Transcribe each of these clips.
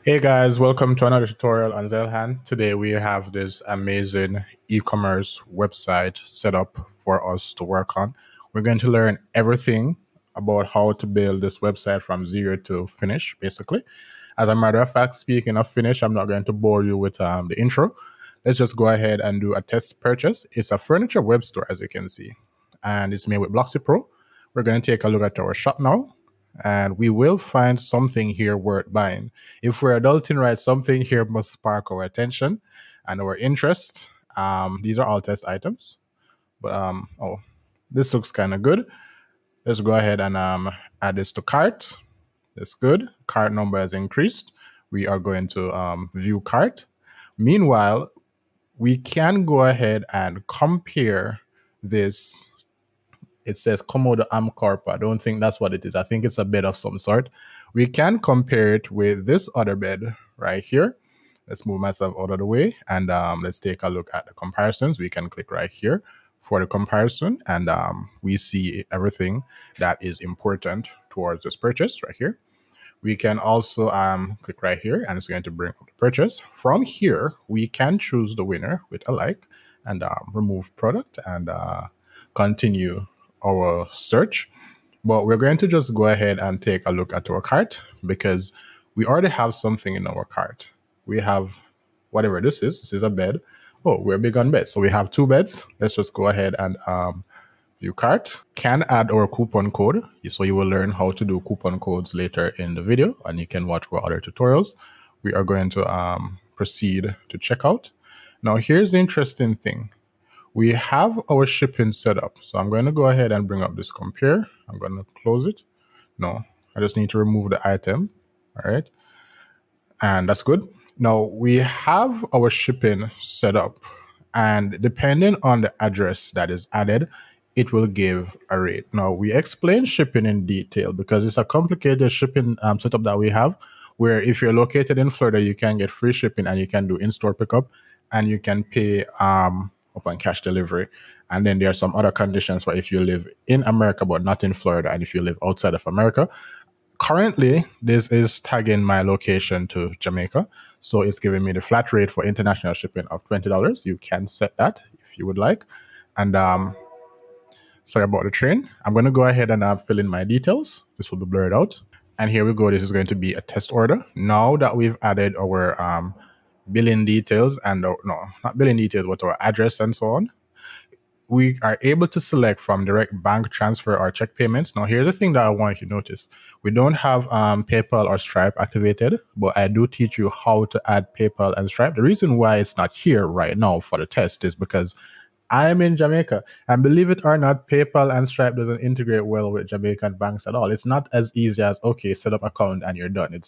Hey guys, welcome to another tutorial on Zeilhan. Today we have this amazing e-commerce website set up for us to work on. We're going to learn everything about how to build this website from zero to finish, basically. As a matter of fact, speaking of finish, I'm not going to bore you with the intro. Let's just go ahead and do a test purchase. It's a furniture web store, as you can see, and it's made with Blocksy Pro. We're going to take a look at our shop now, and we will find something here worth buying. If we're adulting right, something here must spark our attention and our interest. These are all test items, but oh, this looks kind of good. Let's go ahead and add this to cart. That's good. Cart number has increased. We are going to view cart. Meanwhile, we can go ahead and compare this. It says Komodo Amcorp. I don't think that's what it is. I think it's a bed of some sort. We can compare it with this other bed right here. Let's move myself out of the way and let's take a look at the comparisons. We can click right here for the comparison, and we see everything that is important towards this purchase right here. We can also click right here, and it's going to bring up the purchase. From here, we can choose the winner with a like and remove product and continue our search. But we're going to just go ahead and take a look at our cart because we already have something in our cart. We have whatever this is. This is a bed. Oh, we're big on beds. So we have two beds. Let's just go ahead and view cart. Can add our coupon code. So you will learn how to do coupon codes later in the video, and you can watch our other tutorials. We are going to proceed to checkout. Now, here's the interesting thing. We have our shipping set up. So I'm going to go ahead and bring up this compare. I'm going to close it. No, I just need to remove the item. All right. And that's good. Now we have our shipping set up, and depending on the address that is added, it will give a rate. Now we explain shipping in detail because it's a complicated shipping setup that we have, where if you're located in Florida, you can get free shipping and you can do in-store pickup and you can pay upon cash delivery. And then there are some other conditions for if you live in America but not in Florida, and if you live outside of America. Currently, this is tagging my location to Jamaica. So it's giving me the flat rate for international shipping of $20. You can set that if you would like. And sorry about the train. I'm going to go ahead and fill in my details. This will be blurred out. And here we go. This is going to be a test order. Now that we've added our billing details and no, not billing details, but our address and so on, we are able to select from direct bank transfer or check payments. Now, here's the thing that I want you to notice. We don't have PayPal or Stripe activated, but I do teach you how to add PayPal and Stripe. The reason why it's not here right now for the test is because I'm in Jamaica. And believe it or not, PayPal and Stripe doesn't integrate well with Jamaican banks at all. It's not as easy as, okay, set up account and you're done.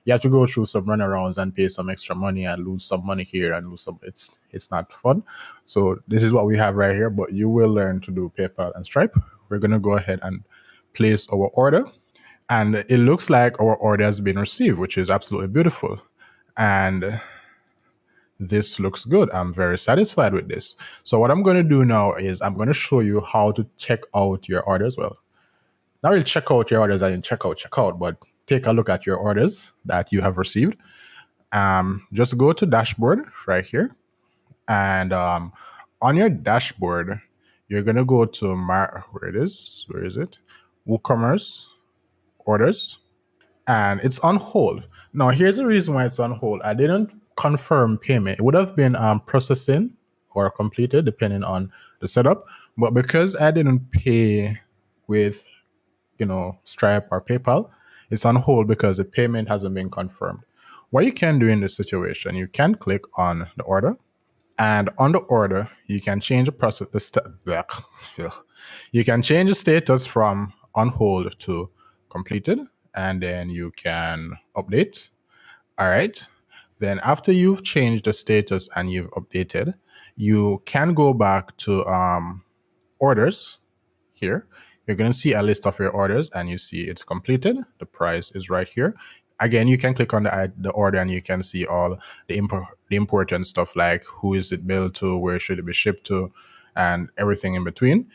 You have to go through some runarounds and pay some extra money and lose some money here and lose some. It's not fun. So this is what we have right here, but you will learn to do PayPal and Stripe. We're gonna go ahead and place our order, and it looks like our order has been received, which is absolutely beautiful. And this looks good. I'm very satisfied with this. So what I'm going to do now is I'm going to show you how to check out your orders. Well, not really check out your orders and check out, but take a look at your orders that you have received. Just go to dashboard right here. And on your dashboard, you're going to go to where is it? WooCommerce orders. And it's on hold. Now, here's the reason why it's on hold. I didn't confirm payment. It would have been processing or completed depending on the setup. But because I didn't pay with, Stripe or PayPal, it's on hold because the payment hasn't been confirmed. What you can do in this situation, you can click on the order. And on the order, you can change you can change the status from on hold to completed, and then you can update. All right. Then after you've changed the status and you've updated, you can go back to orders here. You're going to see a list of your orders and you see it's completed. The price is right here. Again, you can click on the order and you can see all the important stuff like who is it billed to, where should it be shipped to, and everything in between.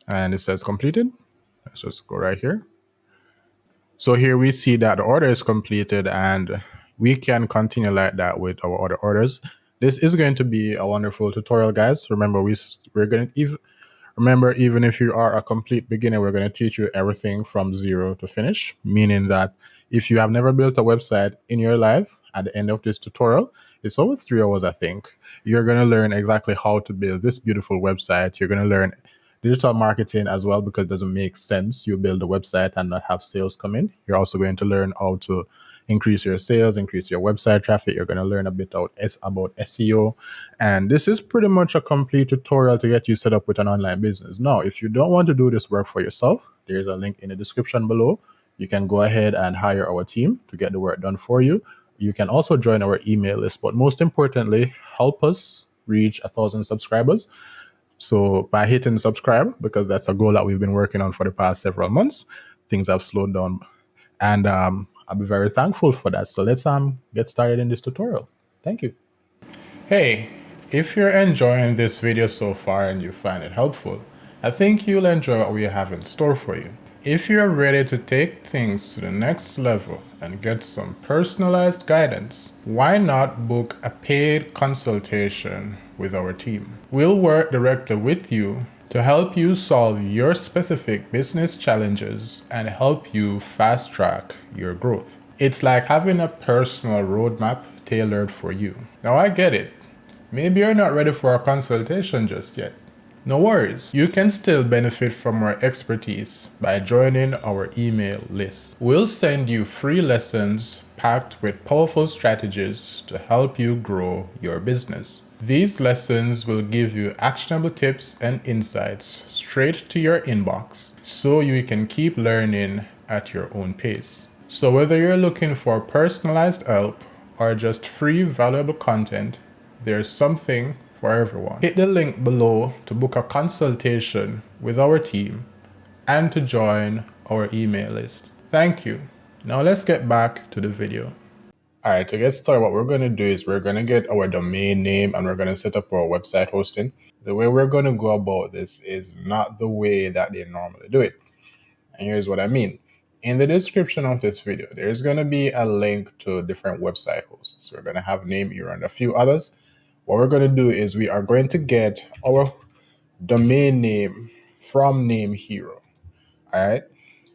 And it says completed. Let's just go right here. So here we see that the order is completed and we can continue like that with our other orders. This is going to be a wonderful tutorial, guys. Remember, we're going to remember, even if you are a complete beginner, we're going to teach you everything from zero to finish, meaning that if you have never built a website in your life, at the end of this tutorial, it's over 3 hours, I think, you're going to learn exactly how to build this beautiful website. You're going to learn digital marketing as well, because it doesn't make sense you build a website and not have sales come in. You're also going to learn how to increase your sales, increase your website traffic. You're going to learn a bit about SEO. And this is pretty much a complete tutorial to get you set up with an online business. Now, if you don't want to do this work for yourself, there's a link in the description below. You can go ahead and hire our team to get the work done for you. You can also join our email list, but most importantly, help us reach 1,000 subscribers. So by hitting subscribe, because that's a goal that we've been working on for the past several months, things have slowed down, and I'll be very thankful for that. So let's get started in this tutorial. Thank you. Hey, if you're enjoying this video so far and you find it helpful, I think you'll enjoy what we have in store for you. If you're ready to take things to the next level and get some personalized guidance, why not book a paid consultation with our team? We'll work directly with you to help you solve your specific business challenges and help you fast track your growth. It's like having a personal roadmap tailored for you. Now, I get it. Maybe you're not ready for a consultation just yet. No worries. You can still benefit from our expertise by joining our email list. We'll send you free lessons packed with powerful strategies to help you grow your business. These lessons will give you actionable tips and insights straight to your inbox so you can keep learning at your own pace. So whether you're looking for personalized help or just free valuable content, there's something for everyone. Hit the link below to book a consultation with our team and to join our email list. Thank you. Now let's get back to the video. All right, to get started, what we're going to do is we're going to get our domain name and we're going to set up our website hosting. The way we're going to go about this is not the way that they normally do it. And here's what I mean. In the description of this video, there's going to be a link to different website hosts. We're going to have Name Hero and a few others. What we're going to do is we are going to get our domain name from Name Hero. All right.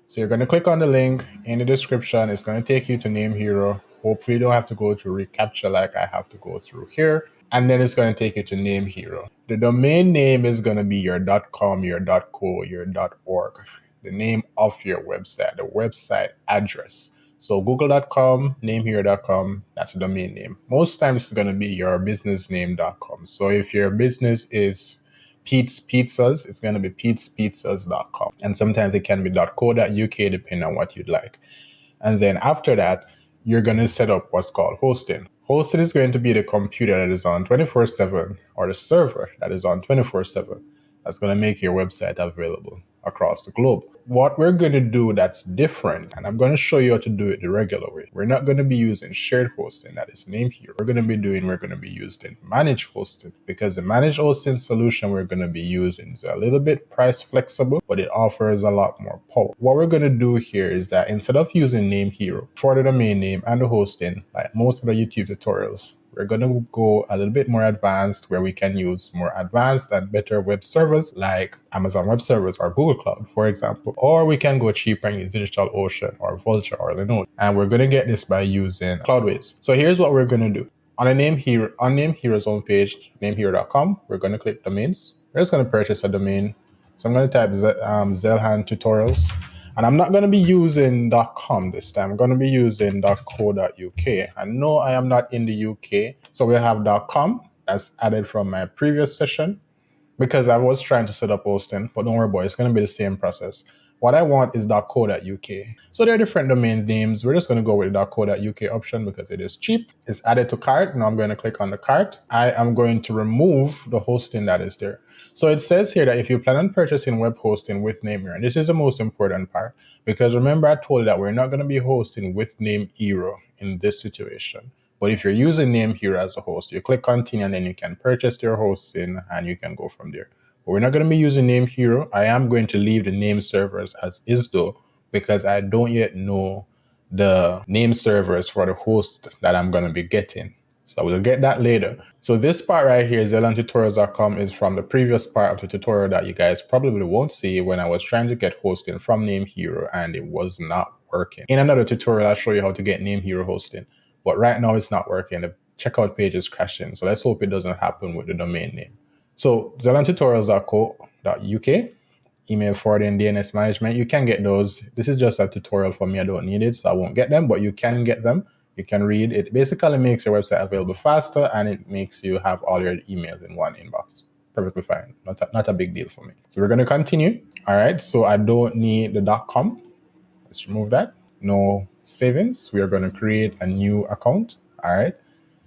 So you're going to click on the link in the description. It's going to take you to Name Hero. Hopefully you don't have to go through reCAPTCHA like I have to go through here. And then it's going to take you to Name Hero. The domain name is going to be your .com, your .co, your .org. The name of your website, the website address. So google.com, namehero.com, that's the domain name. Most times it's going to be your businessname.com. So if your business is Pete's Pizzas, it's going to be petespizzas.com. And sometimes it can be .co.uk depending on what you'd like. And then after that, you're going to set up what's called hosting. Hosting is going to be the computer that is on 24/7 or the server that is on 24/7. That's going to make your website available across the globe. What we're going to do that's different, and I'm going to show you how to do it the regular way. We're not going to be using shared hosting, that is Name Hero. We're going to be using managed hosting, because the managed hosting solution we're going to be using is a little bit price flexible, but it offers a lot more power. What we're going to do here is that instead of using Name Hero for the domain name and the hosting, like most of the YouTube tutorials, we're going to go a little bit more advanced, where we can use more advanced and better web servers like Amazon Web Service or Google Cloud, for example. Or we can go cheaper and use DigitalOcean or Vultr or Linode. And we're going to get this by using Cloudways. So here's what we're going to do. On Name Hero's homepage, namehero.com, we're going to click domains. We're just going to purchase a domain. So I'm going to type Zeilhan tutorials. And I'm not going to be using .com this time. I'm going to be using .co.uk. I know I am not in the UK. So we'll have .com. That's added from my previous session, because I was trying to set up hosting. But don't worry about it. It's going to be the same process. What I want is .co.uk. So there are different domain names. We're just going to go with the .co.uk option because it is cheap. It's added to cart. Now I'm going to click on the cart. I am going to remove the hosting that is there. So it says here that if you plan on purchasing web hosting with Name Hero, and this is the most important part, because remember I told you that we're not going to be hosting with Name Hero in this situation. But if you're using Name Hero as a host, you click continue and then you can purchase your hosting and you can go from there. But we're not going to be using Name Hero. I am going to leave the name servers as is though, because I don't yet know the name servers for the host that I'm going to be getting. So we'll get that later. So this part right here, zeilhantutorials.com, is from the previous part of the tutorial that you guys probably won't see when I was trying to get hosting from Name Hero and it was not working. In another tutorial, I'll show you how to get Name Hero hosting. But right now it's not working. The checkout page is crashing. So let's hope it doesn't happen with the domain name. So zeilhantutorials.co.uk, email forwarding, DNS management. You can get those. This is just a tutorial for me. I don't need it, so I won't get them, but you can get them. You can read. It basically makes your website available faster and it makes you have all your emails in one inbox. Perfectly fine. Not a big deal for me. So we're going to continue. All right. So I don't need the .com. Let's remove that. No savings. We are going to create a new account. All right.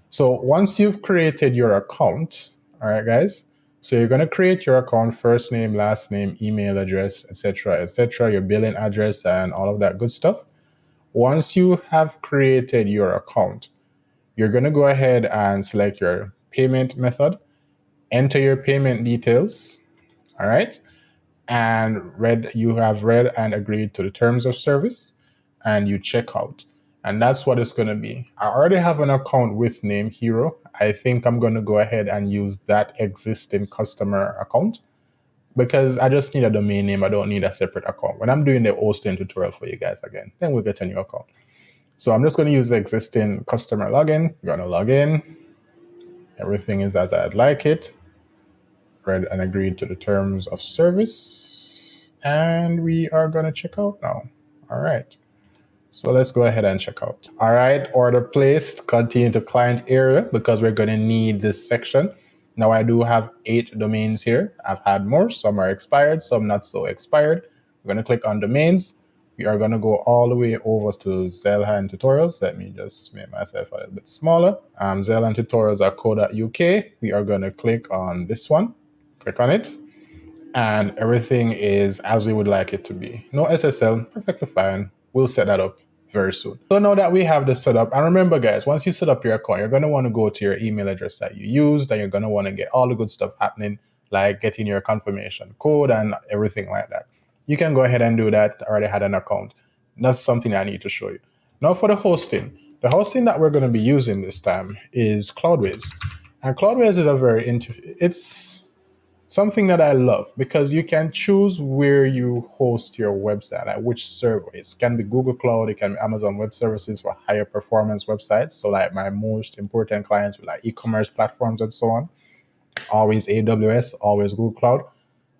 So once you've created your account, all right, guys, so you're going to create your account, first name, last name, email address, etc., your billing address, and all of that good stuff. Once you have created your account, you're going to go ahead and select your payment method, enter your payment details, all right, and you have read and agreed to the terms of service, and you check out. And that's what it's going to be. I already have an account with Name Hero. I think I'm going to go ahead and use that existing customer account because I just need a domain name. I don't need a separate account. When I'm doing the hosting tutorial for you guys again, then we'll get a new account. So I'm just going to use the existing customer login. I'm going to log in. Everything is as I'd like it. Read and agreed to the terms of service. And we are going to check out now. All right. So let's go ahead and check out. All right, order placed, continue to client area because we're going to need this section. Now I do have 8 domains here. I've had more, some are expired, some not so expired. We're going to click on domains. We are going to go all the way over to Zeilhan Tutorials. Let me just make myself a little bit smaller. zeilhantutorials.co.uk. We are going to click on this one. Click on it. And everything is as we would like it to be. No SSL, perfectly fine. We'll set that up very soon. So now that we have this set up, and remember guys, once you set up your account, you're going to want to go to your email address that you used, and you're going to want to get all the good stuff happening, like getting your confirmation code and everything like that. You can go ahead and do that. I already had an account. That's something I need to show you. Now for the hosting. The hosting that we're going to be using this time is Cloudways. And Cloudways is it's something that I love because you can choose where you host your website, like which server. It can be Google Cloud, it can be Amazon Web Services for higher performance websites. So like my most important clients with like e-commerce platforms and so on, always AWS, always Google Cloud.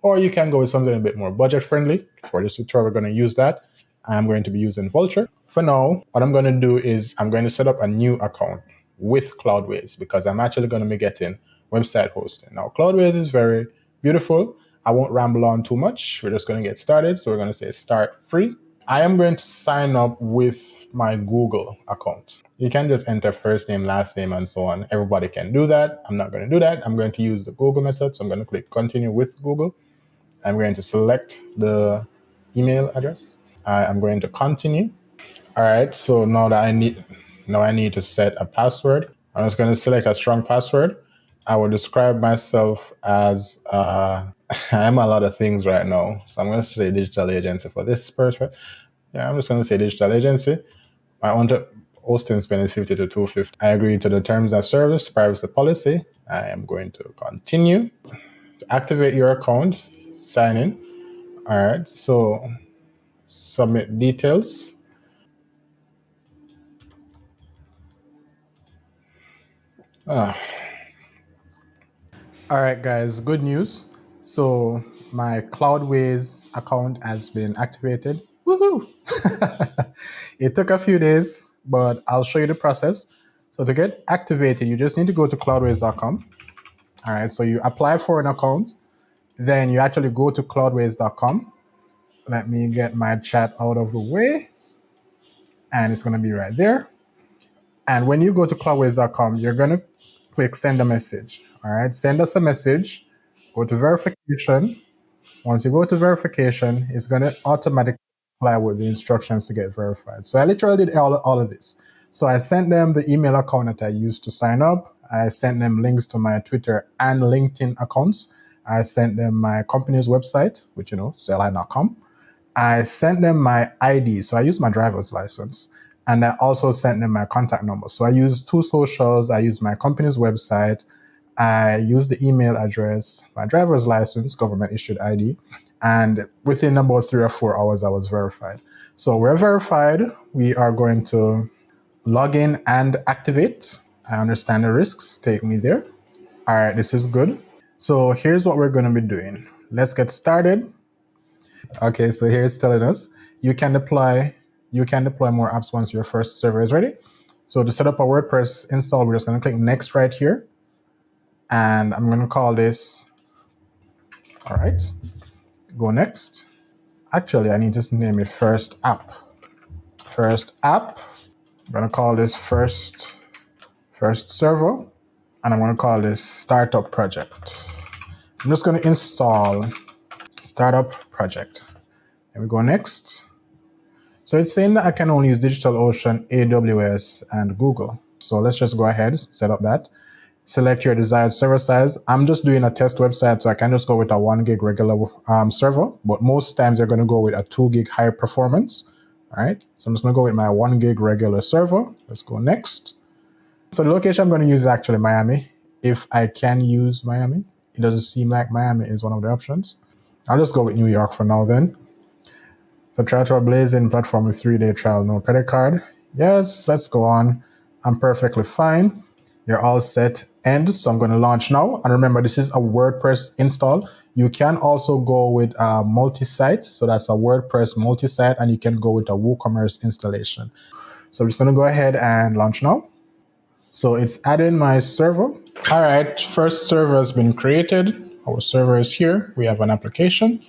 Or you can go with something a bit more budget friendly. For this tutorial, we're going to use that. I'm going to be using Vultr. For now, what I'm going to do is I'm going to set up a new account with Cloudways because I'm actually going to be getting website hosting. Now, Cloudways is very beautiful. I won't ramble on too much. We're just going to get started. So we're going to say start free. I am going to sign up with my Google account. You can just enter first name, last name, and so on. Everybody can do that. I'm not going to do that. I'm going to use the Google method. So I'm going to click continue with Google. I'm going to select the email address. I'm going to continue. All right. So now I need to set a password. I'm just going to select a strong password. I will describe myself as I'm a lot of things right now. So I'm going to say digital agency for this person. Yeah, I'm just going to say digital agency. My hosting spend is 50 to 250. I agree to the terms of service, privacy policy. I am going to continue. To activate your account, sign in. All right. So submit details. All right, guys, good news. So my Cloudways account has been activated. Woohoo! It took a few days, but I'll show you the process. So to get activated, you just need to go to cloudways.com. All right, so you apply for an account, then you actually go to cloudways.com. Let me get my chat out of the way, and it's going to be right there. And when you go to cloudways.com, you're going to click send a message. All right, send us a message. Go to verification. Once you go to verification, it's going to automatically apply with the instructions to get verified. So I literally did all of this. So I sent them the email account that I used to sign up. I sent them links to my Twitter and LinkedIn accounts. I sent them my company's website, which, Zeilhan.com. I sent them my ID. So I used my driver's license. And I also sent them my contact number. So I used two socials. I used my company's website. I used the email address, my driver's license, government issued ID. And within about 3 or 4 hours, I was verified. So we're verified. We are going to log in and activate. I understand the risks. Take me there. All right, this is good. So here's what we're going to be doing. Let's get started. Okay, so here it's telling us you can deploy more apps once your first server is ready. So to set up a WordPress install, we're just going to click next right here. And I'm going to call this, all right, go next. Actually, I need to just name it first app. First app. I'm going to call this first server. And I'm going to call this startup project. I'm just going to install startup project. Then we go next. So it's saying that I can only use DigitalOcean, AWS, and Google. So let's just go ahead, set up that. Select your desired server size. I'm just doing a test website, so I can just go with a 1 gig regular server, but most times you're going to go with a 2 gig high performance. All right, so I'm just going to go with my 1 gig regular server. Let's go next. So the location I'm going to use is actually Miami. If I can use Miami, it doesn't seem like Miami is one of the options. I'll just go with New York for now then. So try to blazing platform with 3-day trial, no credit card. Yes, let's go on. I'm perfectly fine. You're all set. End. So I'm going to launch now. And remember, this is a WordPress install. You can also go with a multi-site. So that's a WordPress multi-site, and you can go with a WooCommerce installation. So I'm just going to go ahead and launch now. So it's adding my server. All right, first server has been created. Our server is here. We have an application.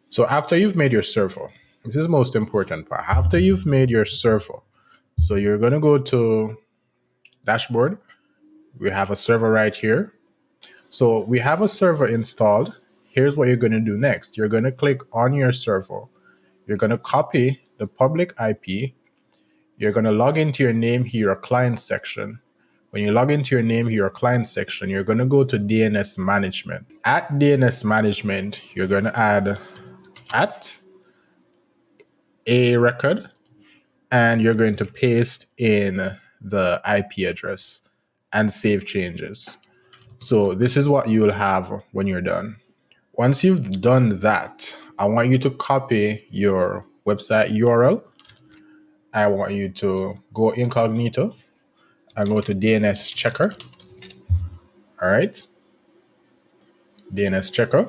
So after you've made your server, this is the most important part. After you've made your server, so you're going to go to dashboard. We have a server right here. So we have a server installed. Here's what you're going to do next. You're going to click on your server. You're going to copy the public IP. You're going to log into your name here, client section. When you log into your name here, client section, you're going to go to DNS management. At DNS management, you're going to add at a record, and you're going to paste in the IP address and save changes. So this is what you'll have when you're done. Once you've done that, I want you to copy your website URL. I want you to go incognito and go to DNS checker. All right. DNS checker.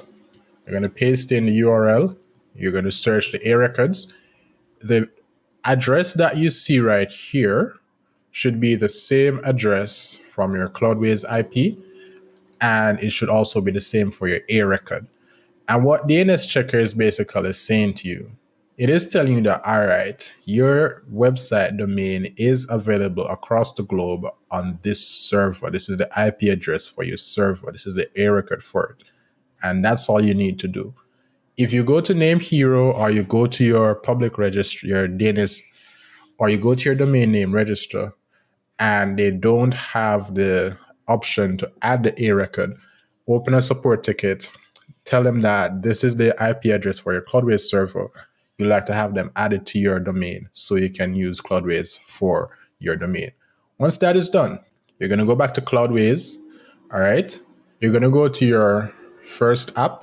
You're going to paste in the URL. You're going to search the A records. The address that you see right here should be the same address from your Cloudways IP, and it should also be the same for your A record. And what DNS checker is basically saying to you, it is telling you that, all right, your website domain is available across the globe on this server. This is the IP address for your server. This is the A record for it. And that's all you need to do. If you go to Name Hero, or you go to your public register, your DNS, or you go to your domain name register, and they don't have the option to add the A record, open a support ticket, tell them that this is the IP address for your Cloudways server. You'd like to have them added to your domain so you can use Cloudways for your domain. Once that is done, you're going to go back to Cloudways. All right. You're going to go to your first app.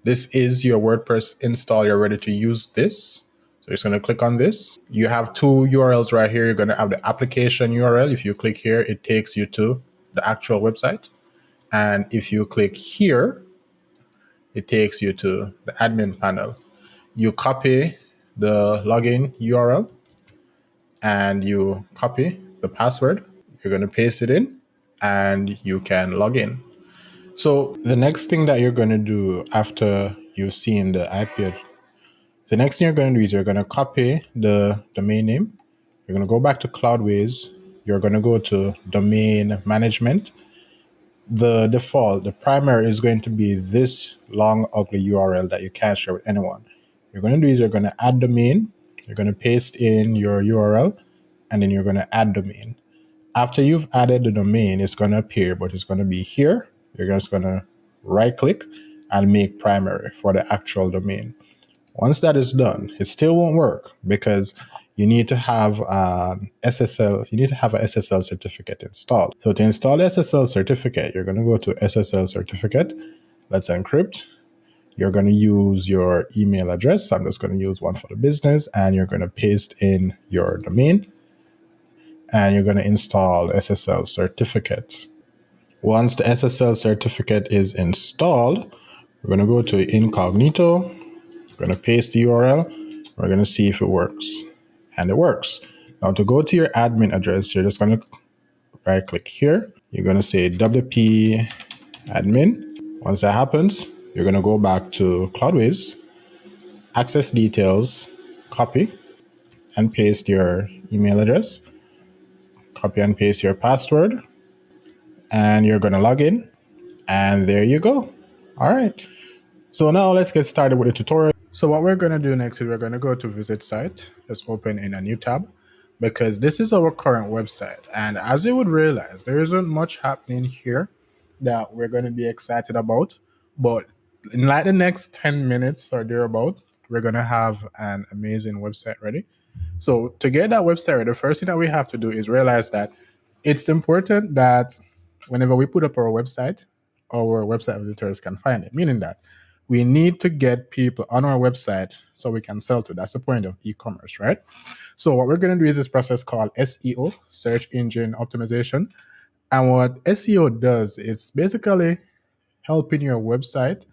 This is your WordPress install. You're ready to use this. So you're just going to click on this. You have two URLs right here. You're going to have the application URL. If you click here, it takes you to the actual website. And if you click here, it takes you to the admin panel. You copy the login URL and you copy the password. You're going to paste it in and you can log in. So the next thing that you're going to do after you've seen the IP, the next thing you're going to do is you're going to copy the domain name. You're going to go back to Cloudways. You're going to go to domain management. The default, the primary is going to be this long, ugly URL that you can't share with anyone. You're going to do is you're going to add domain. You're going to paste in your URL, and then you're going to add domain. After you've added the domain, it's going to appear, but it's going to be here. You're just going to right click and make primary for the actual domain. Once that is done, it still won't work because you need to have an SSL. You need to have an SSL certificate installed. So to install the SSL certificate, you're going to go to SSL certificate. Let's encrypt. You're going to use your email address. I'm just going to use one for the business, and you're going to paste in your domain, and you're going to install SSL certificate. Once the SSL certificate is installed, we're going to go to incognito. We're going to paste the URL. We're going to see if it works. And it works. Now to go to your admin address, you're just going to right click here. You're going to say WP admin. Once that happens, you're going to go back to Cloudways, access details, copy and paste your email address, copy and paste your password, and you're going to log in. And there you go. All right. So now let's get started with the tutorial. So what we're going to do next is we're going to go to visit site. Just open in a new tab because this is our current website. And as you would realize, there isn't much happening here that we're going to be excited about. But in like the next 10 minutes or thereabout, we're going to have an amazing website ready. So to get that website ready, the first thing that we have to do is realize that it's important that whenever we put up our website visitors can find it, meaning that we need to get people on our website so we can sell to. That's the point of e-commerce, right? So what we're going to do is this process called SEO, search engine optimization. And what SEO does is basically helping your website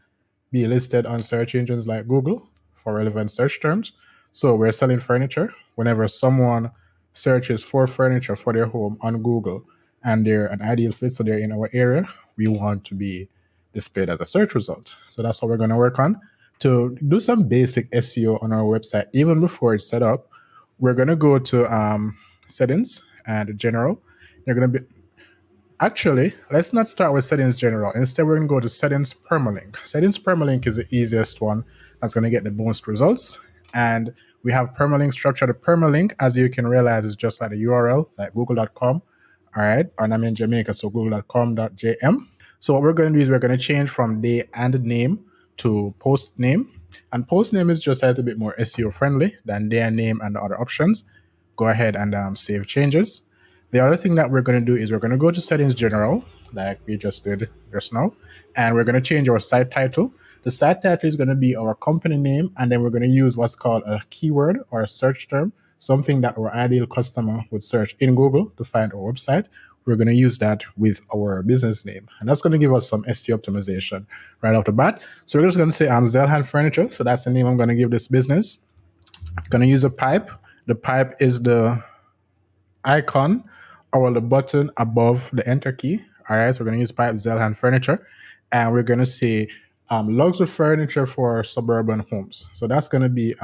be listed on search engines like Google for relevant search terms. So we're selling furniture. Whenever someone searches for furniture for their home on Google and they're an ideal fit, so they're in our area, we want to be displayed as a search result. So that's what we're going to work on. To do some basic SEO on our website, even before it's set up, we're going to go to settings and general. You're going to be Actually, let's not start with settings general. Instead, we're going to go to settings permalink. Settings permalink is the easiest one that's going to get the most results. And we have permalink structure. The permalink, as you can realize, is just like a URL, like google.com. All right. And I'm in Jamaica, so google.com.jm. So what we're going to do is we're going to change from day and name to post name. And post name is just a little bit more SEO friendly than day and name and the other options. Go ahead and save changes. The other thing that we're going to do is we're going to go to settings general, like we just did just now, and we're going to change our site title. The site title is going to be our company name, and then we're going to use what's called a keyword or a search term, something that our ideal customer would search in Google to find our website. We're going to use that with our business name, and that's going to give us some SEO optimization right off the bat. So we're just going to say I'm Zeilhan Furniture, so that's the name I'm going to give this business. I'm going to use a pipe. The pipe is the icon or the button above the enter key. All right, so we're going to use pipe Zeilhan Furniture, and we're going to say luxury furniture for suburban homes. So that's going to be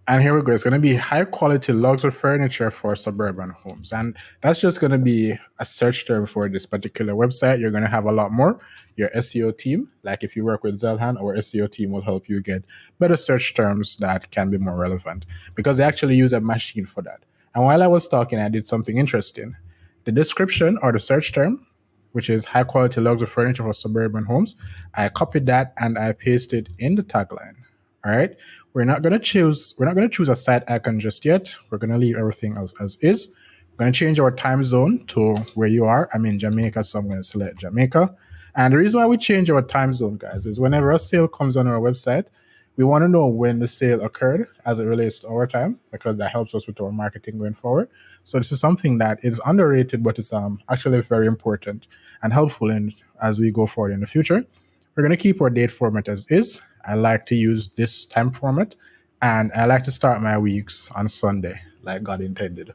and here we go. It's going to be high quality luxury furniture for suburban homes. And that's just going to be a search term for this particular website. You're going to have a lot more. Your SEO team, like if you work with Zeilhan, our SEO team will help you get better search terms that can be more relevant because they actually use a machine for that. And while I was talking, I did something interesting. The description or the search term, which is high quality luxury furniture for suburban homes, I copied that and I pasted in the tagline. All right. We're not gonna choose a site icon just yet. We're gonna leave everything as is. We're gonna change our time zone to where you are. I'm in Jamaica, so I'm gonna select Jamaica. And the reason why we change our time zone, guys, is whenever a sale comes on our website, we want to know when the sale occurred as it relates to our time, because that helps us with our marketing going forward. So this is something that is underrated, but it's actually very important and helpful as we go forward in the future. We're going to keep our date format as is. I like to use this time format, and I like to start my weeks on Sunday, like God intended.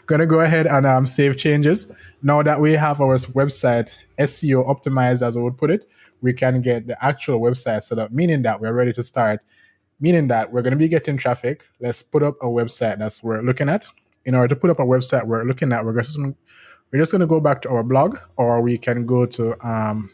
Going to go ahead and save changes. Now that we have our website SEO optimized, as I would put it, we can get the actual website set up, meaning that we're ready to start, meaning that we're going to be getting traffic. Let's put up a website that's we're looking at. In order to put up a website we're looking at, we're just going to go back to our blog, or we can go to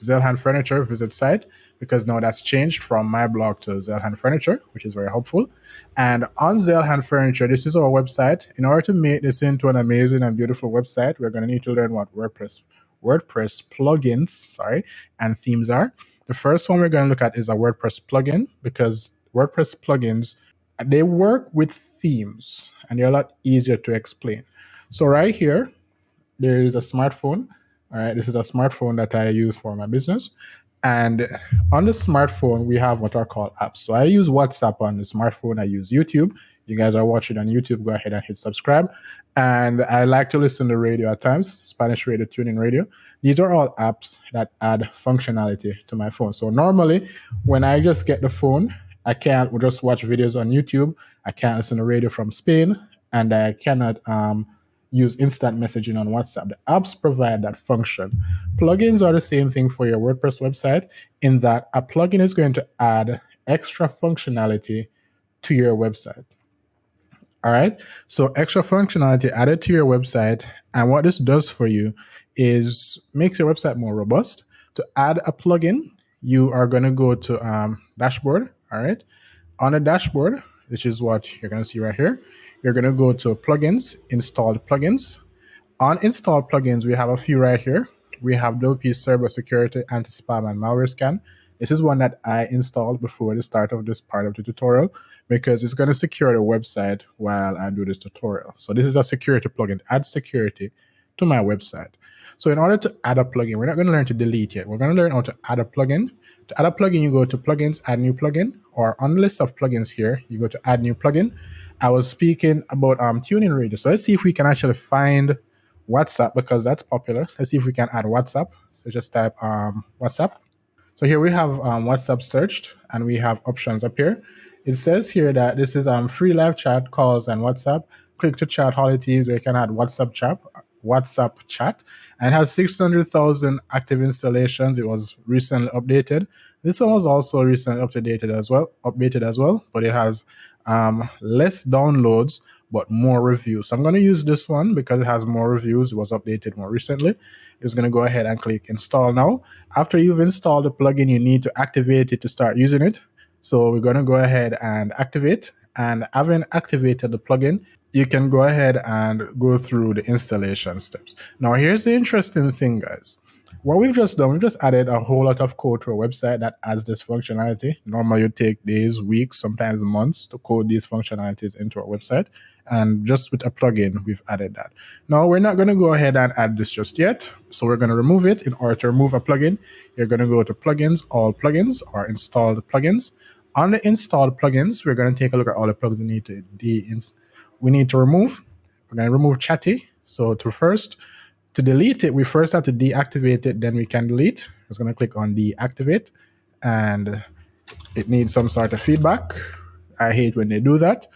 Zeilhan Furniture visit site, because now that's changed from my blog to Zeilhan Furniture, which is very helpful. And on Zeilhan Furniture, this is our website. In order to make this into an amazing and beautiful website, we're going to need to learn what WordPress plugins, and themes are. The first one we're going to look at is a WordPress plugin, because WordPress plugins They work with themes and they're a lot easier to explain. So right here, there is a smartphone. All right, this is a smartphone that I use for my business. And on the smartphone, we have what are called apps. So I use WhatsApp on the smartphone. I use YouTube. You guys are watching on YouTube, go ahead and hit subscribe. And I like to listen to radio at times, Spanish radio, tuning radio. These are all apps that add functionality to my phone. So normally, when I just get the phone, I can't just watch videos on YouTube. I can't listen to radio from Spain, and I cannot use instant messaging on WhatsApp. The apps provide that function. Plugins are the same thing for your WordPress website, in that a plugin is going to add extra functionality to your website. All right. So extra functionality added to your website. And what this does for you is makes your website more robust. To add a plugin, you are going to go to dashboard. All right. On the dashboard, which is what you're going to see right here, you're going to go to plugins, installed plugins. On installed plugins, we have a few right here. We have WP Server Security, Anti-Spam, and Malware Scan. This is one that I installed before the start of this part of the tutorial because it's going to secure the website while I do this tutorial. So this is a security plugin, adds security to my website. So in order to add a plugin, we're not going to learn to delete yet. We're going to learn how to add a plugin. To add a plugin, you go to plugins, add new plugin, or on the list of plugins here, you go to add new plugin. I was speaking about tuning radio. So let's see if we can actually find WhatsApp because that's popular. Let's see if we can add WhatsApp. So just type WhatsApp. So here we have WhatsApp searched and we have options up here. It says here that this is free live chat, calls, and WhatsApp. Click to chat holidays where you can add WhatsApp chat, and it has 600,000 active installations. It was recently updated. This one was also recently updated as well, but it has less downloads but more reviews. So I'm going to use this one because it has more reviews. It was updated more recently. It's going to go ahead and click install now. After you've installed the plugin, you need to activate it to start using it. So we're going to go ahead and activate. And having activated the plugin, you can go ahead and go through the installation steps. Now, here's the interesting thing, guys. What we've just done, we've just added a whole lot of code to a website that adds this functionality. Normally, it take days, weeks, sometimes months to code these functionalities into our website. And just with a plugin, we've added that. Now, we're not going to go ahead and add this just yet. So we're going to remove it. In order to remove a plugin, you're going to go to plugins, all plugins, or installed plugins. On the installed plugins, we're going to take a look at all the plugins we need to remove. We're going to remove Chatty. So to delete it, we first have to deactivate it, then we can delete. I'm just going to click on deactivate, and it needs some sort of feedback. I hate when they do that.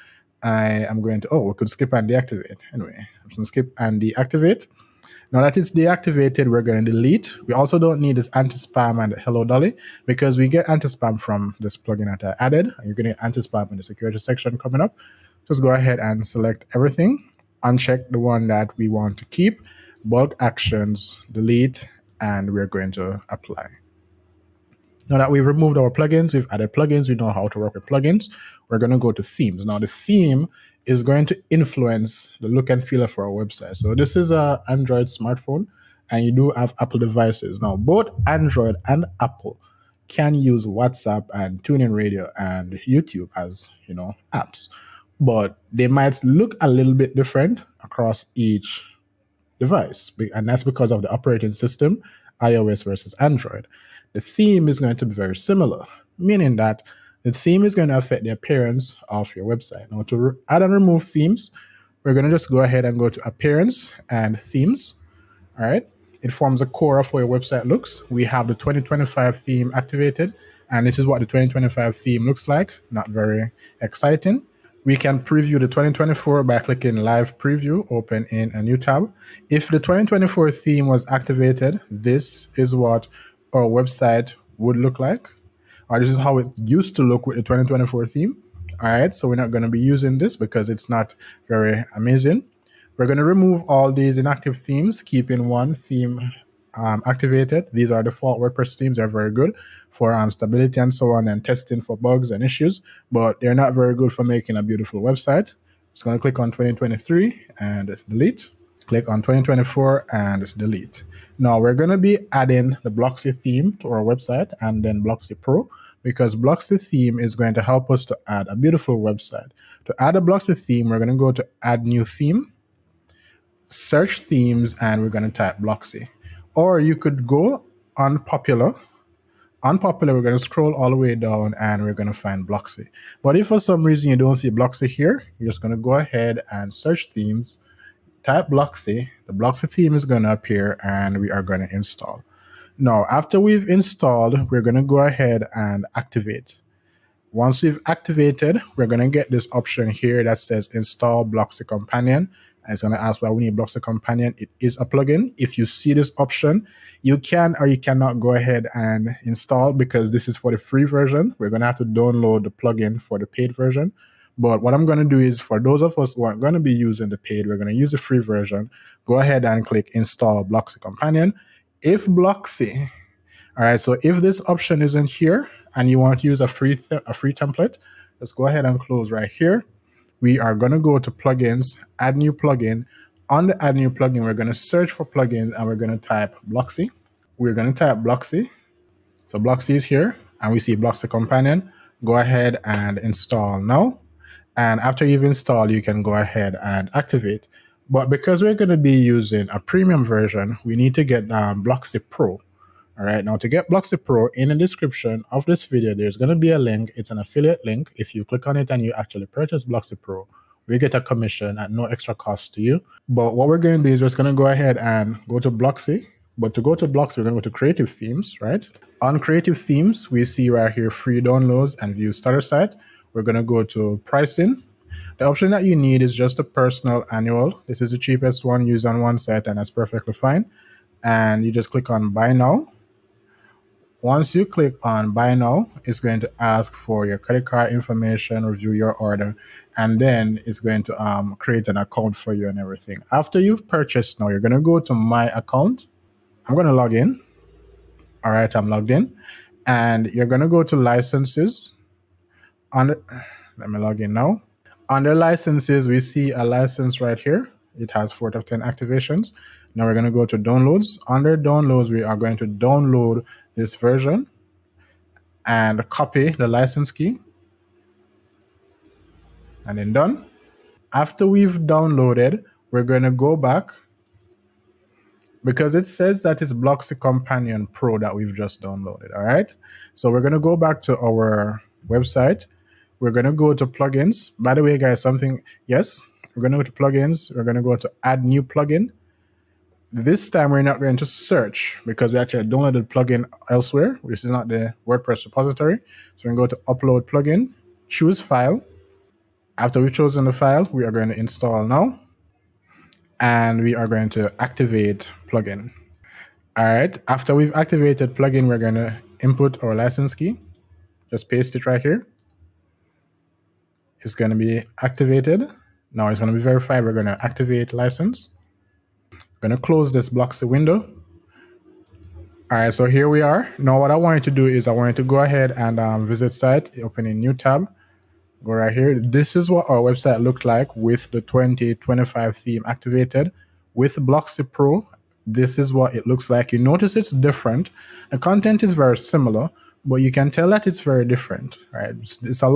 I am going to, we could skip and deactivate. Anyway, I'm going to skip and deactivate. Now that it's deactivated, we're going to delete. We also don't need this anti-spam and hello dolly because we get anti-spam from this plugin that I added. You're going to get anti-spam in the security section coming up. Just go ahead and select everything. Uncheck the one that we want to keep. Bulk actions, delete, and we're going to apply. Now that we've removed our plugins, we've added plugins, we know how to work with plugins, we're going to go to themes. Now the theme is going to influence the look and feel of our website. So this is an Android smartphone, and you do have Apple devices. Now both Android and Apple can use WhatsApp and TuneIn Radio and YouTube as, apps. But they might look a little bit different across each device. And that's because of the operating system, iOS versus Android. The theme is going to be very similar, meaning that the theme is going to affect the appearance of your website. Now, to add and remove themes, we're going to just go ahead and go to Appearance and Themes. All right. It forms a core of how your website looks. We have the 2025 theme activated, and this is what the 2025 theme looks like. Not very exciting. We can preview the 2024 by clicking Live Preview, open in a new tab. If the 2024 theme was activated, this is what our website would look like. Or this is how it used to look with the 2024 theme. All right, so we're not going to be using this because it's not very amazing. We're going to remove all these inactive themes, keeping one theme activated. These are default WordPress themes. They're very good for stability and so on, and testing for bugs and issues, but they're not very good for making a beautiful website. Just going to click on 2023 and delete. Click on 2024 and delete. Now we're going to be adding the Blocksy theme to our website and then Blocksy Pro, because Blocksy theme is going to help us to add a beautiful website. To add a Blocksy theme, we're going to go to add new theme, search themes, and we're going to type Blocksy. Or you could go unpopular. Unpopular, we're going to scroll all the way down and we're going to find Blocksy. But if for some reason you don't see Blocksy here, you're just going to go ahead and search themes, type Blocksy. The Blocksy theme is going to appear and we are going to install. Now, after we've installed, we're going to go ahead and activate. Once we've activated, we're going to get this option here that says install Blocksy Companion. And it's going to ask why we need Blocksy Companion. It is a plugin. If you see this option, you can or you cannot go ahead and install, because this is for the free version. We're going to have to download the plugin for the paid version. But what I'm going to do is, for those of us who aren't going to be using the paid, we're going to use the free version. Go ahead and click install Blocksy Companion. If Blocksy, all right, so if this option isn't here and you want to use a free template, just go ahead and close right here. We are going to go to plugins, add new plugin. On the add new plugin, we're going to search for plugins and we're going to type Blocksy. We're going to type Blocksy. So Blocksy is here and we see Blocksy Companion. Go ahead and install now. And after you've installed, you can go ahead and activate. But because we're going to be using a premium version, we need to get Blocksy Pro. All right, now to get Blocksy Pro, in the description of this video, there's going to be a link. It's an affiliate link. If you click on it and you actually purchase Blocksy Pro, we get a commission at no extra cost to you. But what we're going to do is we're just going to go ahead and go to Blocksy. But to go to Blocksy, we're going to go to Creative Themes, right? On Creative Themes, we see right here free downloads and view starter site. We're going to go to pricing. The option that you need is just a personal annual. This is the cheapest one used on one site, and that's perfectly fine. And you just click on buy now. Once you click on buy now, it's going to ask for your credit card information, review your order, and then it's going to create an account for you and everything. After you've purchased now, you're going to go to my account. I'm going to log in. All right, I'm logged in. And you're going to go to licenses. Let me log in now. Under licenses, we see a license right here. It has 4 out of 10 activations. Now we're going to go to downloads. Under downloads, we are going to download this version and copy the license key. And then done. After we've downloaded, we're going to go back, because it says that it's Blocksy Companion Pro that we've just downloaded. All right. So we're going to go back to our website. We're going to go to plugins. By the way, guys, yes, we're going to go to plugins. We're going to go to add new plugin. This time we're not going to search, because we actually downloaded plugin elsewhere. This is not the WordPress repository. So we're going to go to upload plugin, choose file. After we've chosen the file, we are going to install now. And we are going to activate plugin. All right. After we've activated plugin, we're going to input our license key. Just paste it right here. It's going to be activated. Now it's going to be verified. We're going to activate license. I'm going to close this Blocksy window. All right, so here we are. Now what I want you to do is I want you to go ahead and visit site, open a new tab. Go right here. This is what our website looked like with the 2025 theme activated. With Blocksy Pro, this is what it looks like. You notice it's different. The content is very similar, but you can tell that it's very different, right? It's a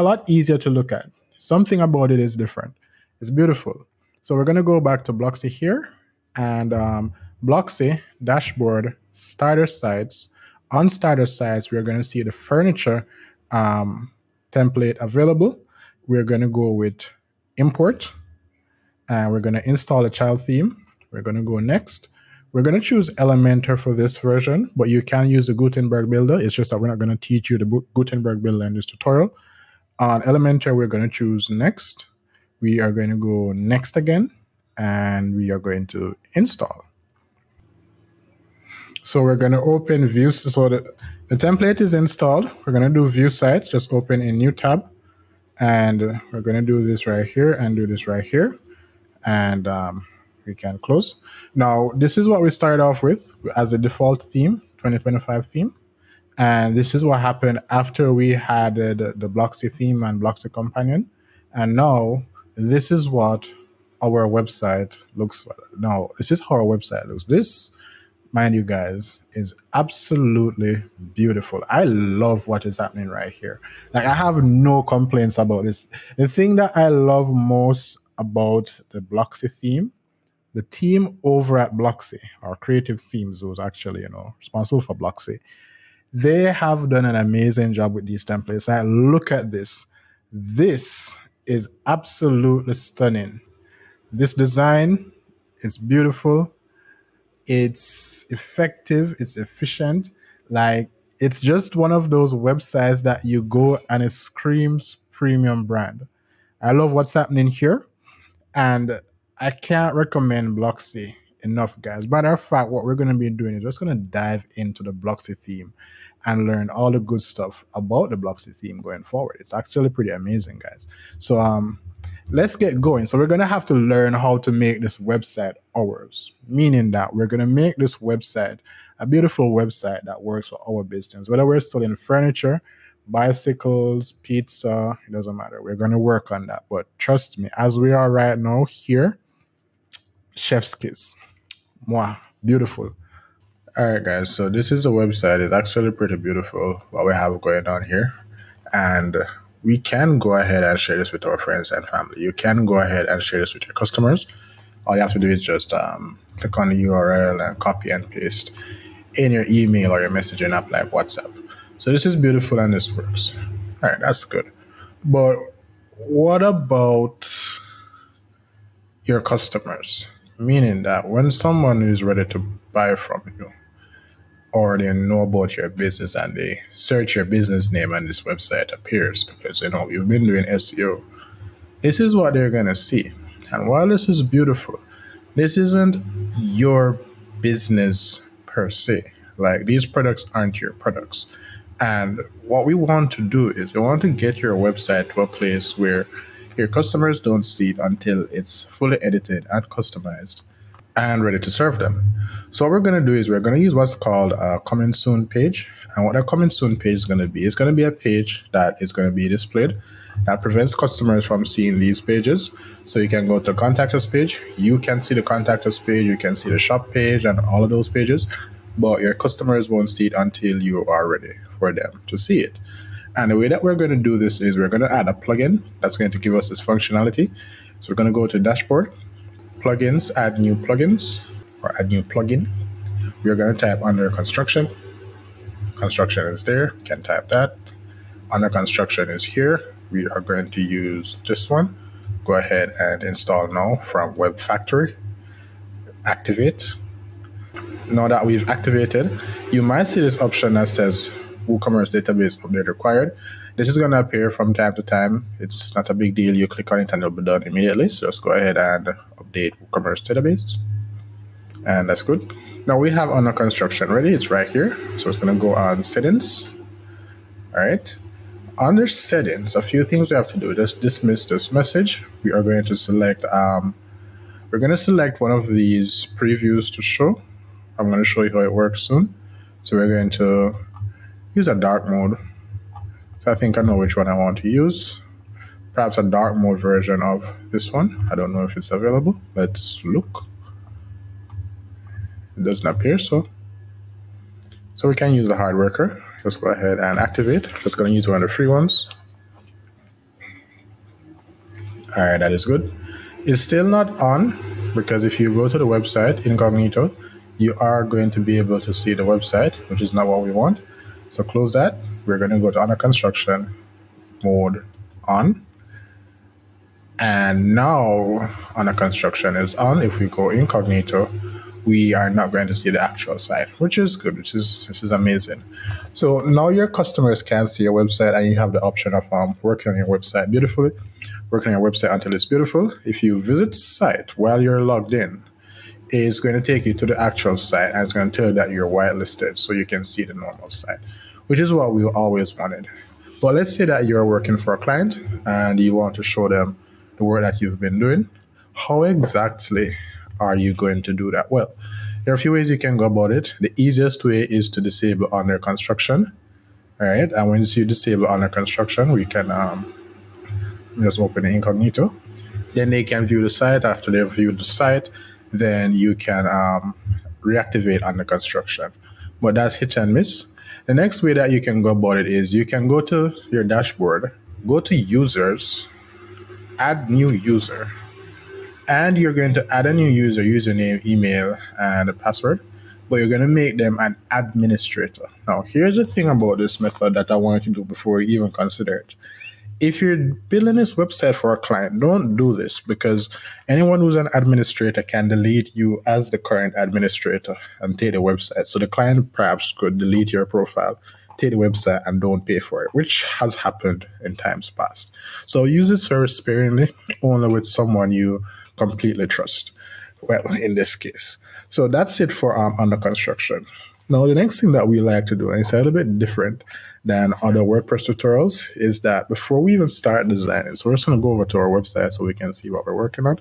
lot easier to look at. Something about it is different. It's beautiful. So we're going to go back to Blocksy here, and Blocksy dashboard, starter sites. On starter sites, we're going to see the furniture template available. We're going to go with import, and we're going to install a child theme. We're going to go next. We're going to choose Elementor for this version, but you can use the Gutenberg builder. It's just that we're not going to teach you the Gutenberg builder in this tutorial. On Elementor, we're going to choose next. We are going to go next again, and we are going to install. So we're going to open views. So the template is installed. We're going to do view site. Just open a new tab, and we're going to do this right here and do this right here, and we can close. Now, this is what we started off with as a default theme, 2025 theme. And this is what happened after we had the Blocksy theme and Blocksy Companion. And now this is what our website looks. No, this is how our website looks. This, mind you guys, is absolutely beautiful. I love what is happening right here. Like, I have no complaints about this. The thing that I love most about the Blocksy theme, the team over at Blocksy, our creative teams, who's actually, responsible for Blocksy, they have done an amazing job with these templates. I look at this. This is absolutely stunning. This design, it's beautiful. It's effective. It's efficient. Like, it's just one of those websites that you go and it screams premium brand. I love what's happening here. And I can't recommend Blocksy enough, guys. Matter of fact, what we're going to be doing is just going to dive into the Blocksy theme and learn all the good stuff about the Blocksy theme going forward. It's actually pretty amazing, guys. So let's get going. So we're going to have to learn how to make this website ours, meaning that we're going to make this website a beautiful website that works for our business, whether we're selling furniture, bicycles, pizza, it doesn't matter. We're going to work on that. But trust me, as we are right now here, chef's kiss. Mwah, beautiful. All right, guys. So this is the website. It's actually pretty beautiful what we have going on here. And we can go ahead and share this with our friends and family. You can go ahead and share this with your customers. All you have to do is just click on the URL and copy and paste in your email or your messaging app like WhatsApp. So this is beautiful and this works. All right, that's good. But what about your customers? Meaning that when someone is ready to buy from you, or they know about your business and they search your business name and this website appears because, you've been doing SEO, this is what they're going to see. And while this is beautiful, this isn't your business per se. Like, these products aren't your products. And what we want to do is we want to get your website to a place where your customers don't see it until it's fully edited and customized and ready to serve them. So what we're going to do is we're going to use what's called a coming soon page. And what a coming soon page is going to be, it's going to be a page that is going to be displayed that prevents customers from seeing these pages. So you can go to the contact us page. You can see the contact us page. You can see the shop page and all of those pages. But your customers won't see it until you are ready for them to see it. And the way that we're going to do this is we're going to add a plugin that's going to give us this functionality. So we're going to go to dashboard, plugins, add new plugins, or add new plugin. We're going to type under construction. Construction is there. You can type that. Under construction is here. We are going to use this one. Go ahead and install now from Web Factory. Activate. Now that we've activated, you might see this option that says WooCommerce database update required. This is going to appear from time to time. It's not a big deal. You click on it and it'll be done immediately. So just go ahead and update WooCommerce database. And that's good. Now we have under construction ready. It's right here. So it's going to go on settings. All right. Under settings, a few things we have to do. Just dismiss this message. We are going to select, one of these previews to show. I'm going to show you how it works soon. So we're going to use a dark mode. So I think I know which one I want to use. Perhaps a dark mode version of this one. I don't know if it's available. Let's look. It doesn't appear so. So we can use the hard worker. Let's go ahead and activate. Just going to use one of the free ones. All right, that is good. It's still not on because if you go to the website incognito, you are going to be able to see the website, which is not what we want. So close that. We're going to go to under construction mode on. And now under construction is on. If we go incognito, we are not going to see the actual site, which is good. This is amazing. So now your customers can see your website and you have the option of working on your website beautifully, working on your website until it's beautiful. If you visit site while you're logged in, it's going to take you to the actual site and it's going to tell you that you're whitelisted so you can see the normal site, which is what we always wanted. But let's say that you're working for a client and you want to show them the work that you've been doing. How exactly are you going to do that? Well, there are a few ways you can go about it. The easiest way is to disable under construction. All right. And when you see disable under construction, we can just open the incognito. Then they can view the site. After they've viewed the site, then you can reactivate on the construction. But that's hit and miss. The next way that you can go about it is you can go to your dashboard, go to users, add new user, and you're going to add a new user, username, email, and a password, but you're going to make them an administrator. Now, here's the thing about this method that I want you to do before you even consider it. If you're building this website for a client, don't do this, because anyone who's an administrator can delete you as the current administrator and take the website. So the client perhaps could delete your profile, take the website, and don't pay for it, which has happened in times past. So use this service sparingly, only with someone you completely trust. Well, in this case. So that's it for under construction. Now, the next thing that we like to do, and it's a little bit different than other WordPress tutorials, is that before we even start designing, so we're just going to go over to our website so we can see what we're working on.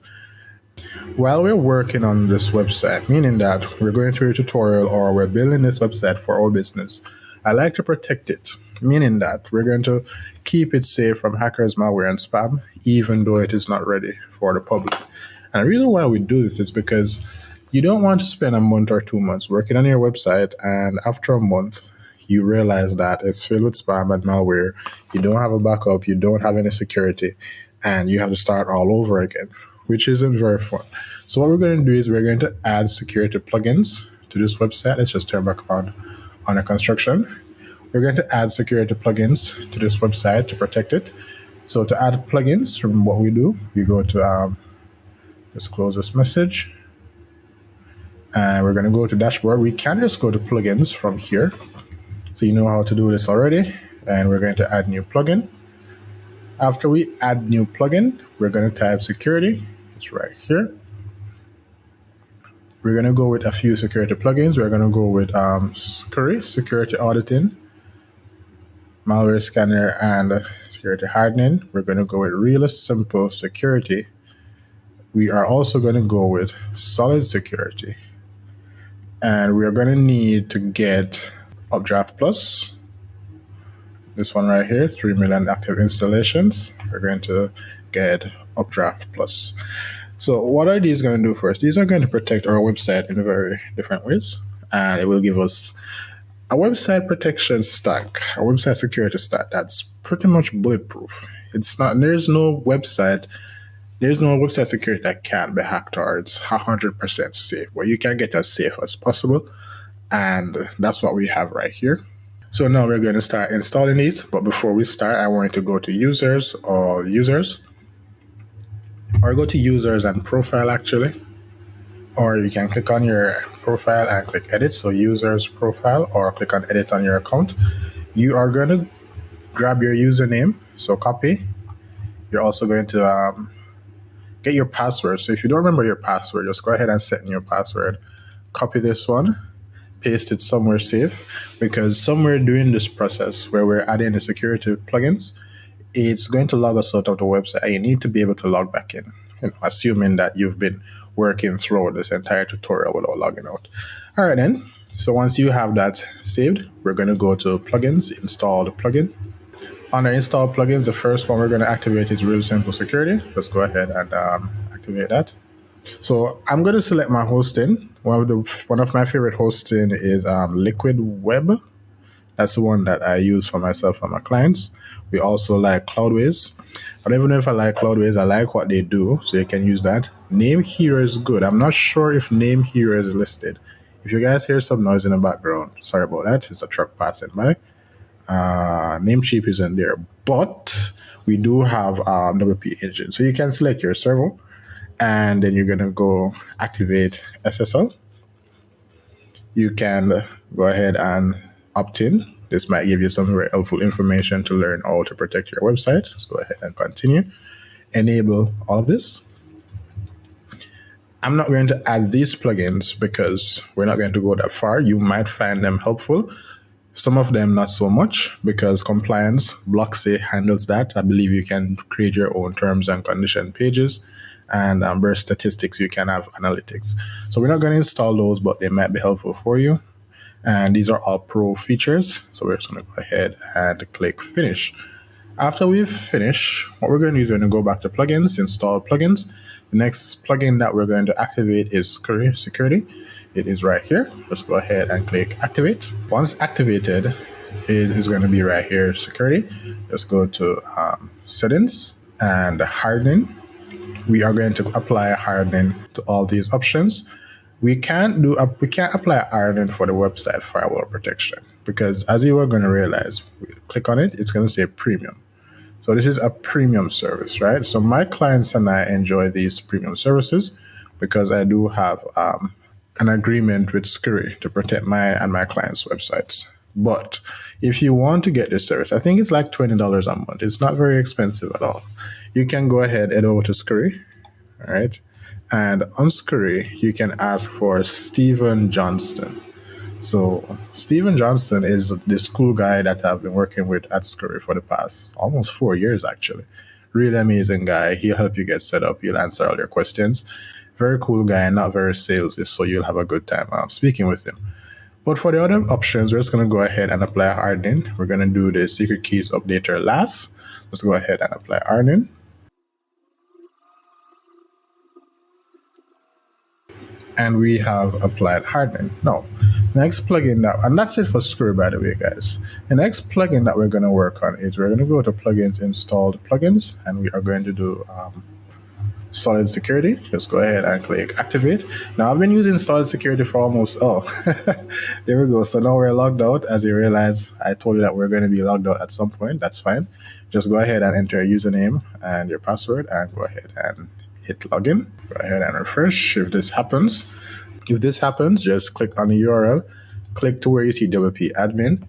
While we're working on this website, meaning that we're going through a tutorial or we're building this website for our business, I like to protect it, meaning that we're going to keep it safe from hackers, malware, and spam, even though it is not ready for the public. And the reason why we do this is because you don't want to spend a month or 2 months working on your website, and after a month, you realize that it's filled with spam and malware. You don't have a backup, you don't have any security, and you have to start all over again, which isn't very fun. So what we're going to do is we're going to add security plugins to this website. Let's just turn back on the construction. We're going to add security plugins to this website to protect it. So to add plugins, from what we do, we go to let's close this message. And we're going to go to dashboard. We can just go to plugins from here. So you know how to do this already. And we're going to add new plugin. After we add new plugin, we're going to type security. It's right here. We're going to go with a few security plugins. We're going to go with Sucuri, security auditing, malware scanner, and security hardening. We're going to go with Real Simple Security. We are also going to go with Solid Security. And we're going to need to get UpdraftPlus. This one right here, 3 million active installations. We're going to get UpdraftPlus. So what are these going to do for us? These are going to protect our website in very different ways. And it will give us a website protection stack, a website security stack that's pretty much bulletproof. There's no website security that can't be hacked, or it's 100% safe. Well, you can get as safe as possible, and that's what we have right here. So now we're going to start installing these, but before we start, I want you to go to users, or go to users and profile actually, or you can click on your profile and click edit. So users profile, or click on edit on your account. You are going to grab your username, so copy. You're also going to get your password. So if you don't remember your password, just go ahead and set in your password. Copy this one, paste it somewhere safe, because somewhere during this process where we're adding the security plugins, it's going to log us out of the website, and you need to be able to log back in, assuming that you've been working through this entire tutorial without logging out. All right then. So once you have that saved, we're going to go to plugins, install the plugin. Under install plugins, the first one we're going to activate is Real Simple Security. Let's go ahead and activate that. So I'm going to select my hosting. One of my favorite hosting is Liquid Web. That's the one that I use for myself and my clients. We also like Cloudways. I don't even know if I like Cloudways. I like what they do, so you can use that. Name here is good. I'm not sure if name here is listed. If you guys hear some noise in the background, sorry about that. It's a truck passing by. Namecheap isn't there, but we do have WP Engine. So you can select your server, and then you're going to go activate SSL. You can go ahead and opt in. This might give you some very helpful information to learn how to protect your website. Just go ahead and continue. Enable all of this. I'm not going to add these plugins because we're not going to go that far. You might find them helpful. Some of them not so much, because compliance, Blocksy handles that. I believe you can create your own terms and condition pages, and burst statistics, you can have analytics. So we're not going to install those, but they might be helpful for you. And these are all pro features. So we're just going to go ahead and click finish. After we've finished, what we're going to do is we're going to go back to plugins, install plugins. The next plugin that we're going to activate is Sucuri. It is right here. Let's go ahead and click activate. Once activated, it is going to be right here, Sucuri. Let's go to settings and hardening. We are going to apply hardening to all these options. We can't apply hardening for the website firewall protection because, as you are going to realize, we click on it, it's going to say premium. So this is a premium service, right? So my clients and I enjoy these premium services because I do have an agreement with Sucuri to protect my and my clients' websites. But if you want to get this service, I think it's like $20 a month. It's not very expensive at all. You can go ahead, head over to Sucuri, all right? And on Sucuri, you can ask for Stephen Johnston. So Stephen Johnston is this cool guy that I've been working with at Sucuri for the past almost 4 years, actually. Really amazing guy. He'll help you get set up. He'll answer all your questions. Very cool guy, not very salesy, so you'll have a good time speaking with him. But for the other options, we're just going to go ahead and apply hardening. We're going to do the secret keys updater last. Let's go ahead and apply hardening. And we have applied hardening. Now, the next plugin and that's it for Sucuri, by the way, guys. The next plugin that we're going to work on is we're going to go to plugins, installed plugins, and we are going to do solid security. Just go ahead and click activate. Now, I've been using solid security for almost, there we go. So now we're logged out. As you realize, I told you that we're going to be logged out at some point. That's fine. Just go ahead and enter your username and your password and go ahead and hit login. Go ahead and refresh. If this happens, just click on the URL, click to where you see WP admin,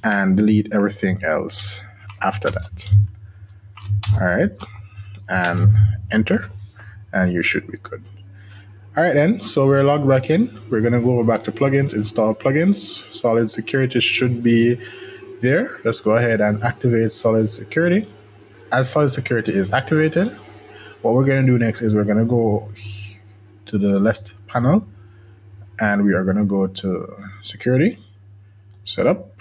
and delete everything else after that. All right, and enter, and you should be good. All right, then. So we're logged back in. We're gonna go back to plugins, install plugins. Solid security should be there. Let's go ahead and activate solid security. As solid security is activated, what we're going to do next is we're going to go to the left panel and we are going to go to security, setup.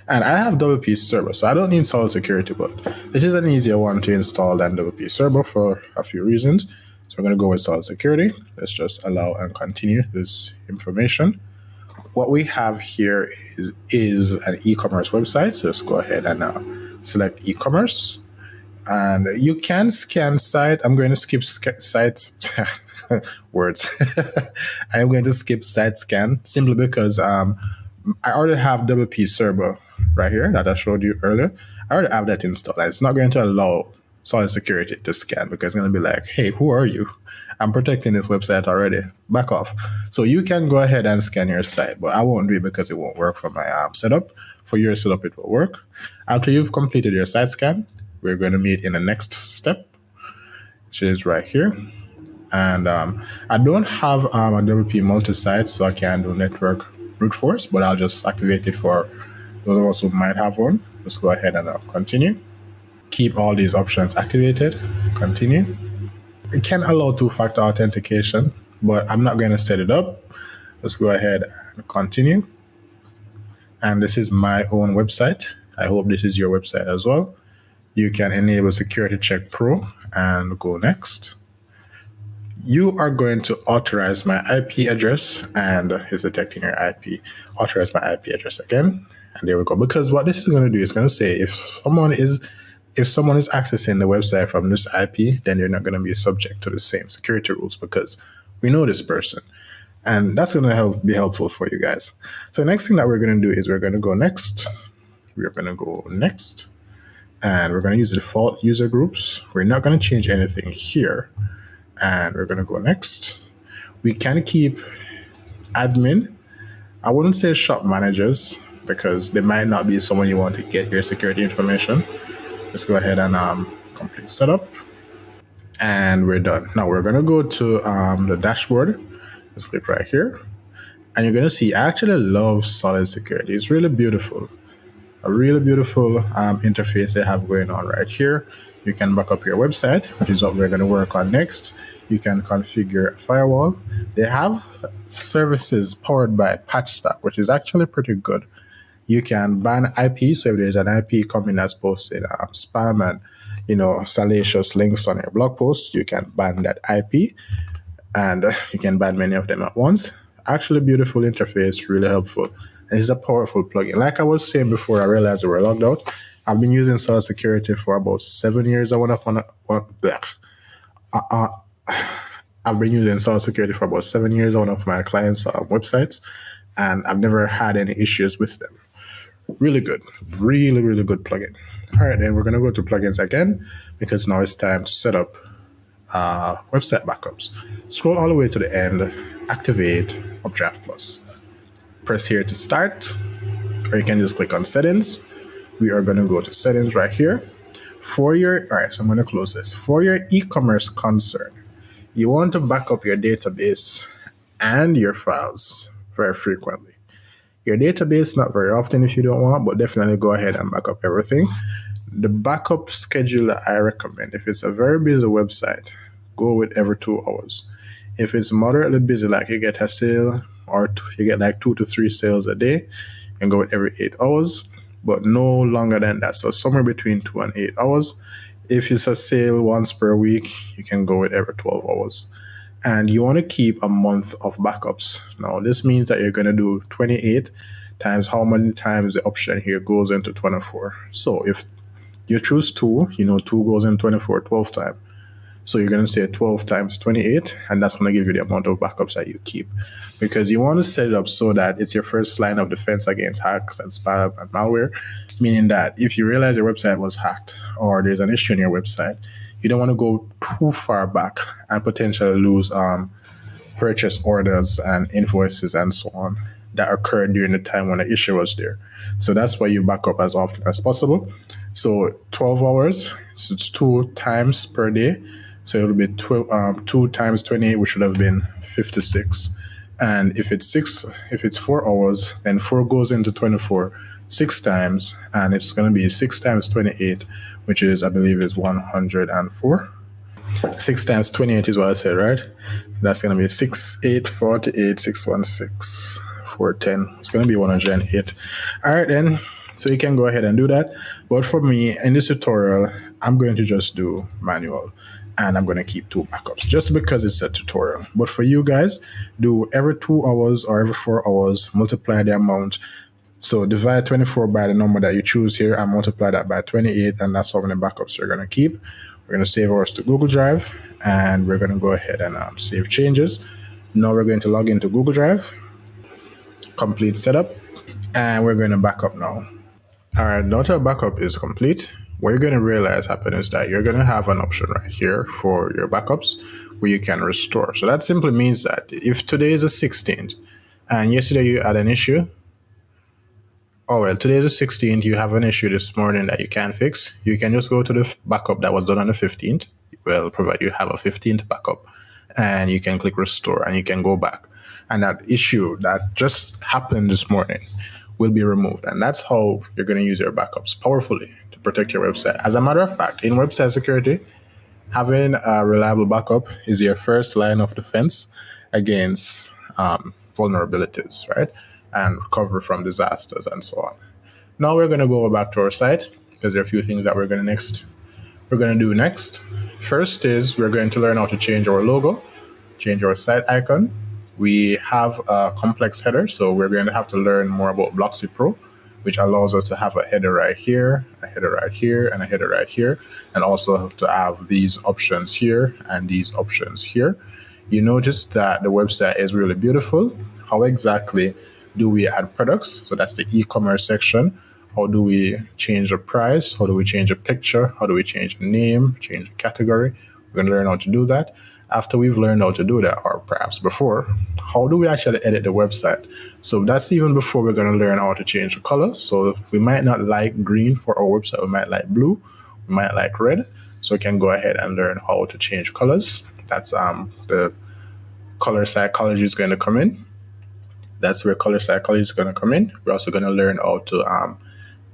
And I have WP Server, so I don't need solid security, but this is an easier one to install than WP Server for a few reasons. So we're going to go with solid security. Let's just allow and continue this information. What we have here is an e-commerce website. So let's go ahead and select e-commerce. And you can scan site. I'm going to skip sites. Words. I'm going to skip site scan simply because I already have WP Server right here that I showed you earlier. I already have that installed. It's not going to allow solid security to scan because it's going to be like, hey, who are you? I'm protecting this website already. Back off. So you can go ahead and scan your site, but I won't do it because it won't work for my setup. For your setup, it will work. After you've completed your site scan, we're going to meet in the next step, which is right here. And I don't have a WP multi-site, so I can't do network brute force, but I'll just activate it for those of us who might have one. Let's go ahead and continue. Keep all these options activated. Continue. It can allow two-factor authentication, but I'm not going to set it up. Let's go ahead and continue. And this is my own website. I hope this is your website as well. You can enable Security Check Pro and go next. You are going to authorize my IP address, and it's detecting your IP. Authorize my IP address again, and there we go. Because what this is going to do is going to say if someone is accessing the website from this IP, then you're not going to be subject to the same security rules because we know this person, and that's going to be helpful for you guys. So the next thing that we're going to do is we're going to go next. We're going to go next. And we're going to use the default user groups. We're not going to change anything here. And we're going to go next. We can keep admin. I wouldn't say shop managers because they might not be someone you want to get your security information. Let's go ahead and complete setup. And we're done. Now we're going to go to the dashboard. Let's click right here. And you're going to see I actually love solid security. It's really beautiful. A really beautiful interface they have going on right here. You can back up your website, which is what we're going to work on next. You can configure a firewall. They have services powered by PatchStack, which is actually pretty good. You can ban IP. So if there's an IP coming that's posted spam and salacious links on your blog post, you can ban that IP, and you can ban many of them at once. Actually, beautiful interface, really helpful. And it's a powerful plugin. Like I was saying before, I realized we were logged out. I've been using Sucuri for about 7 years. I've been using Sucuri for about 7 years on one of my clients' websites, and I've never had any issues with them. Really good. Really, really good plugin. All right, then we're going to go to plugins again because now it's time to set up website backups. Scroll all the way to the end, activate UpdraftPlus. Press here to start, or you can just click on settings. We are going to go to settings right here. All right, so I'm going to close this. For your e-commerce concern, you want to back up your database and your files very frequently. Your database, not very often if you don't want, but definitely go ahead and back up everything. The backup scheduler I recommend, if it's a very busy website, go with every 2 hours. If it's moderately busy, like you get a sale or you get like 2 to 3 sales a day, you can go with every 8 hours, but no longer than that. So somewhere between 2 and 8 hours. If it's a sale once per week, you can go with every 12 hours. And you want to keep a month of backups. Now, this means that you're going to do 28 times how many times the option here goes into 24. So if you choose 2, 2 goes in 24 12 times. So you're going to say 12 times 28, and that's going to give you the amount of backups that you keep. Because you want to set it up so that it's your first line of defense against hacks and spam and malware, meaning that if you realize your website was hacked or there's an issue in your website, you don't want to go too far back and potentially lose purchase orders and invoices and so on that occurred during the time when the issue was there. So that's why you back up as often as possible. So 12 hours, so it's 2 times per day. So it'll be 2 times 28, which would have been 56. And if it's 4 hours, then 4 goes into 24 6 times, and it's going to be 6 times 28, which is, I believe, is 104. 6 times 28 is what I said, right? That's going to be 6, 8, 48, 616, 410. It's going to be 108. All right, then. So you can go ahead and do that. But for me, in this tutorial, I'm going to just do manual. And I'm going to keep 2 backups just because it's a tutorial. But for you guys, do every 2 hours or every 4 hours, multiply the amount. So divide 24 by the number that you choose here and multiply that by 28. And that's how many backups you're going to keep. We're going to save ours to Google Drive. And we're going to go ahead and save changes. Now we're going to log into Google Drive. Complete setup. And we're going to back up now. All right, now that our backup is complete, what you're going to realize happen is that you're going to have an option right here for your backups where you can restore. So that simply means that if today is the 16th and yesterday you had an issue, today is the 16th, you have an issue this morning that you can't fix, you can just go to the backup that was done on the 15th. Well, provided you have a 15th backup, and you can click restore and you can go back. And that issue that just happened this morning will be removed. And that's how you're going to use your backups powerfully to protect your website. As a matter of fact, in website security, having a reliable backup is your first line of defense against vulnerabilities, right? And recovery from disasters and so on. Now we're going to go back to our site because there are a few things that we're going to do next. First is we're going to learn how to change our logo, change our site icon. We have a complex header, so we're going to have to learn more about Blocksy Pro, which allows us to have a header right here, a header right here, and a header right here, and also to have these options here and these options here. You notice that the website is really beautiful. How exactly do we add products? So that's the e-commerce section. How do we change the price? How do we change a picture? How do we change the name, change the category? We're going to learn how to do that. After we've learned how to do that, or perhaps before, how do we actually edit the website? So that's even before we're going to learn how to change the color. So we might not like green for our website. We might like blue. We might like red. So we can go ahead and learn how to change colors. That's the color psychology is going to come in. That's where color psychology is going to come in. We're also going to learn how to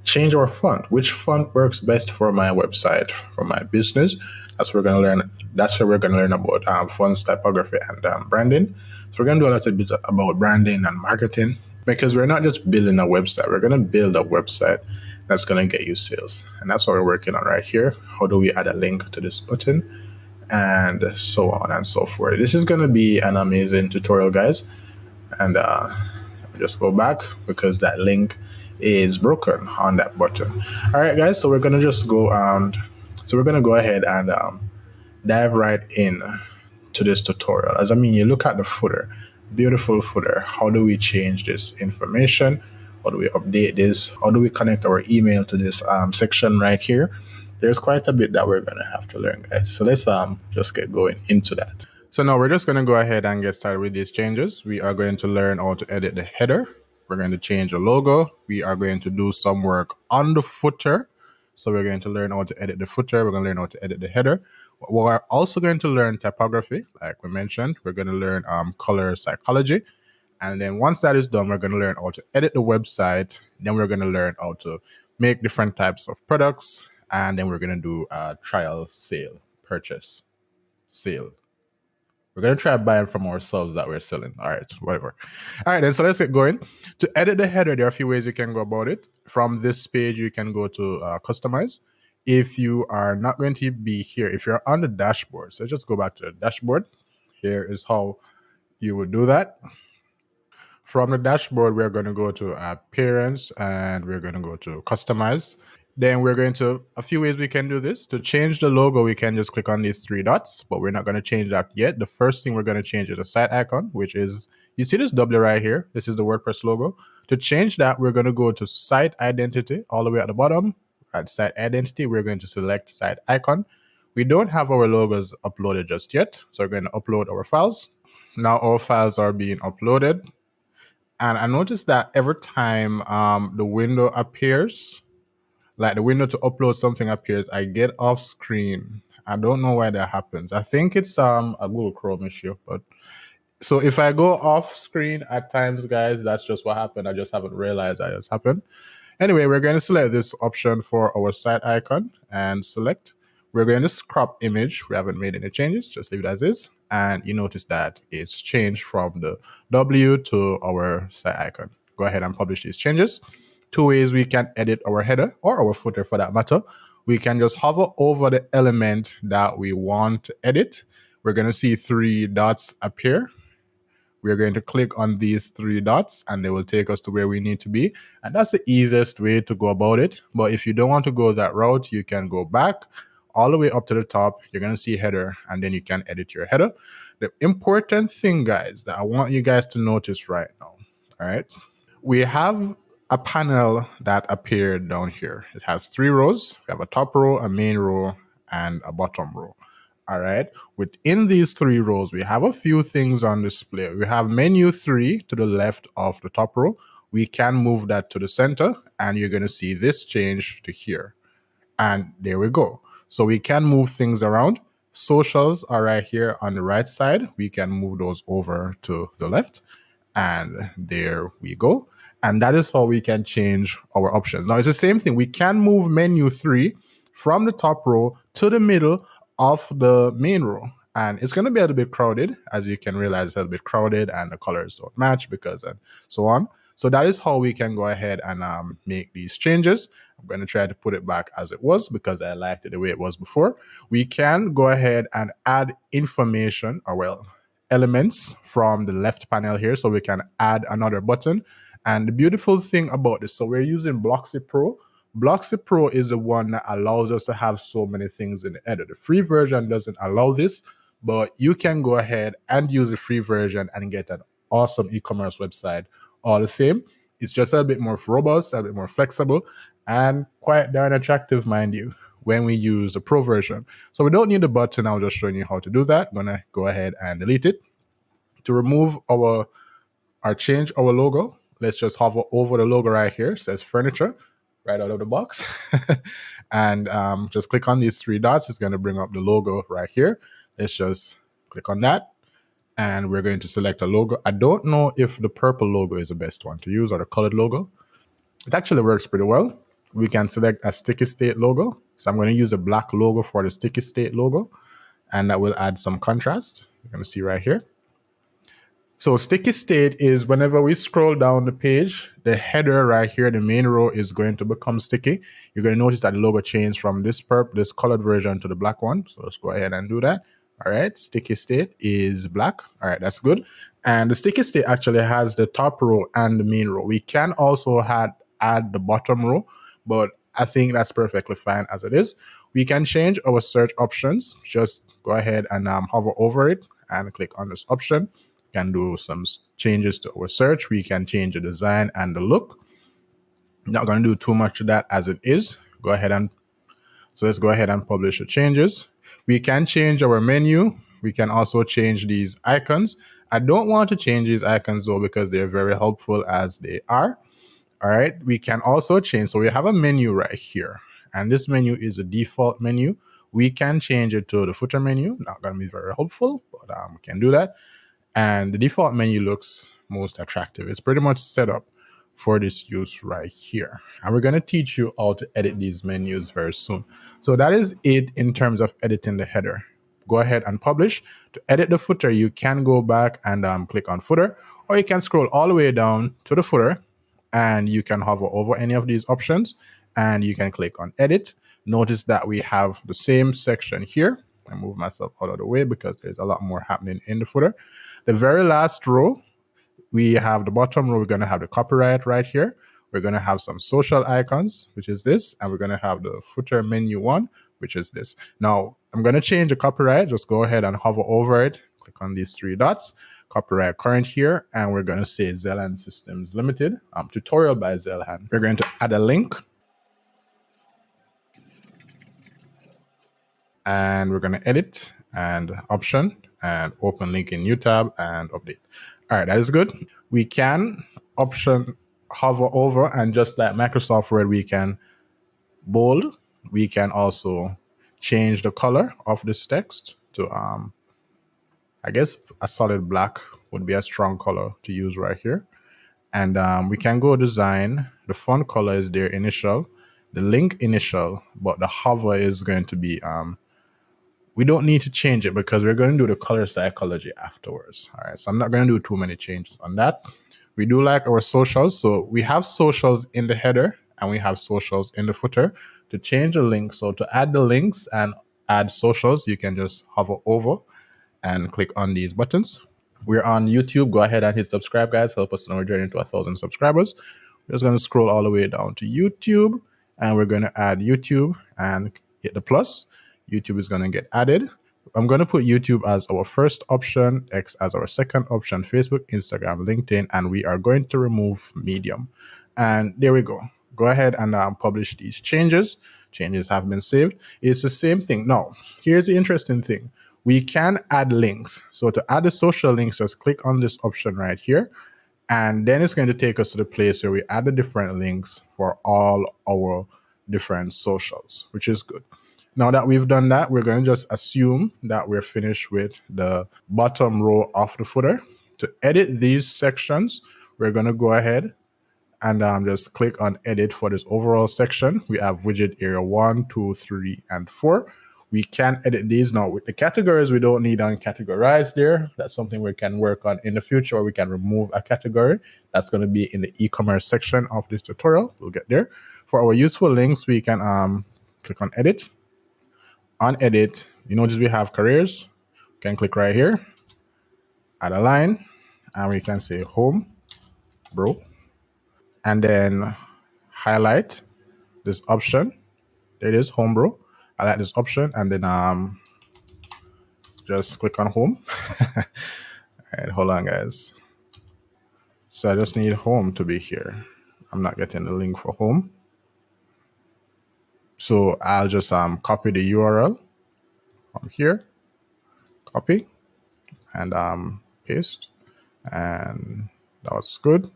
change our font. Which font works best for my website, for my business? That's where we're going to learn. That's where we're going to learn about fonts, typography, and branding. So we're going to do a little bit about branding and marketing. because we're not just building a website. We're going to build a website that's going to get you sales. And that's what we're working on right here. How do we add a link to this button? And so on and so forth. This is going to be an amazing tutorial, guys. And just go back because that link is broken on that button. All right, guys. So we're going to just go so we're going to go ahead and dive right in to this tutorial. As I mean, you look at the footer, beautiful footer. How do we change this information? How do we update this? How do we connect our email to this section right here? There's quite a bit that we're going to have to learn, guys. So let's just get going into that. So now we're just going to go ahead and get started with these changes. We are going to learn how to edit the header. We're going to change the logo. We are going to do some work on the footer. So we're going to learn how to edit the footer. We're going to learn how to edit the header. We're also going to learn typography, like we mentioned. We're going to learn color psychology. And then once that is done, we're going to learn how to edit the website. Then we're going to learn how to make different types of products. And then we're going to do a trial sale, purchase, sale. We're going to try buying from ourselves that we're selling. All right, whatever. All right, then, so let's get going. To edit the header, there are a few ways you can go about it. From this page, you can go to customize. If you are not going to be here, if you're on the dashboard, so just go back to the dashboard. Here is how you would do that. From the dashboard, we're going to go to appearance and we're going to go to customize. Then we're going to, a few ways we can do this. To change the logo, we can just click on these three dots, but we're not going to change that yet. The first thing we're going to change is a site icon, which is, you see this W right here? This is the WordPress logo. To change that, we're going to go to site identity all the way at the bottom. At site identity, we're going to select site icon. We don't have our logos uploaded just yet, so we're going to upload our files. Now our files are being uploaded. And I noticed that every time the window appears, like the window to upload something appears, I get off screen. I don't know why that happens. I think it's a Google Chrome issue, but so if I go off screen at times, guys, that's just what happened. I just haven't realized that it's happened. Anyway, we're going to select this option for our site icon and select. We're going to crop image. We haven't made any changes, just leave it as is. And you notice that it's changed from the W to our site icon. Go ahead and publish these changes. Two ways we can edit our header or our footer for that matter. We can just hover over the element that we want to edit. We're going to see three dots appear. We're going to click on these three dots and they will take us to where we need to be. And that's the easiest way to go about it. But if you don't want to go that route, you can go back all the way up to the top. You're going to see header and then you can edit your header. The important thing, guys, that I want you guys to notice right now, all right? We have a panel that appeared down here. It has three rows. We have a top row, a main row, and a bottom row. All right. Within these three rows, we have a few things on display. We have menu 3 to the left of the top row. We can move that to the center, and you're going to see this change to here. And there we go. So we can move things around. Socials are right here on the right side. We can move those over to the left. And there we go. And that is how we can change our options. Now, it's the same thing. We can move menu 3 from the top row to the middle of the main row. And it's going to be a little bit crowded. As you can realize, it's a little bit crowded and the colors don't match because and so on. So that is how we can go ahead and make these changes. I'm going to try to put it back as it was because I liked it the way it was before. We can go ahead and add information, or well, elements from the left panel here. So we can add another button. And the beautiful thing about this, so we're using Blocksy Pro. Blocksy Pro is the one that allows us to have so many things in the header. The free version doesn't allow this, but you can go ahead and use the free version and get an awesome e-commerce website all the same. It's just a bit more robust, a bit more flexible, and quite darn attractive, mind you, when we use the Pro version. So we don't need the button. I'm just showing you how to do that. I'm going to go ahead and delete it. To remove or change our logo, let's just hover over the logo right here. It says furniture right out of the box. And just click on these three dots. It's going to bring up the logo right here. Let's just click on that. And we're going to select a logo. I don't know if the purple logo is the best one to use or the colored logo. It actually works pretty well. We can select a sticky state logo. So I'm going to use a black logo for the sticky state logo. And that will add some contrast. You're going to see right here. So sticky state is whenever we scroll down the page, the header right here, the main row is going to become sticky. You're going to notice that the logo changed from this colored version to the black one. So let's go ahead and do that. All right, sticky state is black. All right, that's good. And the sticky state actually has the top row and the main row. We can also add the bottom row, but I think that's perfectly fine as it is. We can change our search options. Just go ahead and hover over it and click on this option. Can do some changes to our search. We can change the design and the look. Not going to do too much of that as it is. Let's go ahead and publish the changes. We can change our menu. We can also change these icons. I don't want to change these icons though because they're very helpful as they are. All right. We can also change. So we have a menu right here, and this menu is a default menu. We can change it to the footer menu. Not going to be very helpful, but we can do that. And the default menu looks most attractive. It's pretty much set up for this use right here. And we're going to teach you how to edit these menus very soon. So that is it in terms of editing the header. Go ahead and publish. To edit the footer, you can go back and click on footer, or you can scroll all the way down to the footer and you can hover over any of these options and you can click on edit. Notice that we have the same section here. I move myself out of the way because there's a lot more happening in the footer. The very last row, we have the bottom row. We're going to have the copyright right here. We're going to have some social icons, which is this. And we're going to have the footer menu one, which is this. Now, I'm going to change the copyright. Just go ahead and hover over it. Click on these three dots. Copyright current here. And we're going to say Zeilhan Systems Limited. Tutorial by Zeilhan. We're going to add a link. And we're going to edit and option and open link in new tab and update. All right, that is good. We can option hover over, and just like Microsoft Word, we can bold. We can also change the color of this text to, I guess a solid black would be a strong color to use right here. And we can go design. The font color is their initial, the link initial, but the hover is going to be, we don't need to change it because we're going to do the color psychology afterwards. All right, so I'm not going to do too many changes on that. We do like our socials. So we have socials in the header and we have socials in the footer. To change the link, so to add the links and add socials, you can just hover over and click on these buttons. We're on YouTube. Go ahead and hit subscribe, guys. Help us on our journey to 1,000 subscribers. We're just going to scroll all the way down to YouTube and we're going to add YouTube and hit the plus. YouTube is going to get added. I'm going to put YouTube as our first option, X as our second option, Facebook, Instagram, LinkedIn, and we are going to remove Medium. And there we go. Go ahead and publish these changes. Changes have been saved. It's the same thing. Now, here's the interesting thing. We can add links. So to add the social links, just click on this option right here. And then it's going to take us to the place where we add the different links for all our different socials, which is good. Now that we've done that, we're going to just assume that we're finished with the bottom row of the footer. To edit these sections, we're going to go ahead and just click on edit for this overall section. We have widget area 1, 2, 3, and 4. We can edit these now. With the categories, we don't need uncategorized there. That's something we can work on in the future, or we can remove a category. That's going to be in the e-commerce section of this tutorial. We'll get there. For our useful links, we can click on edit. On edit, you notice we have careers. You can click right here, add a line, and we can say home, bro, and then highlight this option. There it is, home, bro. I like this option, and then just click on home. All right, hold on, guys. So I just need home to be here. I'm not getting the link for home. So I'll just copy the URL from here, copy, and paste, and that's good.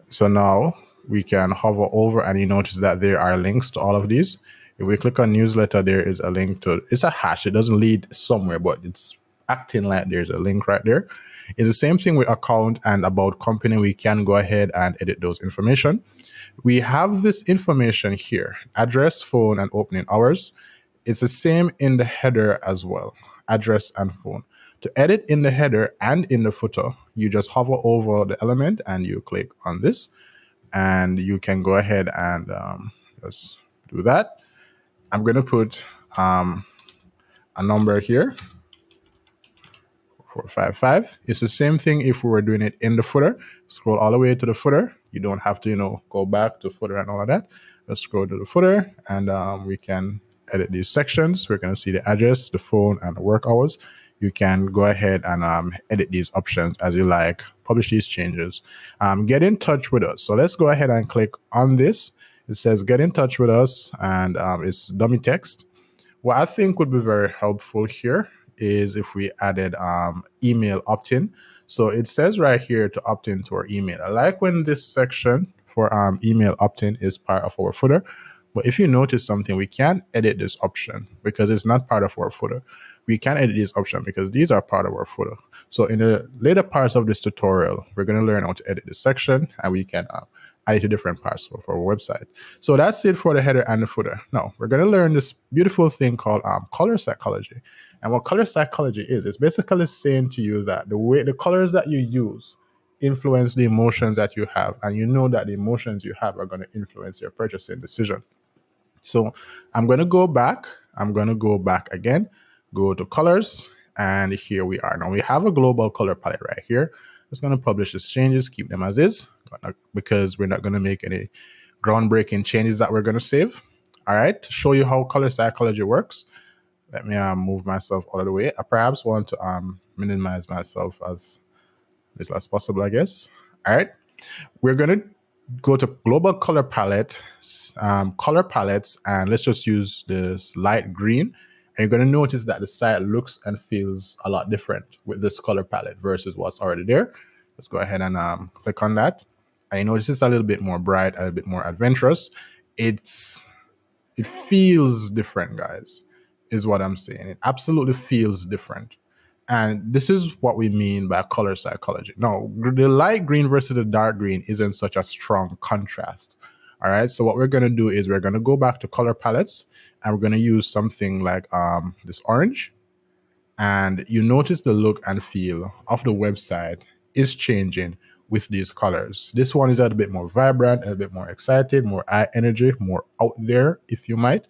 So now we can hover over and you notice that there are links to all of these. If we click on newsletter, there is a link to, it's a hash. It doesn't lead somewhere, but it's acting like there's a link right there. It's the same thing with account and about company. We can go ahead and edit those information. We have this information here, address, phone, and opening hours. It's the same in the header as well, address and phone. To edit in the header and in the footer, you just hover over the element and you click on this, and you can go ahead and just do that. I'm going to put a number here, 455. It's the same thing if we were doing it in the footer. Scroll all the way to the footer. You don't have to, go back to footer and all of that. Just scroll to the footer, and we can edit these sections. We're going to see the address, the phone, and the work hours. You can go ahead and edit these options as you like, publish these changes. Get in touch with us. So let's go ahead and click on this. It says get in touch with us, and it's dummy text. What I think would be very helpful here is if we added email opt-in. So it says right here to opt in to our email. I like when this section for email opt-in is part of our footer. But if you notice something, we can't edit this option because it's not part of our footer. We can edit this option because these are part of our footer. So in the later parts of this tutorial, we're going to learn how to edit this section, and we can add it to different parts of our website. So that's it for the header and the footer. Now we're going to learn this beautiful thing called color psychology. And what color psychology is, it's basically saying to you that the colors that you use influence the emotions that you have, and you know that the emotions you have are going to influence your purchasing decision. So I'm going to go back. I'm going to go back again, go to colors, and here we are. Now we have a global color palette right here. Just going to publish these changes, keep them as is, because we're not going to make any groundbreaking changes that we're going to save. All right, to show you how color psychology works, let me move myself out of the way. I perhaps want to minimize myself as little as possible, I guess. All right, we're going to go to global color palette, color palettes, and let's just use this light green. And you're going to notice that the site looks and feels a lot different with this color palette versus what's already there. Let's go ahead and click on that. And you notice it's a little bit more bright, a little bit more adventurous. It feels different, guys, is what I'm saying. It absolutely feels different. And this is what we mean by color psychology. Now, the light green versus the dark green isn't such a strong contrast. All right. So what we're going to do is we're going to go back to color palettes, and we're going to use something like this orange. And you notice the look and feel of the website is changing with these colors. This one is a bit more vibrant, a bit more excited, more high energy, more out there, if you might.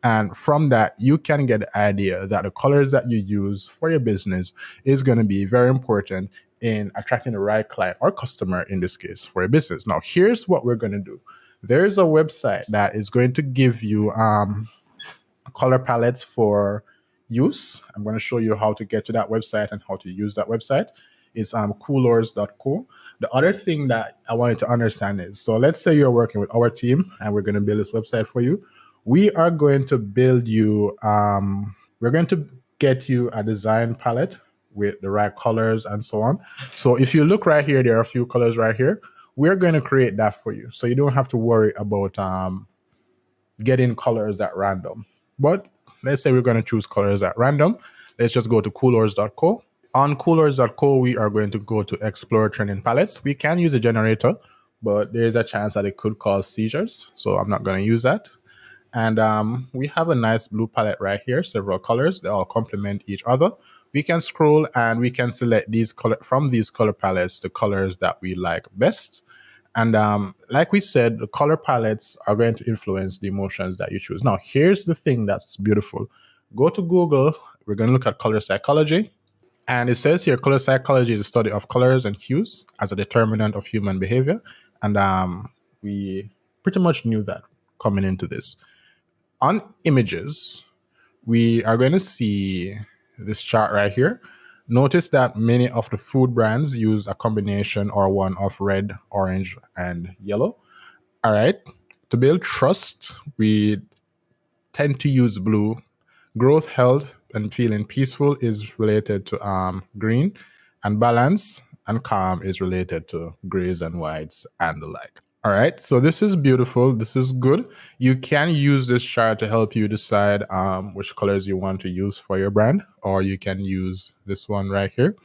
And from that, you can get the idea that the colors that you use for your business is going to be very important in attracting the right client or customer, in this case, for your business. Now, here's what we're going to do. There's a website that is going to give you color palettes for use. I'm going to show you how to get to that website and how to use that website. It's coolors.co. The other thing that I want you to understand is, so let's say you're working with our team and we're going to build this website for you. We are going to build you, we're going to get you a design palette with the right colors and so on. So if you look right here, there are a few colors right here. We're going to create that for you. So you don't have to worry about getting colors at random. But let's say we're going to choose colors at random. Let's just go to coolors.co. On coolors.co, we are going to go to explore trending palettes. We can use a generator, but there is a chance that it could cause seizures. So I'm not going to use that. And we have a nice blue palette right here, several colors. They all complement each other. We can scroll and we can select from these color palettes the colors that we like best. And like we said, the color palettes are going to influence the emotions that you choose. Now, here's the thing that's beautiful. Go to Google. We're going to look at color psychology. And it says here, color psychology is a study of colors and hues as a determinant of human behavior. And we pretty much knew that coming into this. On images, we are going to see this chart right here. Notice that many of the food brands use a combination or one of red, orange, and yellow. All right. To build trust, we tend to use blue. Growth, health, and feeling peaceful is related to green, and balance and calm is related to grays and whites and the like. All right, so this is beautiful. This is good. You can use this chart to help you decide which colors you want to use for your brand, or you can use this one right here,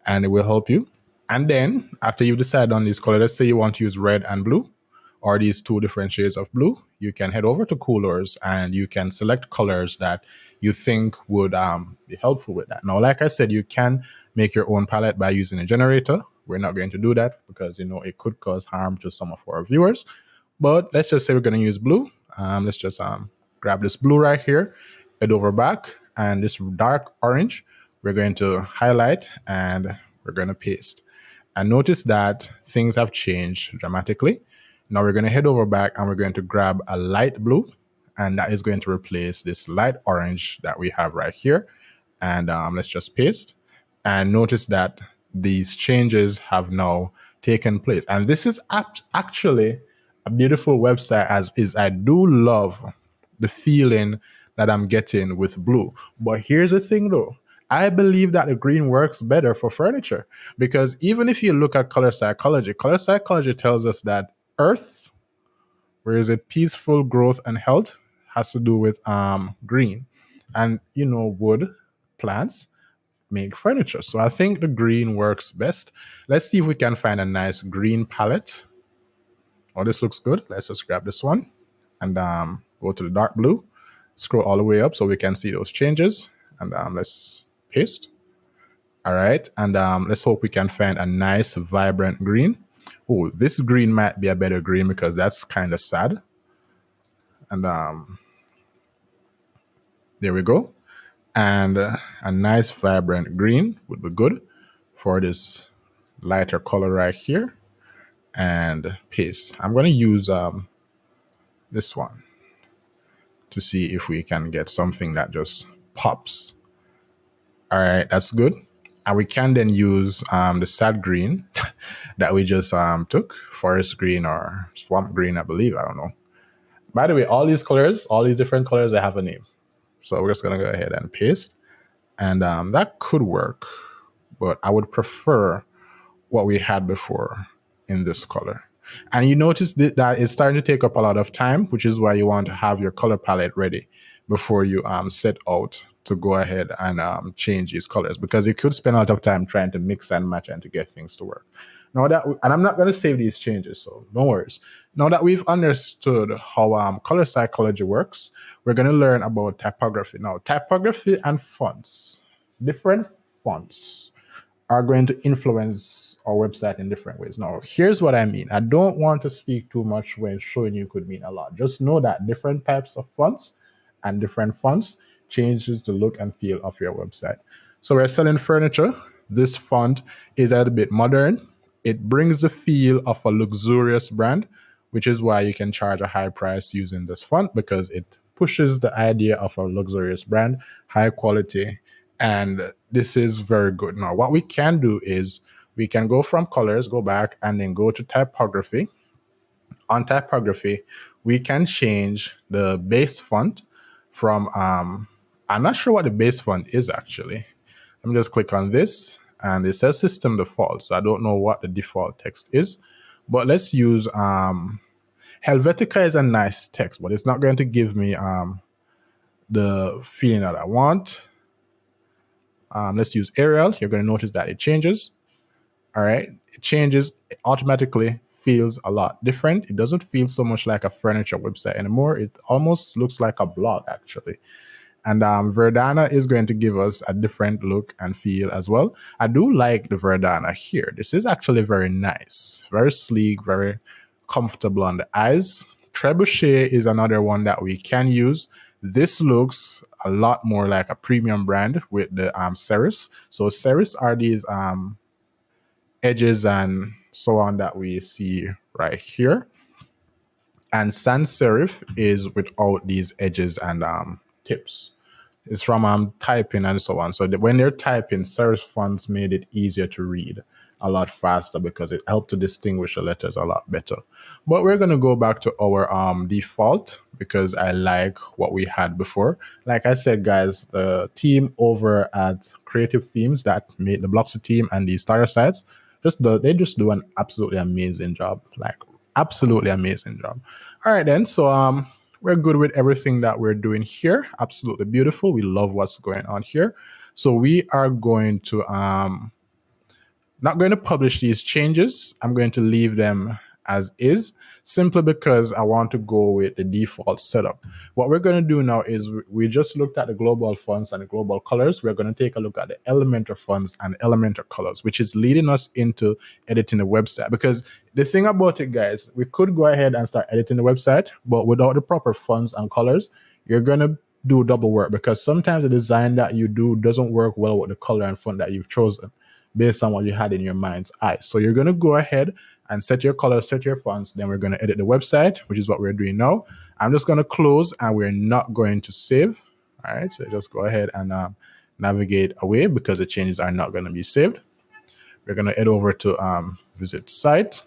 and it will help you. And then after you decide on these colors, let's say you want to use red and blue, or these two different shades of blue, you can head over to Coolors and you can select colors that you think would be helpful with that. Now, like I said, you can make your own palette by using a generator. We're not going to do that because, it could cause harm to some of our viewers. But let's just say we're going to use blue. Let's just grab this blue right here, head over back, and this dark orange, we're going to highlight and we're going to paste. And notice that things have changed dramatically. Now we're going to head over back and we're going to grab a light blue, and that is going to replace this light orange that we have right here. And let's just paste. And notice that these changes have now taken place. And this is actually a beautiful website as is. I do love the feeling that I'm getting with blue. But here's the thing though. I believe that the green works better for furniture, because even if you look at color psychology tells us that earth, where is it, peaceful growth and health, has to do with green. And wood, plants make furniture. So I think the green works best. Let's see if we can find a nice green palette. Oh, this looks good. Let's just grab this one and go to the dark blue, scroll all the way up so we can see those changes. And let's paste. All right. And let's hope we can find a nice, vibrant green. Oh, this green might be a better green because that's kind of sad. And there we go. And a nice, vibrant green would be good for this lighter color right here. And paste. I'm going to use this one to see if we can get something that just pops. All right, that's good. And we can then use the sad green that we just took, forest green or swamp green, I believe. I don't know. By the way, all these colors, all these different colors, they have a name. So we're just going to go ahead and paste. And that could work, but I would prefer what we had before in this color. And you notice that it's starting to take up a lot of time, which is why you want to have your color palette ready before you set out to go ahead and change these colors, because you could spend a lot of time trying to mix and match and to get things to work. Now that, and I'm not going to save these changes, so no worries. Now that we've understood how color psychology works, we're going to learn about typography. Now, typography and fonts, different fonts are going to influence our website in different ways. Now, here's what I mean. I don't want to speak too much when showing you could mean a lot. Just know that different types of fonts and different fonts changes the look and feel of your website. So we're selling furniture. This font is a little bit modern. It brings the feel of a luxurious brand, which is why you can charge a high price using this font, because it pushes the idea of a luxurious brand, high quality, and this is very good. Now, what we can do is we can go from colors, go back, and then go to typography. On typography, we can change the base font from, I'm not sure what the base font is actually. Let me just click on this, and it says system default. So I don't know what the default text is, but let's use, Helvetica is a nice text, but it's not going to give me the feeling that I want. Let's use Arial. You're going to notice that it changes. All right. It changes. It automatically feels a lot different. It doesn't feel so much like a furniture website anymore. It almost looks like a blog, actually. And Verdana is going to give us a different look and feel as well. I do like the Verdana here. This is actually very nice, very sleek, very comfortable on the eyes. Trebuchet is another one that we can use. This looks a lot more like a premium brand with the serifs. So serifs are these edges and so on that we see right here. And sans serif is without these edges and tips. It's from typing and so on. So when they're typing, serif fonts made it easier to read a lot faster because it helped to distinguish the letters a lot better. But we're going to go back to our default because I like what we had before. Like I said, guys, the team over at Creative Themes that made the Blocksy team and the starter sites, they just do an absolutely amazing job. Like, absolutely amazing job. All right, then. So we're good with everything that we're doing here. Absolutely beautiful. We love what's going on here. So we are going to not going to publish these changes. I'm going to leave them as is, simply because I want to go with the default setup. What we're going to do now is we just looked at the global fonts and the global colors. We're going to take a look at the Elementor fonts and Elementor colors, which is leading us into editing the website. Because the thing about it, guys, we could go ahead and start editing the website, but without the proper fonts and colors, you're going to do double work, because sometimes the design that you do doesn't work well with the color and font that you've chosen based on what you had in your mind's eye. So you're going to go ahead and set your colors, set your fonts. Then we're going to edit the website, which is what we're doing now. I'm just going to close and we're not going to save. All right. So just go ahead and navigate away because the changes are not going to be saved. We're going to head over to visit site.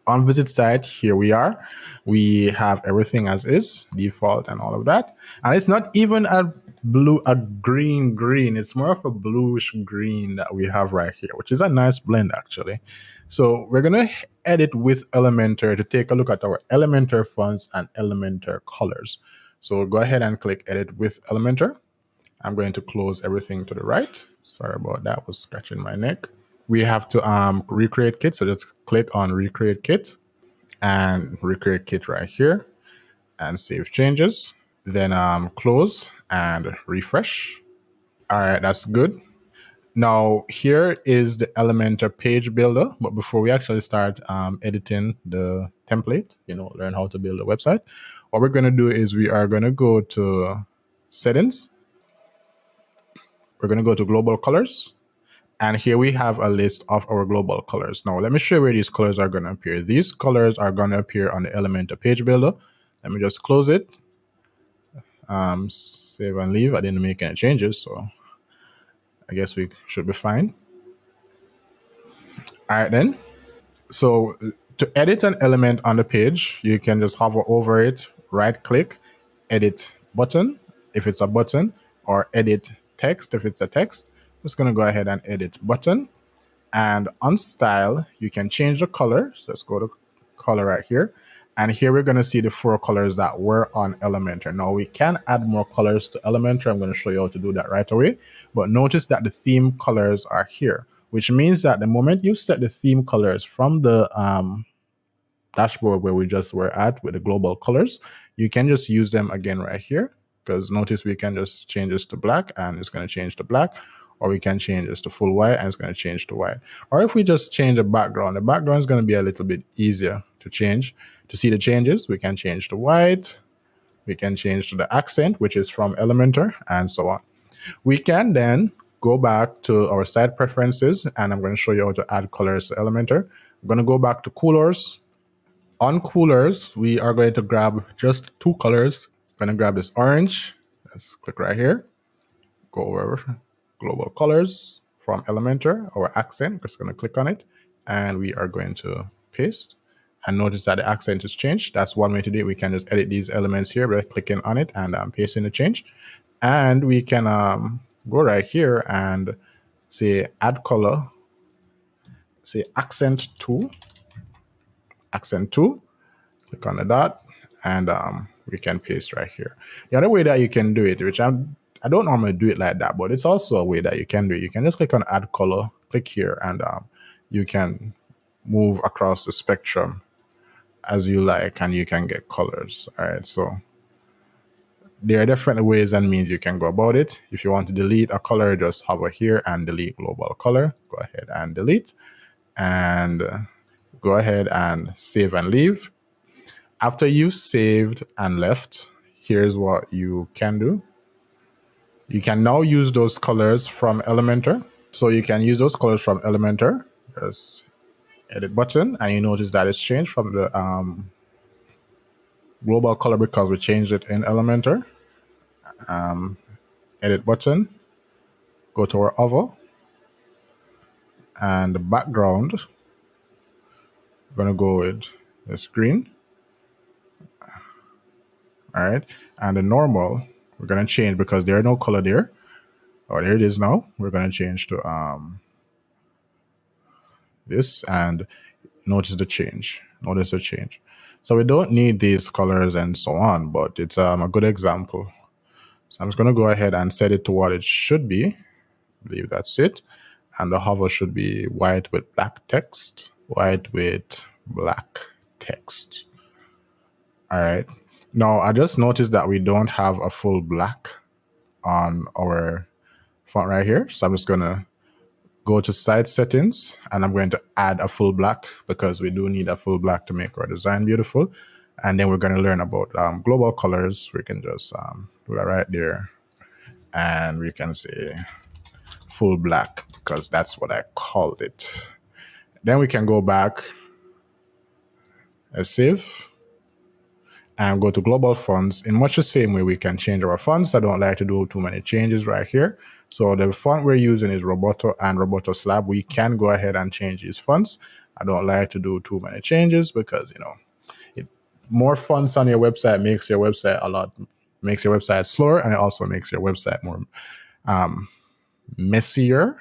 On visit site, here we are. We have everything as is, default and all of that. And it's not even a green. It's more of a bluish green that we have right here, which is a nice blend actually. So we're going to edit with Elementor to take a look at our Elementor fonts and Elementor colors. So go ahead and click edit with Elementor. I'm going to close everything to the right. Sorry about that, I was scratching my neck. We have to recreate kit. So just click on recreate kit and recreate kit right here and save changes. Then close and refresh. All right, that's good. Now here is the Elementor page builder. But before we actually start editing the template, learn how to build a website, what we're going to do is we are going to go to settings. We're going to go to global colors. And here we have a list of our global colors. Now, let me show you where these colors are going to appear. These colors are going to appear on the Elementor page builder. Let me just close it. Save and leave. I didn't make any changes, so I guess we should be fine. All right, then. So to edit an element on the page, you can just hover over it, right-click, edit button, if it's a button, or edit text, if it's a text. Just going to go ahead and edit button. And on style, you can change the color. So let's go to color right here. And here we're going to see the 4 colors that were on Elementor. Now we can add more colors to Elementor. I'm going to show you how to do that right away. But notice that the theme colors are here, which means that the moment you set the theme colors from the dashboard where we just were at with the global colors, you can just use them again right here. Because notice we can just change this to black and it's going to change to black. Or we can change this to full white and it's going to change to white. Or if we just change the background is going to be a little bit easier to change. To see the changes, we can change to white. We can change to the accent, which is from Elementor, and so on. We can then go back to our site preferences, and I'm going to show you how to add colors to Elementor. I'm going to go back to coolers. On coolers, we are going to grab just 2 colors. I'm going to grab this orange. Let's click right here. Go over global colors from Elementor, our accent. Just going to click on it, and we are going to paste. And notice that the accent is changed. That's one way to do it. We can just edit these elements here by clicking on it and pasting the change. And we can go right here and say add color, say accent 2, click on the dot, and we can paste right here. The other way that you can do it, which I don't normally do it like that, but it's also a way that you can do it. You can just click on add color, click here, and you can move across the spectrum as you like, and you can get colors. All right, so there are different ways and means you can go about it. If you want to delete a color, just hover here and delete global color. Go ahead and delete, and go ahead and save and leave. After you've saved and left, here's what you can do. You can now use those colors from Elementor. So you can use those colors from Elementor. Just edit button, and you notice that it's changed from the global color because we changed it in Elementor. Edit button, go to our hover, and the background, we're gonna go with this green. All right, and the normal, we're gonna change because there are no color there. Oh, there it is now. We're gonna change to this, and notice the change. So we don't need these colors and so on, but it's a good example. So I'm just gonna go ahead and set it to what it should be. I believe that's it. And the hover should be white with black text, white with black text. All right. Now, I just noticed that we don't have a full black on our font right here. So I'm just going to go to site settings and I'm going to add a full black because we do need a full black to make our design beautiful. And then we're going to learn about global colors. We can just do that right there. And we can say full black because that's what I called it. Then we can go back and save and go to global fonts. In much the same way we can change our fonts. I don't like to do too many changes right here. So the font we're using is Roboto and Roboto Slab. We can go ahead and change these fonts. I don't like to do too many changes because, more fonts on your website makes your website slower, and it also makes your website more messier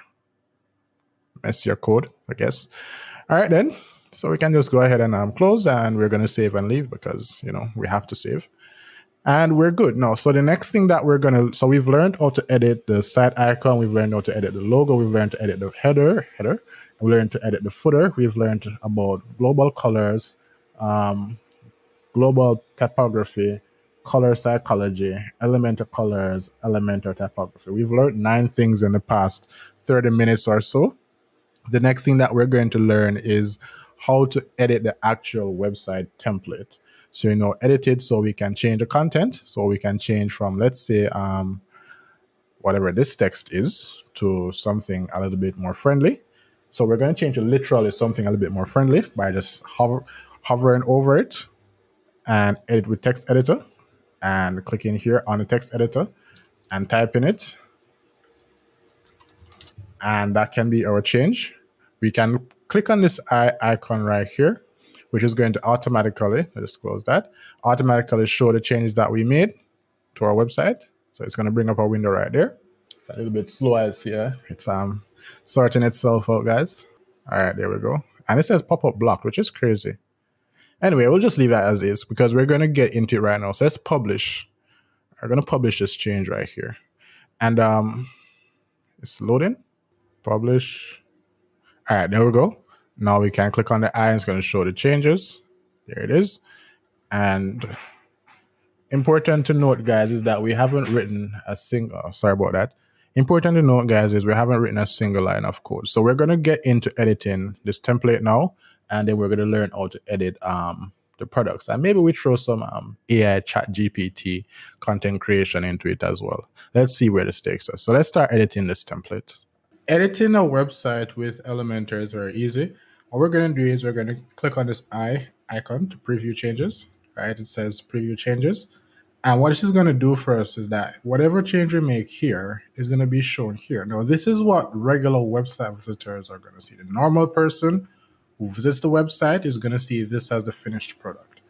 code, I guess. All right, then. So we can just go ahead and close, and we're going to save and leave because, we have to save. And we're good now. So the next thing that so we've learned how to edit the site icon. We've learned how to edit the logo. We've learned to edit the header. We learned to edit the footer. We've learned about global colors, global typography, color psychology, Elementor colors, Elementor typography. We've learned 9 things in the past 30 minutes or so. The next thing that we're going to learn is how to edit the actual website template. So, edit it so we can change the content. So we can change from, let's say, whatever this text is to something a little bit more friendly. So we're going to change it literally something a little bit more friendly by just hovering over it and edit with text editor and clicking here on the text editor and typing it. And that can be our change. We can click on this icon right here, which is going to automatically, let's close that, automatically show the changes that we made to our website. So it's going to bring up our window right there. It's a little bit slow as here. It's sorting itself out, guys. All right, there we go. And it says pop-up blocked, which is crazy. Anyway, we'll just leave that as is because we're going to get into it right now. So let's publish. We're going to publish this change right here. And it's loading. Publish. All right, there we go. Now we can click on the eye. It's going to show the changes. There it is. And important to note, guys, is that we haven't written a single, sorry about that. Important to note, guys, is we haven't written a single line of code. So we're going to get into editing this template now, and then we're going to learn how to edit the products. And maybe we throw some AI chat GPT content creation into it as well. Let's see where this takes us. So let's start editing this template. Editing a website with Elementor is very easy. What we're going to do is we're going to click on this icon to preview changes, right? It says preview changes. And what this is going to do for us is that whatever change we make here is going to be shown here. Now, this is what regular website visitors are going to see. The normal person who visits the website is going to see this as the finished product.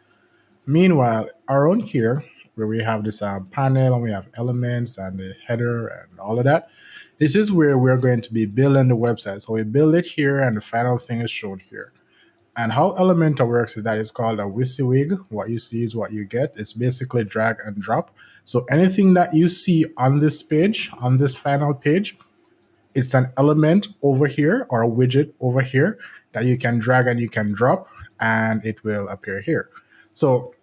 Meanwhile, around here, where we have this panel and we have elements and the header and all of that, this is where we're going to be building the website. So we build it here and the final thing is shown here. And how Elementor works is that it's called a WYSIWYG. What you see is what you get. It's basically drag and drop. So anything that you see on this page, on this final page, it's an element over here or a widget over here that you can drag and you can drop and it will appear here. So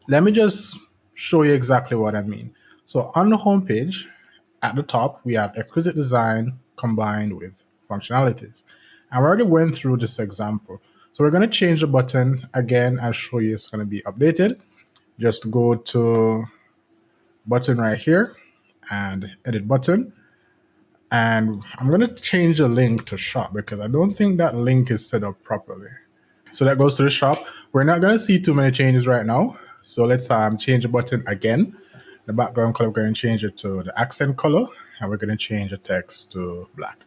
let me just show you exactly what I mean. So on the home page, at the top, we have exquisite design combined with functionalities. And we already went through this example. So we're going to change the button again and show you it's going to be updated. Just go to button right here and edit button. And I'm going to change the link to shop because I don't think that link is set up properly. So that goes to the shop. We're not going to see too many changes right now. So let's change the button again. The background color, we're going to change it to the accent color, and we're going to change the text to black.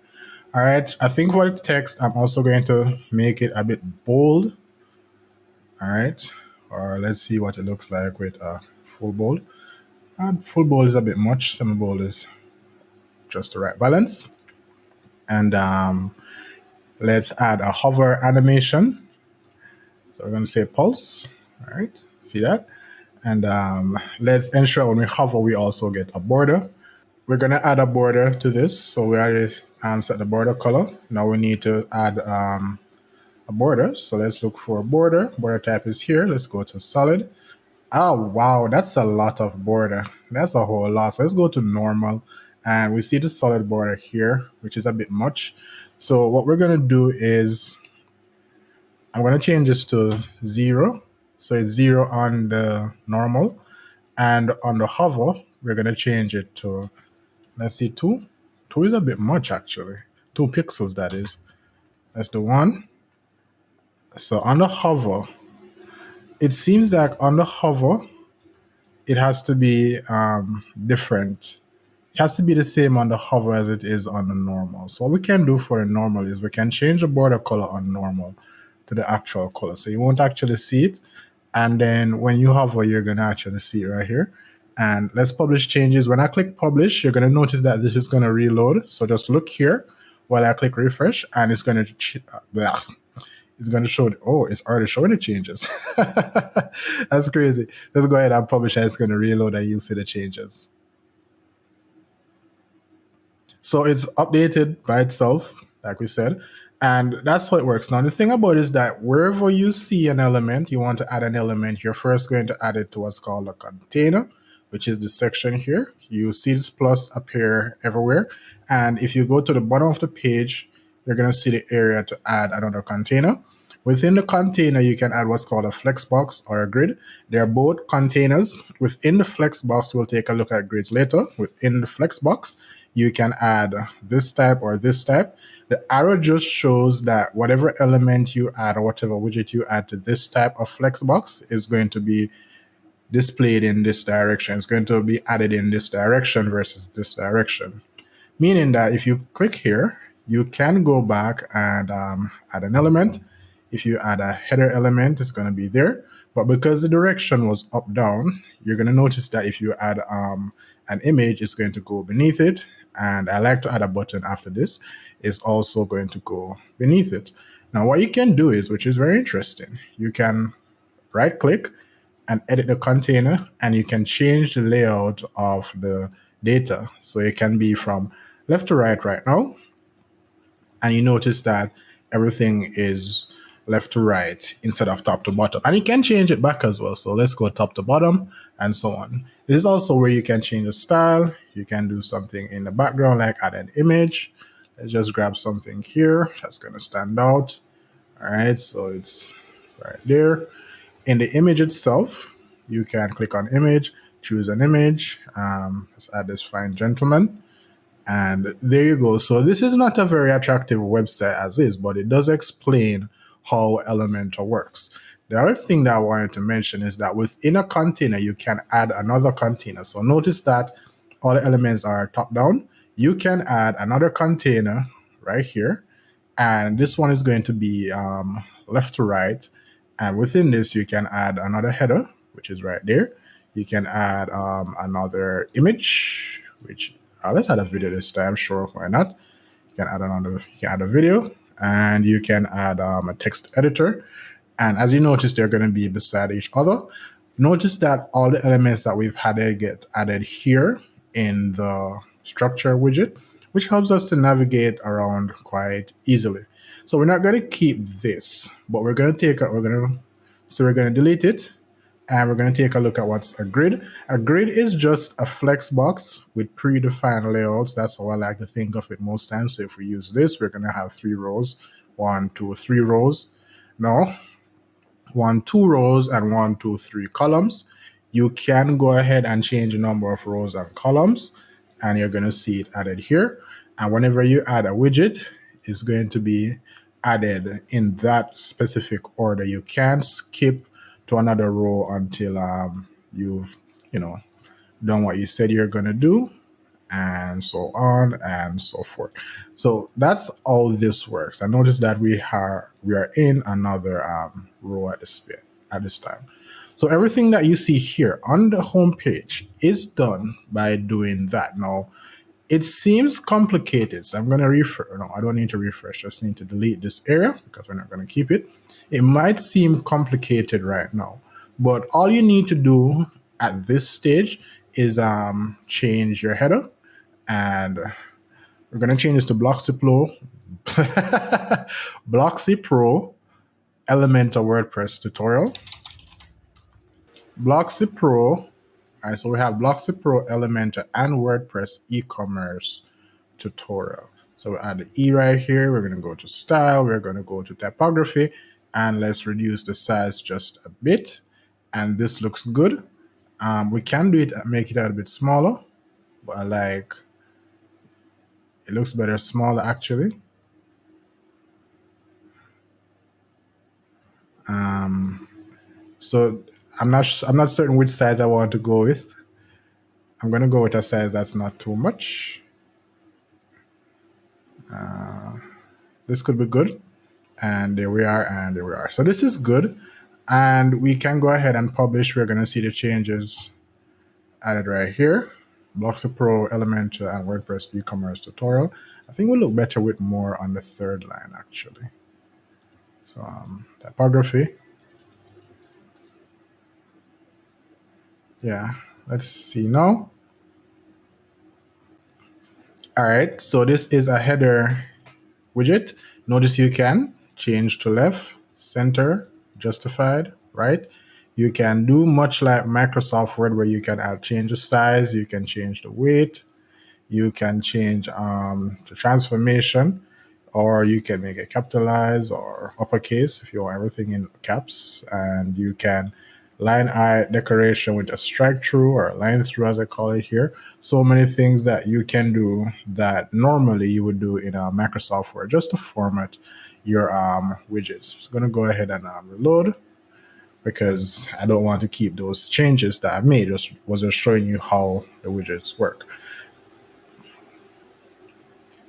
All right, I think for the text, I'm also going to make it a bit bold. All right, or let's see what it looks like with full bold. And full bold is a bit much, semi-bold is just the right balance. And let's add a hover animation. So we're going to say pulse, all right, see that? And let's ensure when we hover, we also get a border. We're going to add a border to this. So we already set the border color. Now we need to add a a border. So let's look for a border. Border type is here. Let's go to solid. Oh, wow, that's a lot of border. That's a whole lot. So let's go to normal. And we see the solid border here, which is a bit much. So what we're going to do is I'm going to change this to 0. So it's 0 on the normal. And on the hover, we're going to change it to, let's see, 2. 2 is a bit much, actually. 2 pixels, that is. That's the 1. So on the hover, it seems like on the hover, it has to be different. It has to be the same on the hover as it is on the normal. So what we can do for the normal is we can change the border color on normal to the actual color. So you won't actually see it. And then when you hover, you're going to actually see it right here. And let's publish changes. When I click publish, you're going to notice that this is going to reload. So just look here while I click refresh, and it's going to show, oh, it's already showing the changes. That's crazy. Let's go ahead and publish, and it's going to reload and you'll see the changes. So it's updated by itself, like we said, and that's how it works. Now, the thing about it is that wherever you see an element, you want to add an element, you're first going to add it to what's called a container, which is the section here. You see this plus appear everywhere. And if you go to the bottom of the page, you're going to see the area to add another container. Within the container, you can add what's called a flex box or a grid. They're both containers. Within the flex box, we'll take a look at grids later. Within the flex box, you can add this type or this type. The arrow just shows that whatever element you add or whatever widget you add to this type of flex box is going to be displayed in this direction. It's going to be added in this direction versus this direction. Meaning that if you click here, you can go back and add an element. If you add a header element, it's going to be there. But because the direction was up, down, you're going to notice that if you add an image, it's going to go beneath it. And I like to add a button after this. It's also going to go beneath it. Now, what you can do is, which is very interesting, you can right click and edit the container, and you can change the layout of the data. So it can be from left to right now. And you notice that everything is left to right instead of top to bottom. And you can change it back as well. So let's go top to bottom and so on. This is also where you can change the style. You can do something in the background, like add an image. Let's just grab something here that's going to stand out. All right, so it's right there. In the image itself, you can click on image, choose an image. Let's add this fine gentleman. And there you go. So this is not a very attractive website as is, but it does explain how Elementor works. The other thing that I wanted to mention is that within a container, you can add another container. So notice that all the elements are top down. You can add another container right here. And this one is going to be left to right. And within this, you can add another header, which is right there. You can add another image, which let's add a video this time. Sure, why not? You can add a video, and you can add a text editor. And as you notice, they're going to be beside each other. Notice that all the elements that we've had get added here in the structure widget, which helps us to navigate around quite easily. So we're not going to keep this, but we're going to delete it. And we're going to take a look at what's a grid. A grid is just a flex box with predefined layouts. That's how I like to think of it most times. So if we use this, we're going to have 3 rows, 1, 2, 3 rows. No, 1, 2 rows and 1, 2, 3 columns. You can go ahead and change the number of rows and columns, and you're going to see it added here. And whenever you add a widget, it's going to be added in that specific order. You can't skip to another row until you've done what you said you're going to do, and so on and so forth. So that's how this works. And notice that we are in another row at this time. So everything that you see here on the home page is done by doing that. Now, it seems complicated, so I'm going to refresh. No, I don't need to refresh. Just need to delete this area because we're not going to keep it. It might seem complicated right now, but all you need to do at this stage is change your header, and we're going to change this to Blocksy Pro, Blocksy Pro Elementor WordPress tutorial. Blocksy Pro. All right, so we have Blocksy Pro, Elementor, and WordPress e-commerce tutorial. So we add the E right here. We're going to go to style. We're going to go to typography, and let's reduce the size just a bit. And this looks good. We can do it, make it a little bit smaller, but I like, it looks better smaller actually. So I'm not certain which size I want to go with. I'm going to go with a size that's not too much. This could be good. And there we are, and there we are. So this is good. And we can go ahead and publish. We're going to see the changes added right here. Blocksy Pro, Elementor, and WordPress e-commerce tutorial. I think we'll look better with more on the third line actually. So typography. Yeah, let's see now. All right, so this is a header widget. Notice you can change to left, center, justified, right? You can do much like Microsoft Word where you can change the size, you can change the weight, you can change the transformation, or you can make it capitalized or uppercase if you want everything in caps, and you can line art decoration with a strike through or a line through as I call it here. So many things that you can do that normally you would do in a Microsoft Word just to format your widgets. Just going to go ahead and reload because I don't want to keep those changes that I made. Just was just showing you how the widgets work.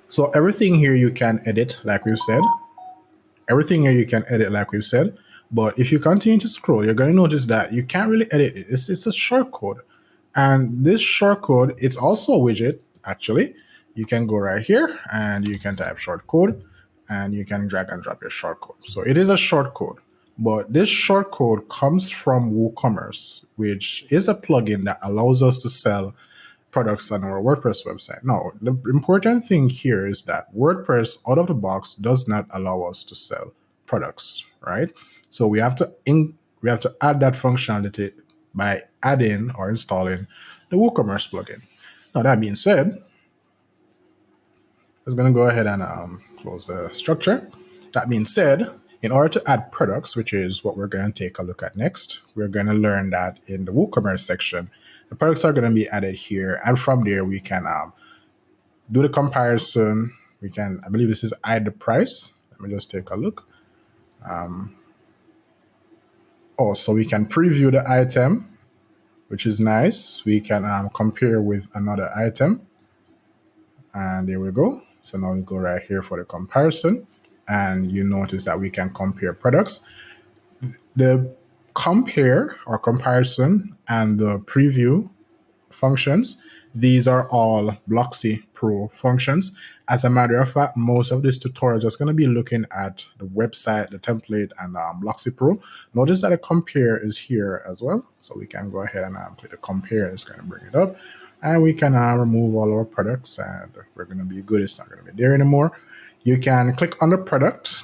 So everything here you can edit, like we've said. Everything here you can edit, like we've said. But if you continue to scroll, you're going to notice that you can't really edit it. It's a shortcode. And this shortcode, it's also a widget, actually. You can go right here and you can type shortcode and you can drag and drop your shortcode. So it is a shortcode. But this shortcode comes from WooCommerce, which is a plugin that allows us to sell products on our WordPress website. Now, the important thing here is that WordPress out of the box does not allow us to sell products, right? So we have to add that functionality by adding or installing the WooCommerce plugin. Now, that being said, I'm going to go ahead and close the structure. That being said, in order to add products, which is what we're going to take a look at next, we're going to learn that in the WooCommerce section, the products are going to be added here. And from there, we can do the comparison. We can, I believe this is add the price. Let me just take a look. So we can preview the item, which is nice. We can compare with another item. And there we go. So now we go right here for the comparison. And you notice that we can compare products. The compare or comparison and the preview functions, these are all Blocksy Pro functions. As a matter of fact, most of this tutorial is just going to be looking at the website, the template, and Blocksy Pro. Notice that a compare is here as well. So we can go ahead and click the compare. It's going to bring it up. And we can remove all our products and we're going to be good. It's not going to be there anymore. You can click on the product.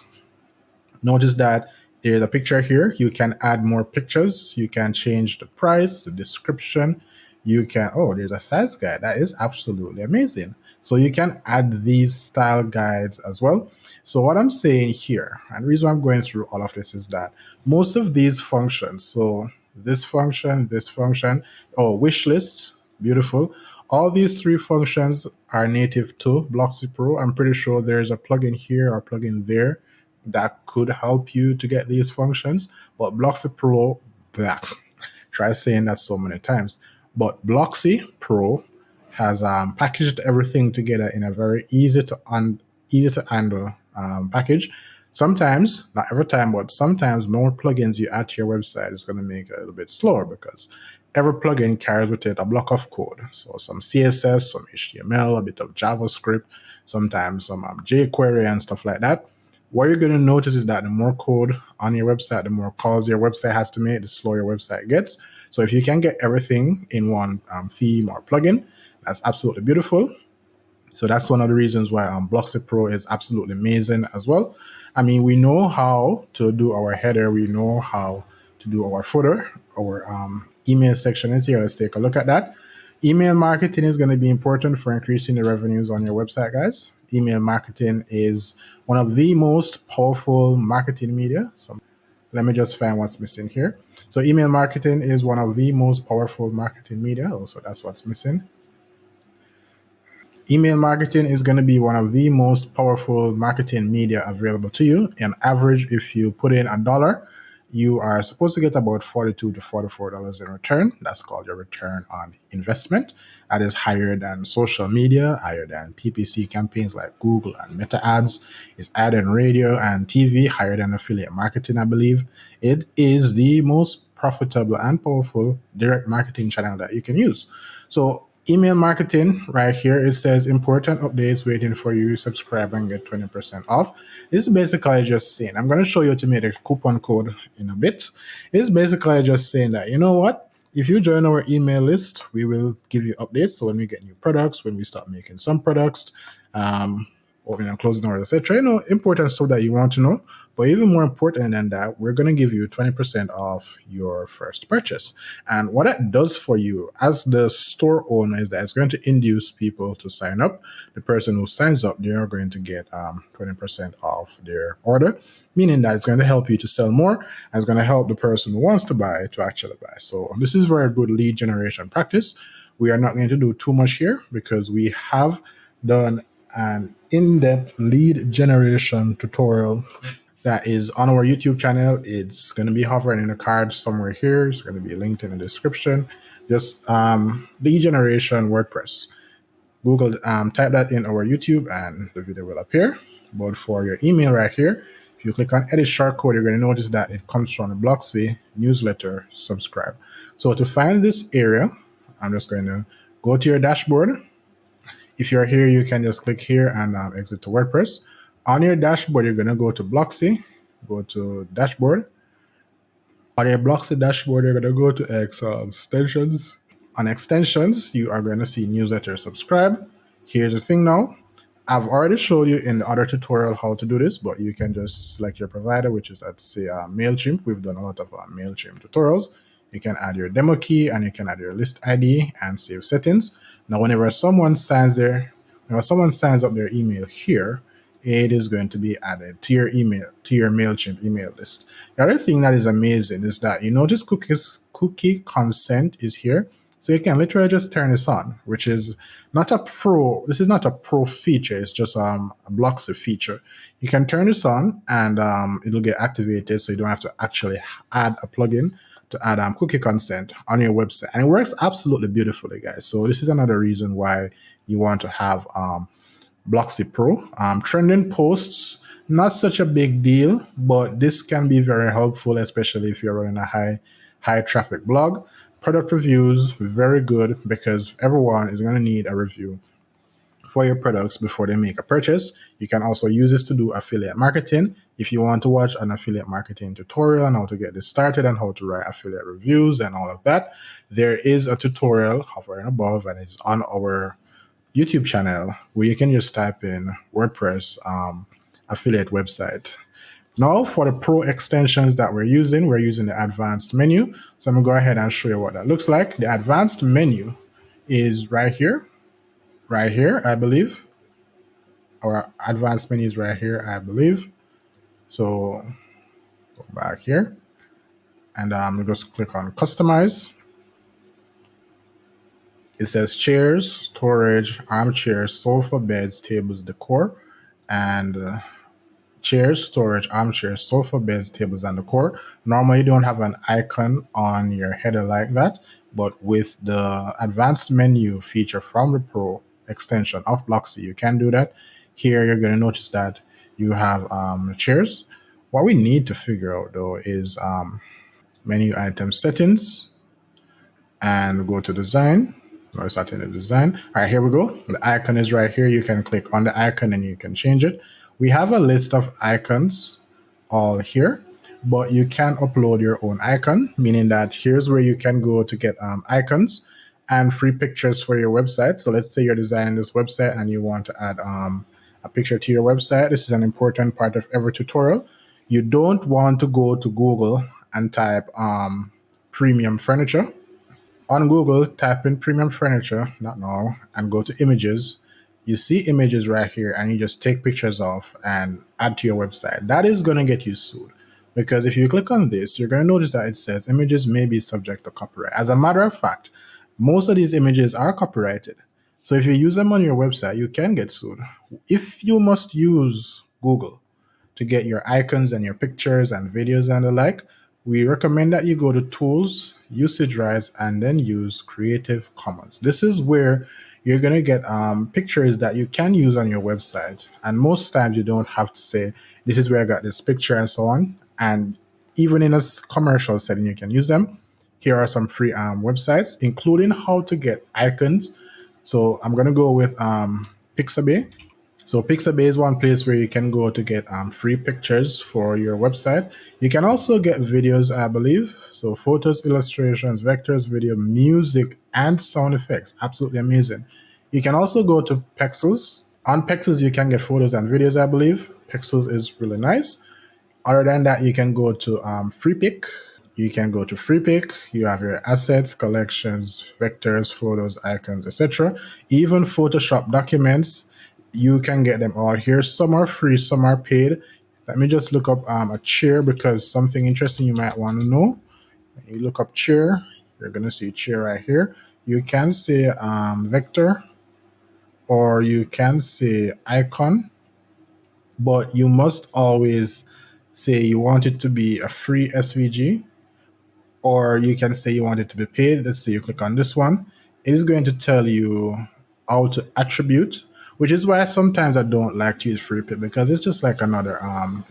Notice that there's a picture here. You can add more pictures. You can change the price, the description. You can, there's a size guide. That is absolutely amazing. So you can add these style guides as well. So what I'm saying here, and the reason I'm going through all of this is that most of these functions, so this function, wish list, beautiful. All these three functions are native to Blocksy Pro. I'm pretty sure there's a plugin here or plugin there that could help you to get these functions. But Blocksy Pro, try saying that so many times. But Blocksy Pro has packaged everything together in a very easy to handle package. Sometimes, not every time, but sometimes more plugins you add to your website is going to make it a little bit slower because every plugin carries with it a block of code. So some CSS, some HTML, a bit of JavaScript, sometimes some jQuery and stuff like that. What you're going to notice is that the more code on your website, the more calls your website has to make, the slower your website gets. So if you can get everything in one theme or plugin, that's absolutely beautiful. So that's one of the reasons why Blocksy Pro is absolutely amazing as well. I mean, we know how to do our header, we know how to do our footer, our email section is here. Let's take a look at that. Email marketing is going to be important for increasing the revenues on your website, guys. Email marketing is one of the most powerful marketing media. So let me just find what's missing here. So email marketing is one of the most powerful marketing media. Also, that's what's missing. Email marketing is going to be one of the most powerful marketing media available to you. On average, if you put in $1, you are supposed to get about $42 to $44 in return. That's called your return on investment. That is higher than social media, higher than PPC campaigns like Google and Meta ads. It's higher than radio and TV, higher than affiliate marketing, I believe. It is the most profitable and powerful direct marketing channel that you can use. So email marketing right here, it says important updates waiting for you. Subscribe and get 20% off. It's basically just saying, I'm going to show you to make a coupon code in a bit. It's basically just saying that, you know what? If you join our email list, we will give you updates. So when we get new products, when we start making some products, or closing orders, etc. Important stuff that you want to know. But even more important than that, we're going to give you 20% off your first purchase. And what that does for you as the store owner is that it's going to induce people to sign up. The person who signs up, they are going to get 20% off their order, meaning that it's going to help you to sell more, and it's going to help the person who wants to buy to actually buy. So this is very good lead generation practice. We are not going to do too much here because we have done an in-depth lead generation tutorial that is on our YouTube channel. It's going to be hovering in a card somewhere here. It's going to be linked in the description. Just lead generation WordPress. Google, type that in our YouTube and the video will appear. But for your email right here, if you click on edit shortcode, you're going to notice that it comes from the Blocksy newsletter subscribe. So to find this area, I'm just going to go to your dashboard. If you're here, you can just click here and exit to WordPress. On your dashboard, you're going to go to Blocksy, go to dashboard. On your Blocksy dashboard, you're going to go to extensions. On extensions, you are going to see newsletter subscribe. Here's the thing now. I've already showed you in the other tutorial how to do this, but you can just select your provider, which is, let's say, MailChimp. We've done a lot of MailChimp tutorials. You can add your demo key and you can add your list ID and save settings. Now, whenever someone signs up their email here, it is going to be added to your email, to your MailChimp email list. The other thing that is amazing is that you notice cookie consent is here. So you can literally just turn this on, which is not a pro. This is not a pro feature. It's just a Blocksy feature. You can turn this on and it'll get activated. So you don't have to actually add a plugin to add cookie consent on your website. And it works absolutely beautifully, guys. So this is another reason why you want to have Blocksy Pro. Trending posts, not such a big deal, but this can be very helpful, especially if you're running a high traffic blog. Product reviews, very good, because everyone is going to need a review for your products before they make a purchase. You can also use this to do affiliate marketing. If you want to watch an affiliate marketing tutorial on how to get this started and how to write affiliate reviews and all of that, there is a tutorial hovering above and it's on our YouTube channel where you can just type in WordPress affiliate website. Now for the pro extensions that we're using the advanced menu. So I'm gonna go ahead and show you what that looks like. The advanced menu is right here, I believe. Our advanced menu is right here, I believe. So go back here and we just click on customize. It says chairs, storage, armchairs, sofa, beds, tables, decor, and chairs, storage, armchairs, sofa, beds, tables, and decor. Normally, you don't have an icon on your header like that, but with the advanced menu feature from the Pro extension of Blocksy, you can do that. Here, you're going to notice that you have chairs. What we need to figure out, though, is menu item settings and go to design. No, it's not in the design. All right, here we go. The icon is right here. You can click on the icon and you can change it. We have a list of icons all here, but you can upload your own icon, meaning that here's where you can go to get icons and free pictures for your website. So let's say you're designing this website and you want to add a a picture to your website. This is an important part of every tutorial. You don't want to go to Google and type premium furniture. On Google, type in premium furniture, not now, and go to images. You see images right here, and you just take pictures of and add to your website. That is going to get you sued. Because if you click on this, you're going to notice that it says images may be subject to copyright. As a matter of fact, most of these images are copyrighted. So if you use them on your website, you can get sued. If you must use Google to get your icons and your pictures and videos and the like, we recommend that you go to Tools, Usage Rights, and then use Creative Commons. This is where you're going to get pictures that you can use on your website. And most times you don't have to say, this is where I got this picture and so on. And even in a commercial setting, you can use them. Here are some free websites, including how to get icons. So I'm going to go with Pixabay. So Pixabay is one place where you can go to get free pictures for your website. You can also get videos, I believe. So photos, illustrations, vectors, video, music, and sound effects. Absolutely amazing. You can also go to Pexels. On Pexels, you can get photos and videos, I believe. Pexels is really nice. Other than that, you can go to FreePic. You can go to FreePic. You have your assets, collections, vectors, photos, icons, etc. Even Photoshop documents, you can get them all here. Some are free, some are paid. Let me just look up a chair because something interesting you might want to know. When you look up chair, you're going to see chair right here. You can say vector or you can say icon, but you must always say you want it to be a free SVG, or you can say you want it to be paid. Let's say you click on this one. It is going to tell you how to attribute, which is why sometimes I don't like to use FreePic because it's just like another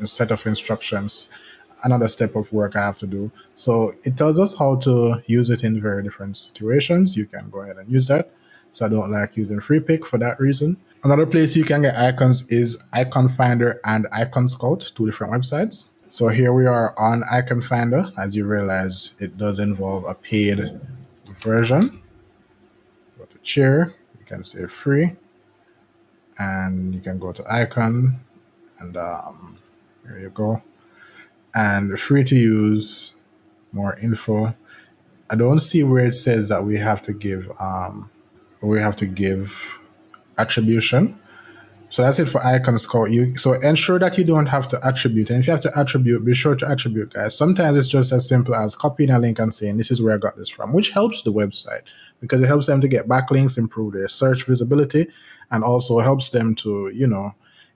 set of instructions, another step of work I have to do. So it tells us how to use it in very different situations. You can go ahead and use that. So I don't like using FreePic for that reason. Another place you can get icons is Icon Finder and Icon Scout, two different websites. So here we are on Icon Finder. As you realize, it does involve a paid version. Go to chair, you can say free, and you can go to icon, and here you go. And free to use, more info. I don't see where it says that we have to give attribution. So that's it for icon scout. So ensure that you don't have to attribute. And if you have to attribute, be sure to attribute, guys. Sometimes it's just as simple as copying a link and saying, this is where I got this from, which helps the website because it helps them to get backlinks, improve their search visibility, and also helps them to,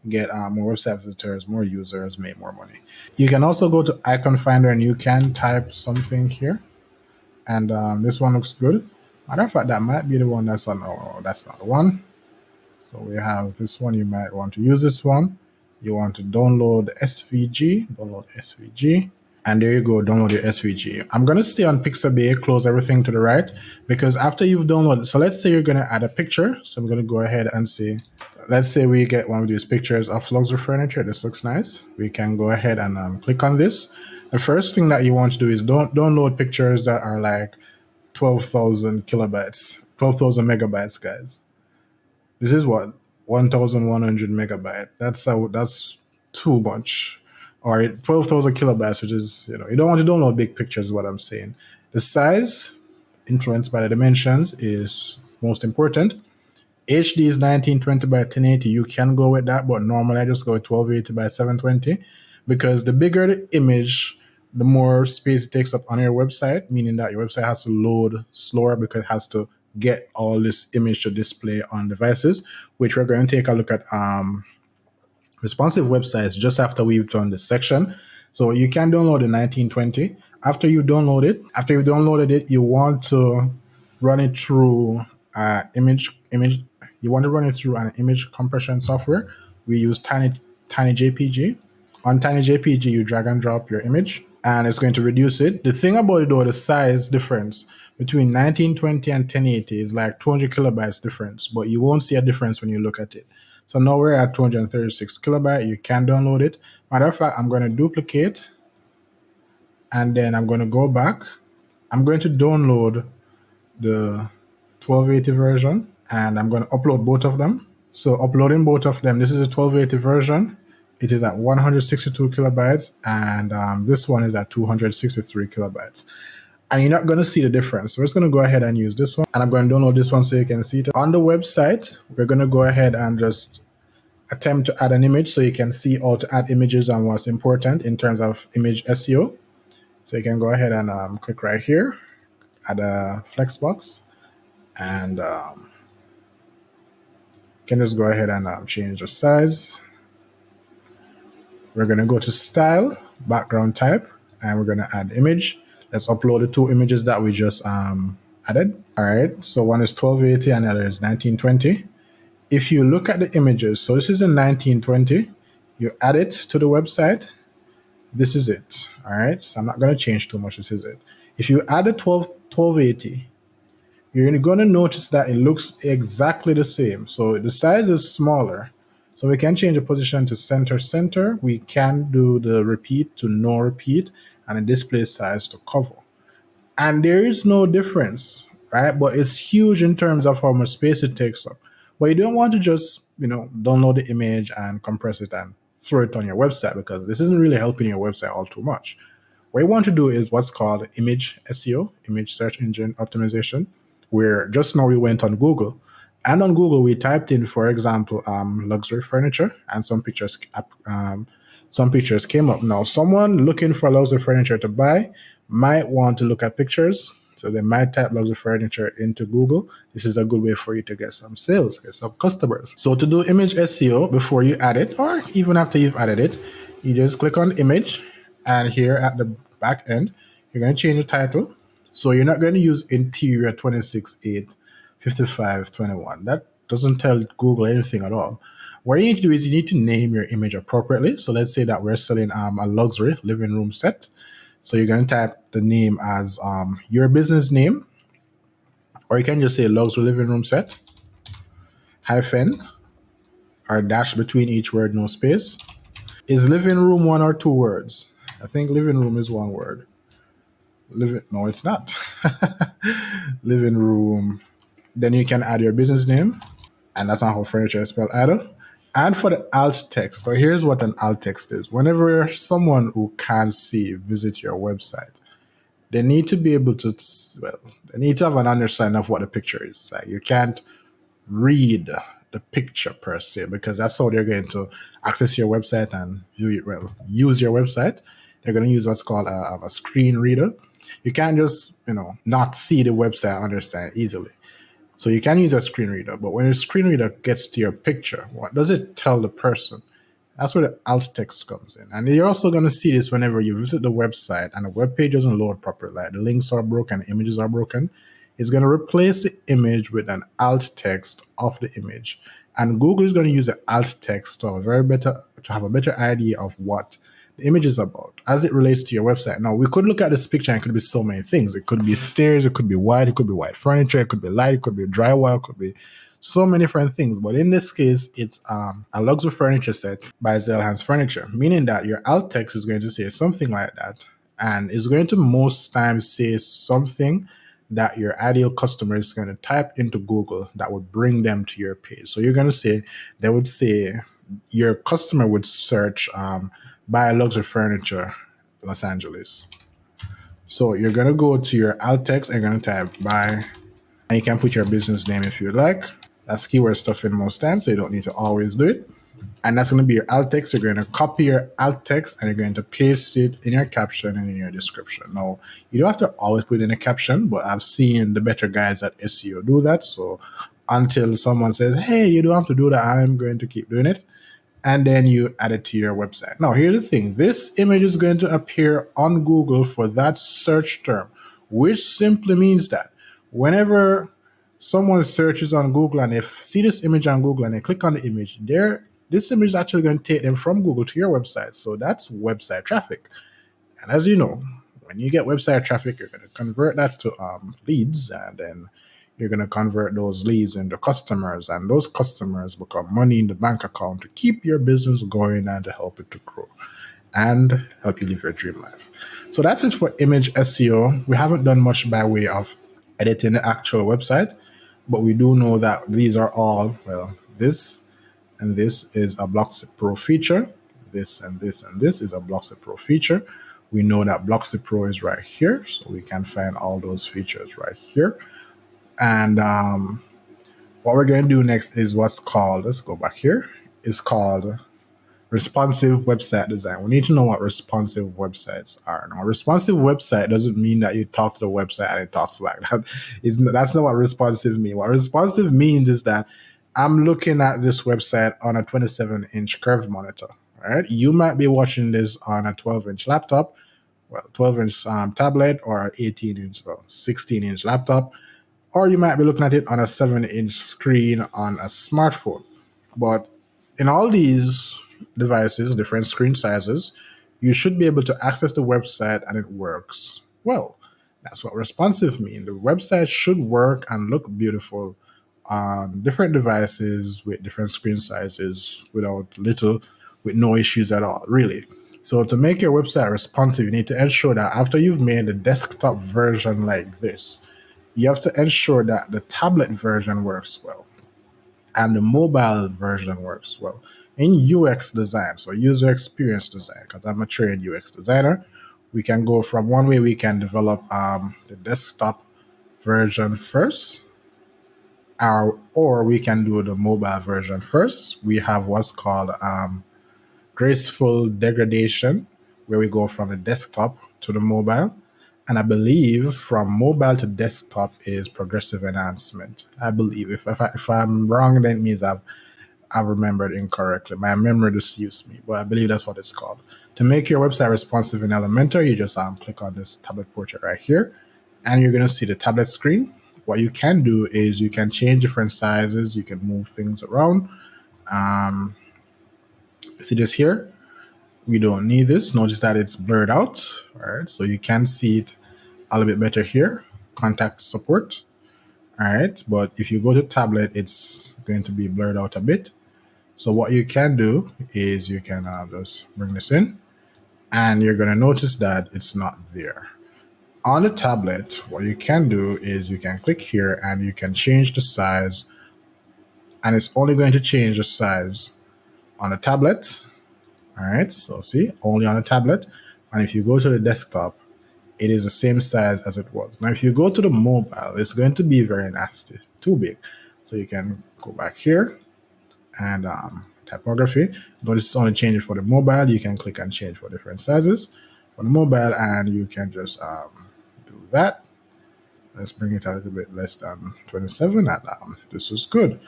get more website visitors, more users, make more money. You can also go to Icon Finder and you can type something here. And this one looks good. Matter of fact, that might be the one that's on. Oh, that's not the one. So we have this one. You might want to use this one. You want to download SVG, and there you go, download your SVG. I'm going to stay on Pixabay, close everything to the right, because after you've downloaded, so let's say you're going to add a picture. So I'm going to go ahead and say, let's say we get one of these pictures of luxury furniture. This looks nice. We can go ahead and click on this. The first thing that you want to do is don't download pictures that are like 12,000 kilobytes, 12,000 megabytes, guys. This is what 1,100 megabyte. That's too much. Or 12,000 kilobytes, which is you don't want to download big pictures. Is what I'm saying. The size, influenced by the dimensions, is most important. HD is 1920 by 1080. You can go with that, but normally I just go with 1280 by 720 because the bigger the image, the more space it takes up on your website, meaning that your website has to load slower because it has to get all this image to display on devices, which we're going to take a look at responsive websites just after we've done this section. So you can download the 1920. After you've downloaded it, you want to run it through you want to run it through an image compression software. We use TinyJPG. On TinyJPG, you drag and drop your image, and it's going to reduce it. The thing about it, though, the size difference between 1920 and 1080 is like 200 kilobytes difference, but you won't see a difference when you look at it. So now we're at 236 kilobyte. You can download it. Matter of fact, I'm going to duplicate, and then I'm going to go back. I'm going to download the 1280 version, and I'm going to upload both of them. So uploading both of them, this is a 1280 version. It is at 162 kilobytes, and this one is at 263 kilobytes. And you're not going to see the difference. So we're just going to go ahead and use this one. And I'm going to download this one so you can see it. On the website, we're going to go ahead and just attempt to add an image so you can see how to add images and what's important in terms of image SEO. So you can go ahead and click right here, add a flexbox, and you can just go ahead and change the size. We're going to go to style, background type, and we're going to add image. Let's upload the two images that we just added. All right, so one is 1280 and the other is 1920. If you look at the images, so this is in 1920, you add it to the website, this is it. All right, so I'm not going to change too much, this is it. If you add a 1280, you're going to notice that it looks exactly the same. So the size is smaller. So we can change the position to center. We can do the repeat to no repeat and a display size to cover. And there is no difference, right? But it's huge in terms of how much space it takes up. But you don't want to just, download the image and compress it and throw it on your website, because this isn't really helping your website all too much. What you want to do is what's called image SEO, image search engine optimization, where just now we went on Google. And on Google, we typed in, for example, luxury furniture, and some pictures came up. Now, someone looking for luxury furniture to buy might want to look at pictures. So they might type luxury furniture into Google. This is a good way for you to get some sales, get some customers. So to do image SEO, before you add it, or even after you've added it, you just click on image, and here at the back end, you're going to change the title. So you're not going to use interior 26.8 5521. That doesn't tell Google anything at all. What you need to do is you need to name your image appropriately. So let's say that we're selling a luxury living room set. So you're going to type the name as your business name, or you can just say luxury living room set, hyphen, or dash between each word, no space. Is living room one or two words? I think living room is one word. No, it's not. Living room. Then you can add your business name, and that's not how furniture is spelled either. And for the alt text, so here's what an alt text is. Whenever someone who can't see visit your website, they need to be able to, they need to have an understanding of what the picture is. Like, you can't read the picture per se, because that's how they're going to access your website and view it, use your website. They're going to use what's called a screen reader. You can't just, not see the website and understand it easily. So you can use a screen reader, but when a screen reader gets to your picture, what does it tell the person? That's where the alt text comes in. And you're also going to see this whenever you visit the website and the web page doesn't load properly, like the links are broken, images are broken. It's going to replace the image with an alt text of the image. And Google is going to use the alt text to have a better idea of what the image is about as it relates to your website. Now, we could look at this picture and it could be so many things. It could be stairs, it could be white furniture, it could be light, it could be drywall, it could be so many different things. But in this case, it's a luxury furniture set by Zeilhan's Furniture, meaning that your alt text is going to say something like that, and is going to most times say something that your ideal customer is going to type into Google that would bring them to your page. So you're going to say, they would say, your customer would search buy luxury furniture, Los Angeles. So you're going to go to your alt text and you're going to type buy, and you can put your business name if you'd like. That's keyword stuff in most times, so you don't need to always do it. And that's going to be your alt text. You're going to copy your alt text and you're going to paste it in your caption and in your description. Now, you don't have to always put in a caption, but I've seen the better guys at SEO do that. So until someone says, hey, you don't have to do that, I'm going to keep doing it. And then you add it to your website. Now, here's the thing. This image is going to appear on Google for that search term, which simply means that whenever someone searches on Google and they see this image on Google and they click on the image, this image is actually going to take them from Google to your website. So that's website traffic. And as you know, when you get website traffic, you're going to convert that to leads, and then you're going to convert those leads into customers, and those customers become money in the bank account to keep your business going and to help it to grow and help you live your dream life. So that's it for image SEO. We haven't done much by way of editing the actual website, but we do know that these are all this and this is a Blocksy Pro feature. This and this and this is a Blocksy Pro feature. We know that Blocksy Pro is right here, so we can find all those features right here. And what we're going to do next is what's called, let's go back here, is called responsive website design. We need to know what responsive websites are. Now, a responsive website doesn't mean that you talk to the website and it talks like that. That's not what responsive means. What responsive means is that I'm looking at this website on a 27-inch curved monitor. All right, you might be watching this on a 12-inch laptop, 12-inch tablet, or 18-inch or 16-inch laptop, or you might be looking at it on a 7-inch screen on a smartphone. But in all these devices, different screen sizes, you should be able to access the website and it works well. That's what responsive means. The website should work and look beautiful on different devices with different screen sizes with no issues at all, really. So to make your website responsive, you need to ensure that after you've made the desktop version like this, you have to ensure that the tablet version works well and the mobile version works well. In UX design, so user experience design, because I'm a trained UX designer, we can go from one way we can develop the desktop version first, or we can do the mobile version first. We have what's called graceful degradation, where we go from the desktop to the mobile. And I believe from mobile to desktop is progressive enhancement. I believe if I'm wrong, then it means I've remembered incorrectly. My memory deceived me, but I believe that's what it's called. To make your website responsive in Elementor, you just click on this tablet portrait right here, and you're going to see the tablet screen. What you can do is you can change different sizes. You can move things around. See this here? We don't need this. Notice that it's blurred out. All right, so you can see it a little bit better here. Contact support. All right, but if you go to tablet, it's going to be blurred out a bit. So what you can do is you can just bring this in, and you're going to notice that it's not there. On the tablet, what you can do is you can click here and you can change the size, and it's only going to change the size on the tablet. All right, so see, only on a tablet. And if you go to the desktop, it is the same size as it was. Now, if you go to the mobile, it's going to be very nasty, too big. So you can go back here and typography. Notice it's only changing for the mobile. You can click and change for different sizes for the mobile, and you can just do that. Let's bring it a little bit less than 27, and this is good.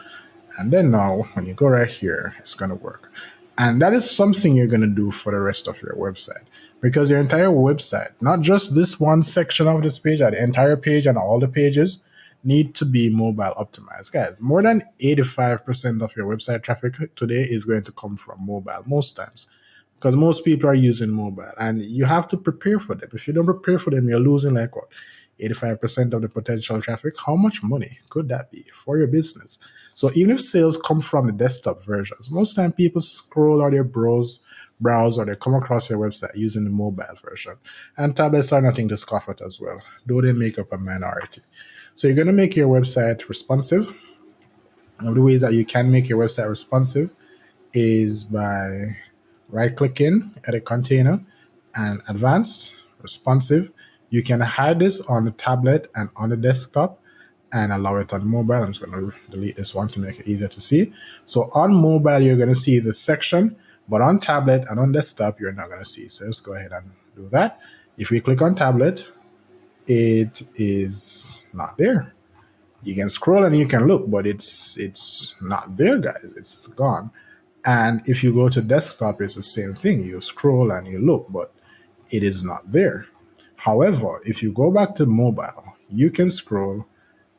And then now, when you go right here, it's going to work. And that is something you're going to do for the rest of your website, because your entire website, not just this one section of this page, the entire page and all the pages need to be mobile optimized. Guys, more than 85% of your website traffic today is going to come from mobile most times, because most people are using mobile, and you have to prepare for them. If you don't prepare for them, you're losing 85% of the potential traffic. How much money could that be for your business? So even if sales come from the desktop versions, most time people scroll or they browse or they come across your website using the mobile version. And tablets are nothing to scoff at as well, though they make up a minority. So you're going to make your website responsive. One of the ways that you can make your website responsive is by right-clicking at a container and advanced, responsive. You can hide this on the tablet and on the desktop and allow it on mobile. I'm just going to delete this one to make it easier to see. So on mobile, you're going to see this section, but on tablet and on desktop, you're not going to see. So let's go ahead and do that. If we click on tablet, it is not there. You can scroll and you can look, but it's not there, guys. It's gone. And if you go to desktop, it's the same thing. You scroll and you look, but it is not there. However, if you go back to mobile, you can scroll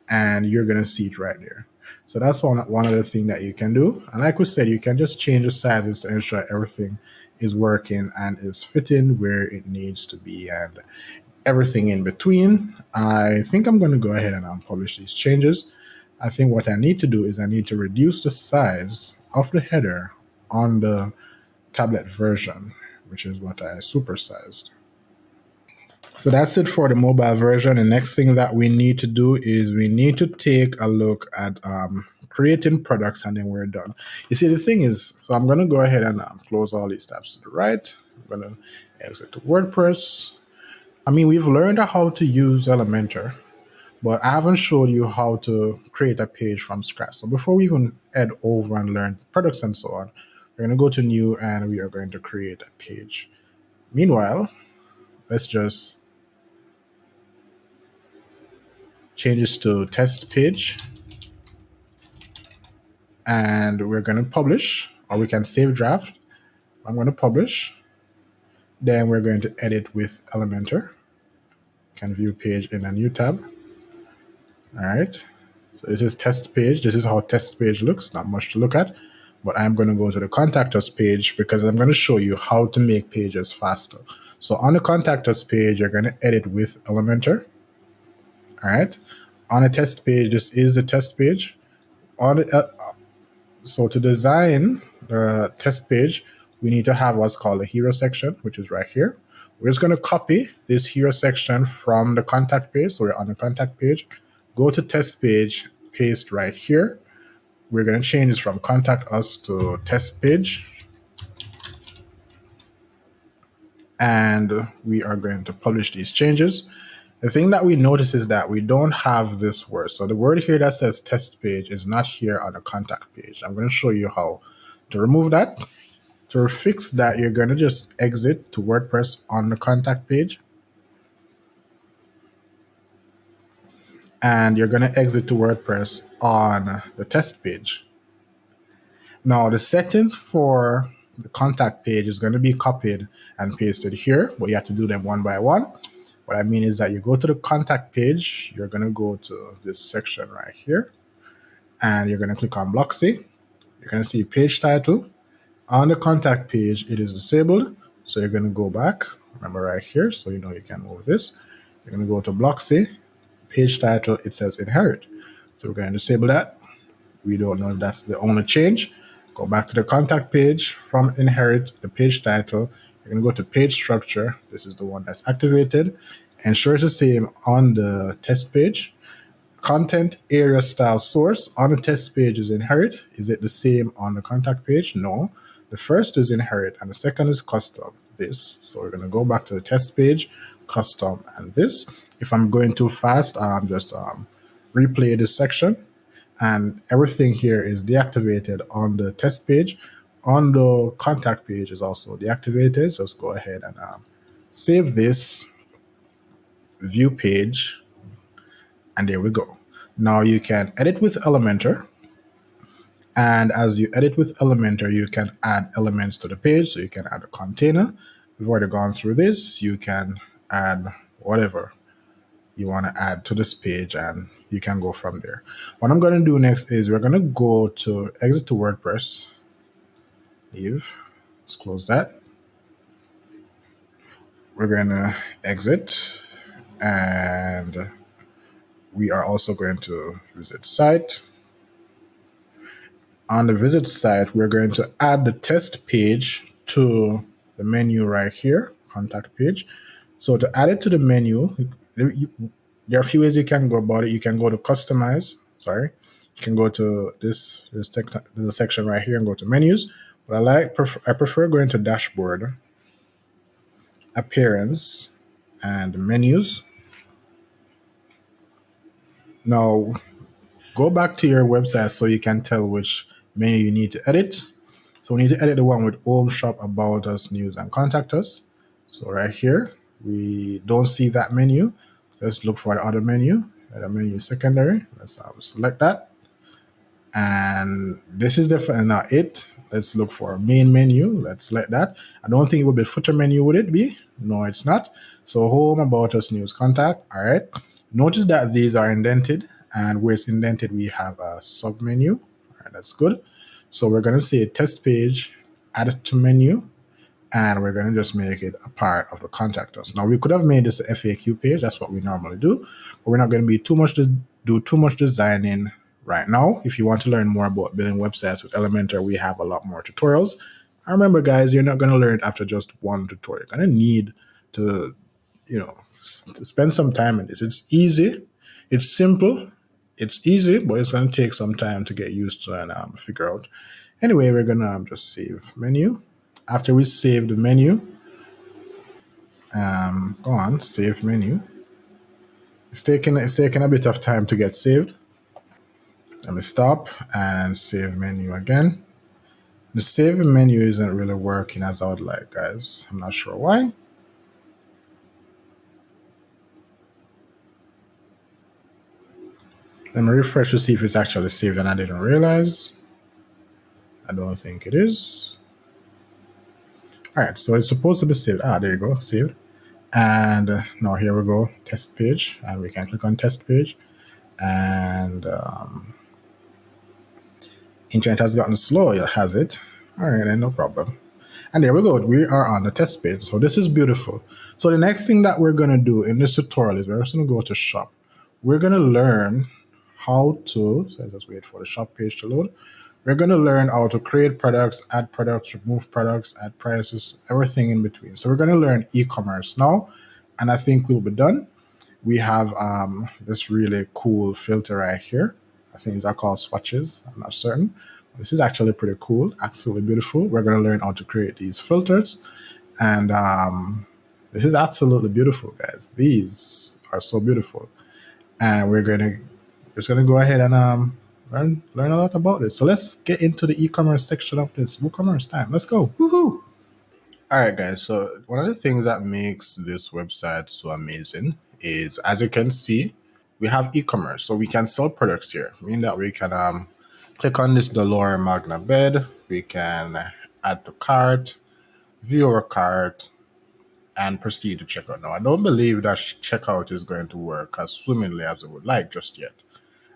and you're going to see it right there. So that's one other thing that you can do. And like we said, you can just change the sizes to ensure everything is working and is fitting where it needs to be and everything in between. I think I'm going to go ahead and publish these changes. I think what I need to do is I need to reduce the size of the header on the tablet version, which is what I supersized. So that's it for the mobile version. The next thing that we need to do is we need to take a look at creating products, and then we're done. You see, the thing is, so I'm going to go ahead and close all these tabs to the right. I'm going to exit to WordPress. I mean, we've learned how to use Elementor, but I haven't showed you how to create a page from scratch. So before we even head over and learn products and so on, we're going to go to new and we are going to create a page. Meanwhile, let's just change this to test page. And we're going to publish, or we can save draft. I'm going to publish. Then we're going to edit with Elementor. Can view page in a new tab. All right. So this is test page. This is how test page looks. Not much to look at, but I'm going to go to the contact us page because I'm going to show you how to make pages faster. So on the contact us page, you're going to edit with Elementor. All right. On the test page, this is the test page. So to design the test page, we need to have what's called a hero section, which is right here. We're just going to copy this hero section from the contact page. So we're on the contact page. Go to test page, paste right here. We're going to change this from contact us to test page. And we are going to publish these changes. The thing that we notice is that we don't have this word. So the word here that says test page is not here on the contact page. I'm going to show you how to remove that. To fix that, you're going to just exit to WordPress on the contact page. And you're going to exit to WordPress on the test page. Now, the settings for the contact page is going to be copied and pasted here, but you have to do them one by one. What I mean is that you go to the contact page, you're going to go to this section right here, and you're going to click on Blocksy. You're going to see page title. On the contact page, it is disabled. So you're going to go back, remember right here, so you know you can move this. You're going to go to Blocksy, page title, it says inherit. So we're going to disable that. We don't know if that's the only change. Go back to the contact page, from inherit, the page title. You're going to go to page structure. This is the one that's activated. Ensure it's the same on the test page. Content, area, style, source. On the test page is inherit. Is it the same on the contact page? No. The first is inherit and the second is custom, this. So we're going to go back to the test page, custom, and this. If I'm going too fast, I'm just replay this section. And everything here is deactivated on the test page. On the contact page is also deactivated. So let's go ahead and save this, view page, and there we go. Now you can edit with Elementor. And as you edit with Elementor, you can add elements to the page. So you can add a container. We've already gone through this. You can add whatever you want to add to this page and you can go from there. What I'm going to do next is we're going to go to exit to WordPress. Leave. Let's close that. We're going to exit and we are also going to visit site. On the visit site, we're going to add the test page to the menu right here, contact page. So to add it to the menu, there are a few ways you can go about it. You can go to customize, you can go to this section right here and go to menus. But I prefer going to dashboard, appearance, and menus. Now, go back to your website so you can tell which menu you need to edit. So we need to edit the one with home, shop, about us, news, and contact us. So right here, we don't see that menu. Let's look for the other menu. The menu is secondary. Let's select that. And this is definitely not it. Let's look for main menu. Let's select that. I don't think it would be footer menu, would it be? No, it's not. So home, about us, news, contact. All right. Notice that these are indented, and where it's indented, we have a sub menu. All right, that's good. So we're going to say test page, add to menu, and we're going to just make it a part of the contact us. Now we could have made this a FAQ page. That's what we normally do, but we're not going to be do too much designing right now. If you want to learn more about building websites with Elementor, we have a lot more tutorials. And remember, guys, you're not going to learn it after just one tutorial. You're going to need to, spend some time in this. It's easy. It's simple. It's easy, but it's going to take some time to get used to and figure out. Anyway, we're going to just save menu. After we save the menu, go on, save menu. It's taking a bit of time to get saved. Let me stop and save menu again. The save menu isn't really working as I would like, guys. I'm not sure why. Let me refresh to see if it's actually saved and I didn't realize. I don't think it is. All right, so it's supposed to be saved. There you go, saved. And now here we go, test page. And we can click on test page. And internet has gotten slow, it has it. All right, then no problem. And there we go, we are on the test page. So this is beautiful. So the next thing that we're gonna do in this tutorial is we're just gonna go to shop. We're gonna learn how to, so let's wait for the shop page to load. We're gonna learn how to create products, add products, remove products, add prices, everything in between. So we're gonna learn e-commerce now, and I think we'll be done. We have this really cool filter right here. I think these are called swatches. I'm not certain. This is actually pretty cool, absolutely beautiful. We're going to learn how to create these filters. And this is absolutely beautiful, guys. These are so beautiful. And we're just going to go ahead and learn a lot about this. So let's get into the e-commerce section of this WooCommerce time. Let's go. Woohoo! All right, guys. So one of the things that makes this website so amazing is, as you can see, we have e-commerce. So we can sell products here, meaning that we can click on this Dolore Magna bed. We can add to cart, view our cart, and proceed to checkout. Now, I don't believe that checkout is going to work as swimmingly as we would like just yet.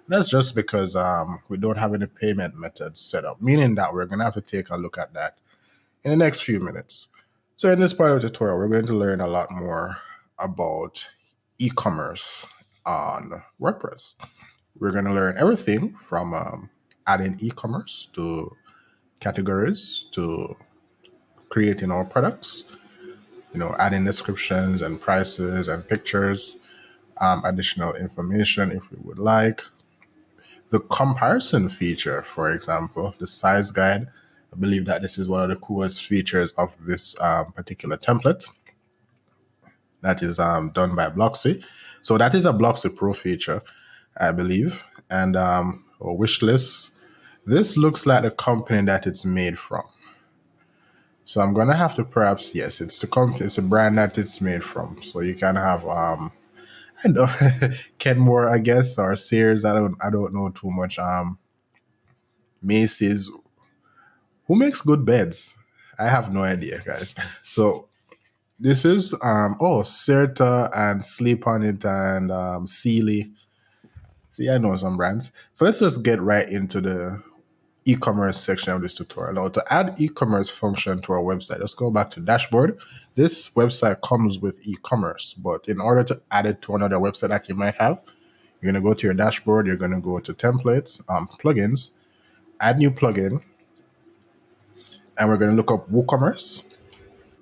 That's just because we don't have any payment methods set up, meaning that we're going to have to take a look at that in the next few minutes. So in this part of the tutorial, we're going to learn a lot more about e-commerce on WordPress. We're going to learn everything from adding e-commerce to categories to creating our products, adding descriptions and prices and pictures, additional information if we would like. The comparison feature, for example, the size guide. I believe that this is one of the coolest features of this particular template that is done by Blocksy. So that is a Blocksy Pro feature, I believe. And wish list. This looks like the company that it's made from. So I'm gonna have to perhaps, yes, it's the company, it's a brand that it's made from. So you can have I don't Kenmore, I guess, or Sears. I don't know too much. Macy's. Who makes good beds? I have no idea, guys. So this is Serta and Sleep on It and Sealy. See, I know some brands. So let's just get right into the e-commerce section of this tutorial. Now, to add e-commerce function to our website, let's go back to dashboard. This website comes with e-commerce, but in order to add it to another website that you might have, you're going to go to your dashboard, you're going to go to templates, plugins, add new plugin, and we're going to look up WooCommerce.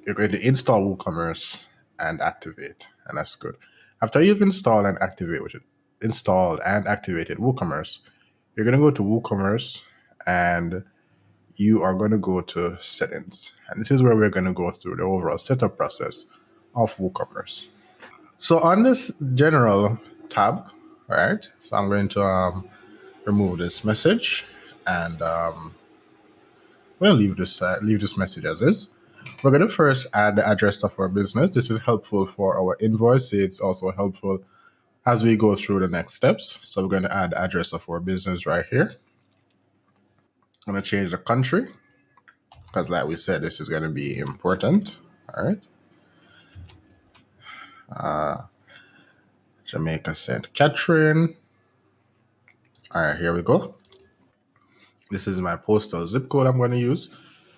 You're going to install WooCommerce and activate, and that's good. After you've installed and activated WooCommerce, you're going to go to WooCommerce and you are going to go to settings. And this is where we're going to go through the overall setup process of WooCommerce. So on this general tab, all right, so I'm going to remove this message and I'm going to leave this message as is. We're going to first add the address of our business. This is helpful for our invoice. It's also helpful as we go through the next steps. So we're going to add the address of our business right here. I'm going to change the country because like we said, this is going to be important. All right. Jamaica St. Catherine. All right, here we go. This is my postal zip code I'm going to use.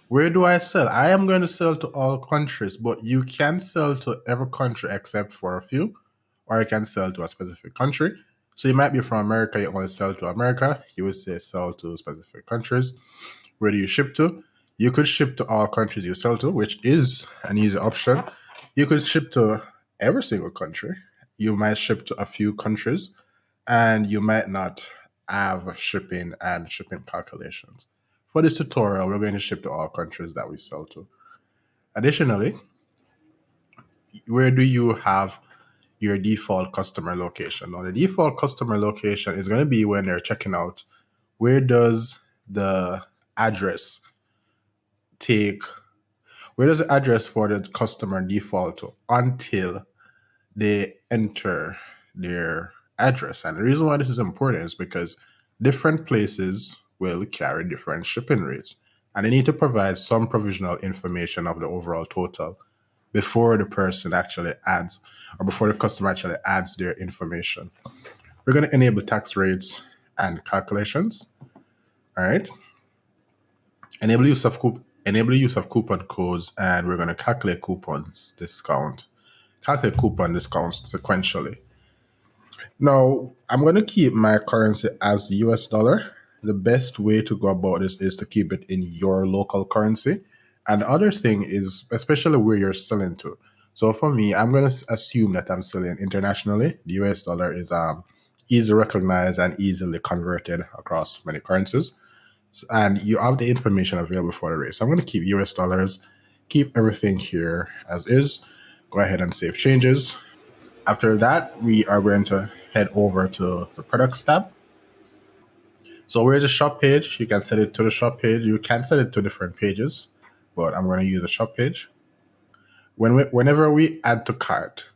Where do I sell? I am going to sell to all countries, but you can sell to every country except for a few, or you can sell to a specific country. So you might be from America, you want to sell to America. You would say sell to specific countries. Where do you ship to? You could ship to all countries you sell to, which is an easy option. You could ship to every single country. You might ship to a few countries, and you might not have shipping and shipping calculations. For this tutorial, we're going to ship to all countries that we sell to. Additionally, where do you have your default customer location? Now, the default customer location is going to be when they're checking out. Where does the address take? Where does the address for the customer default to until they enter their address? And the reason why this is important is because different places will carry different shipping rates, and they need to provide some provisional information of the overall total before the person actually adds, or before the customer actually adds their information. We're going to enable tax rates and calculations. All right. Enable use of coupon codes, and we're going to calculate coupon discounts sequentially. Now, I'm going to keep my currency as US dollar. The best way to go about this is to keep it in your local currency. And the other thing is, especially where you're selling to. So for me, I'm going to assume that I'm selling internationally. The US dollar is easily recognized and easily converted across many currencies. And you have the information available for the rate. So I'm going to keep US dollars, keep everything here as is. Go ahead and save changes. After that, we are going to head over to the products tab. So where's the shop page? You can set it to the shop page. You can set it to different pages, but I'm going to use the shop page. Whenever we add to cart,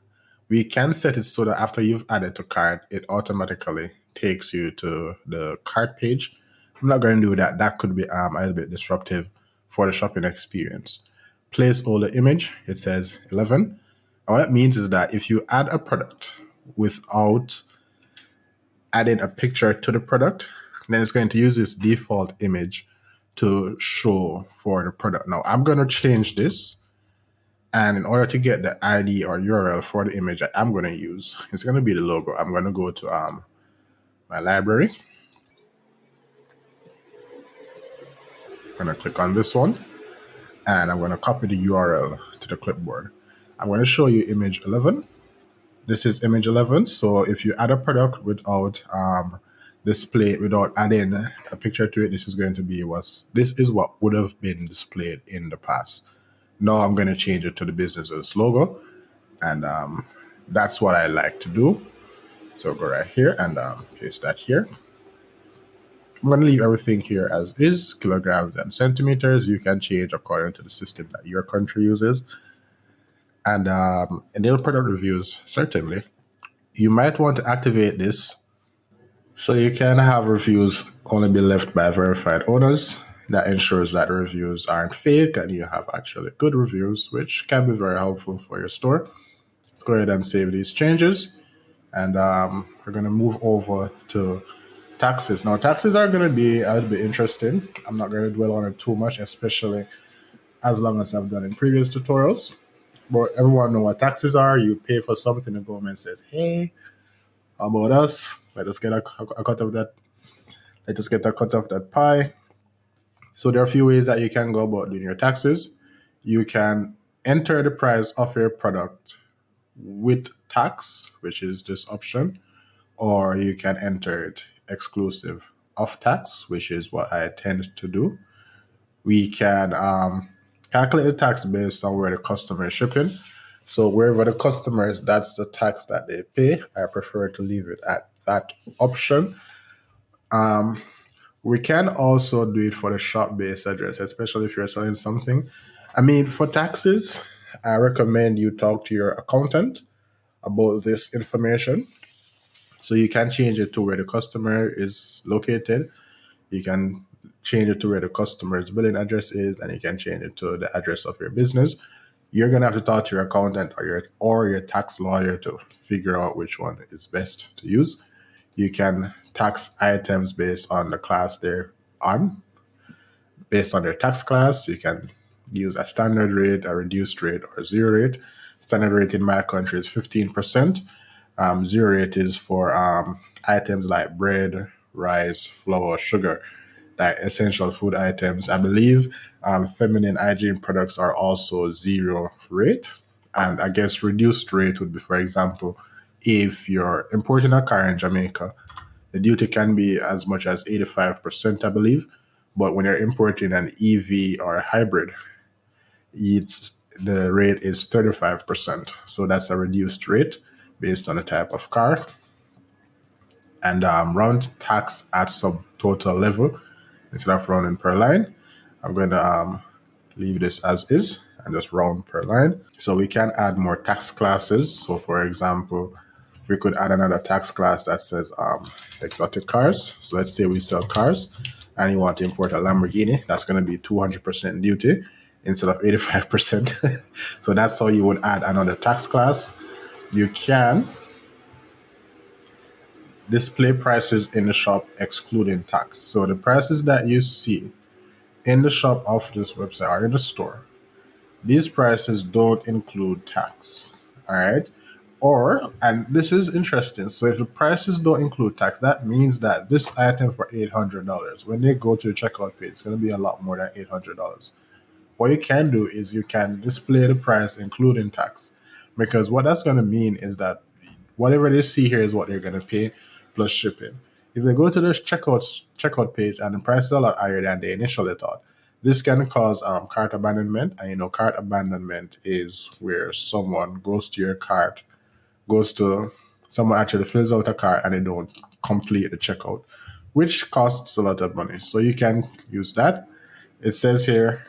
we can set it so that after you've added to cart, it automatically takes you to the cart page. I'm not going to do that. That could be a little bit disruptive for the shopping experience. Placeholder image, it says 11. And what that means is that if you add a product without adding a picture to the product, then it's going to use this default image to show for the product. Now, I'm going to change this. And in order to get the ID or URL for the image that I'm going to use, it's going to be the logo. I'm going to go to my library. I'm going to click on this one, and I'm going to copy the URL to the clipboard. I'm going to show you image 11. This is image 11. So if you add a product without without adding a picture to it, this is what would have been displayed in the past. Now I'm going to change it to the business's logo, and that's what I like to do. So go right here and paste that here. I'm going to leave everything here as is, kilograms and centimeters. You can change according to the system that your country uses. And enable product reviews, certainly. You might want to activate this so you can have reviews only be left by verified owners. That ensures that reviews aren't fake and you have actually good reviews, which can be very helpful for your store. Let's go ahead and save these changes. And we're going to move over to taxes. Now, taxes are going to be a little bit interesting. I'm not going to dwell on it too much, especially as long as I've done in previous tutorials. But everyone knows what taxes are. You pay for something, the government says, hey, how about us? Let us get a cut of that. Let us get a cut of that pie. So there are a few ways that you can go about doing your taxes. You can enter the price of your product with tax, which is this option, or you can enter it exclusive of tax, which is what I tend to do. We can calculate the tax based on where the customer is shipping. So wherever the customer is, that's the tax that they pay. I prefer to leave it at that option. We can also do it for the shop-based address, especially if you're selling something. I mean, for taxes, I recommend you talk to your accountant about this information. So you can change it to where the customer is located. You can change it to where the customer's billing address is, and you can change it to the address of your business. You're going to have to talk to your accountant or your tax lawyer to figure out which one is best to use. You can tax items based on the class they're on. Based on their tax class, you can use a standard rate, a reduced rate, or a zero rate. Standard rate in my country is 15%. Zero rate is for items like bread, rice, flour, sugar, like essential food items. I believe feminine hygiene products are also zero rate. And I guess reduced rate would be, for example, if you're importing a car in Jamaica, the duty can be as much as 85%, I believe. But when you're importing an EV or a hybrid, the rate is 35%. So that's a reduced rate based on the type of car. And round tax at subtotal level instead of rounding per line. I'm going to leave this as is and just round per line. So we can add more tax classes. So for example, we could add another tax class that says exotic cars. So let's say we sell cars and you want to import a Lamborghini. That's going to be 200% duty instead of 85%. So that's how you would add another tax class. You can display prices in the shop excluding tax. So the prices that you see in the shop of this website or in the store, these prices don't include tax. All right. Or, and this is interesting. So if the prices don't include tax, that means that this item for $800, when they go to the checkout page, it's going to be a lot more than $800. What you can do is you can display the price including tax, because what that's going to mean is that whatever they see here is what they're going to pay plus shipping. If they go to the checkout page and the price is a lot higher than they initially thought, this can cause cart abandonment. And cart abandonment is where someone goes to your cart, someone actually fills out a cart and they don't complete the checkout, which costs a lot of money. So you can use that. It says here,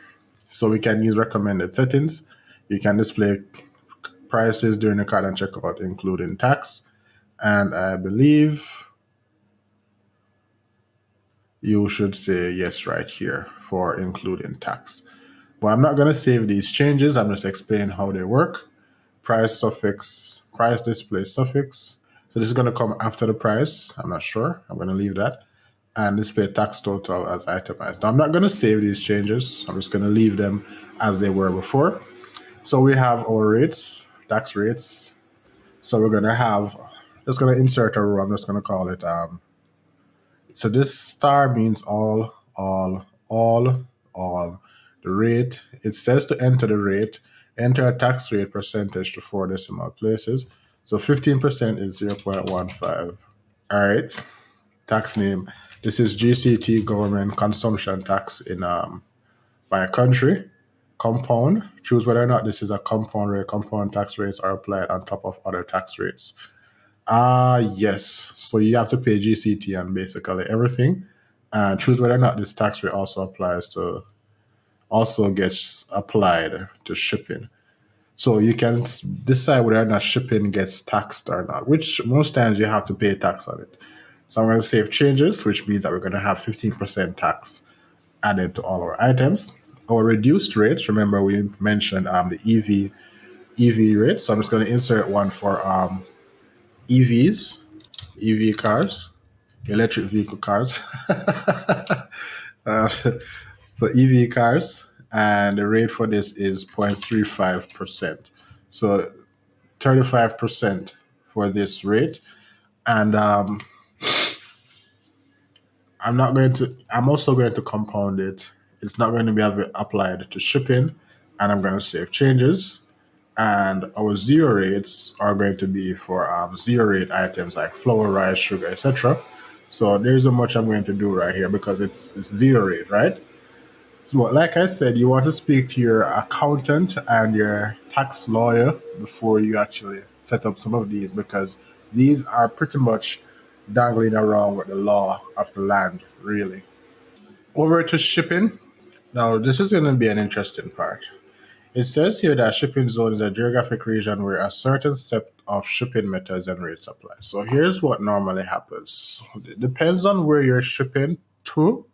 so we can use recommended settings. You can display prices during the cart and checkout, including tax. And I believe you should say yes right here for including tax. But I'm not going to save these changes. I'm just explaining how they work. Price suffix, price display suffix. So this is going to come after the price. I'm not sure. I'm going to leave that. And display tax total as itemized. Now, I'm not going to save these changes. I'm just going to leave them as they were before. So we have our rates, tax rates. So we're going to have, just going to insert a row. I'm just going to call it, so this star means all. The rate, it says to enter the rate, enter a tax rate percentage to 4 decimal places. So 15% is 0.15. All right. Tax name. This is GCT government consumption tax in by country. Compound. Choose whether or not this is a compound rate. Compound tax rates are applied on top of other tax rates. Yes. So you have to pay GCT on basically everything. And choose whether or not this tax rate also gets applied to shipping. So you can decide whether or not shipping gets taxed or not, which most times you have to pay tax on it. So I'm going to save changes, which means that we're going to have 15% tax added to all our items. Our reduced rates, remember we mentioned the EV rate. So I'm just going to insert one for EV cars, electric vehicle cars. So EV cars, and the rate for this is 0.35%. So 35% for this rate. And I'm also going to compound it. It's not going to be applied to shipping, and I'm going to save changes. And our zero rates are going to be for zero rate items like flour, rice, sugar, etc. So there's so much I'm going to do right here because it's zero rate, right? So like I said, you want to speak to your accountant and your tax lawyer before you actually set up some of these, because these are pretty much dangling around with the law of the land, really. Over to shipping. Now, this is going to be an interesting part. It says here that shipping zone is a geographic region where a certain set of shipping methods and rates apply. So here's what normally happens. It depends on where you're shipping to.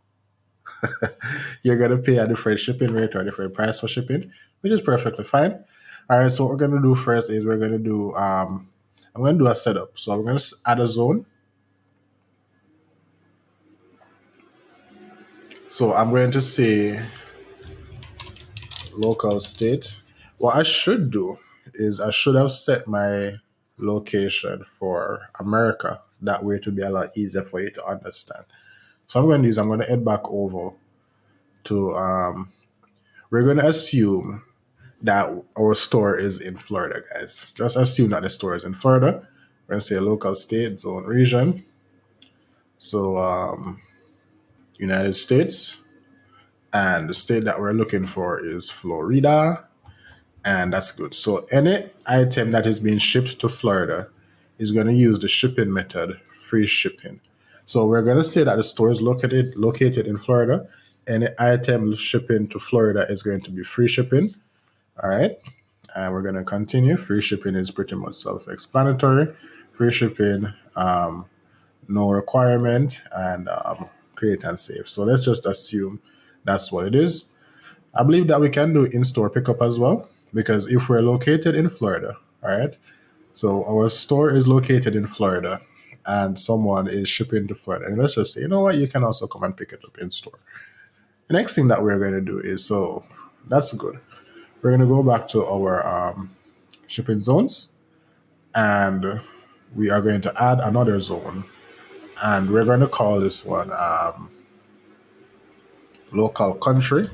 You're going to pay a different shipping rate or a different price for shipping, which is perfectly fine. All right, so what we're going to do first is we're going to do, I'm going to do a setup. So we're going to add a zone. So I'm going to say local state. What I should do is I should have set my location for America. That way it will be a lot easier for you to understand. So I'm going to head back over to, we're going to assume that our store is in Florida, guys. Just assume that the store is in Florida. We're going to say local state, zone, region. So United States. And the state that we're looking for is Florida. And that's good. So any item that is being shipped to Florida is going to use the shipping method, free shipping. So we're going to say that the store is located in Florida. Any item shipping to Florida is going to be free shipping. All right. And we're going to continue. Free shipping is pretty much self-explanatory. Free shipping, no requirement, and create and save. So let's just assume that's what it is. I believe that we can do in-store pickup as well, because if we're located in Florida, all right, so our store is located in Florida and someone is shipping to Florida. And let's just say, you know what, you can also come and pick it up in store. The next thing that we're going to do is, so that's good. We're going to go back to our shipping zones, and we are going to add another zone. And we're going to call this one local country.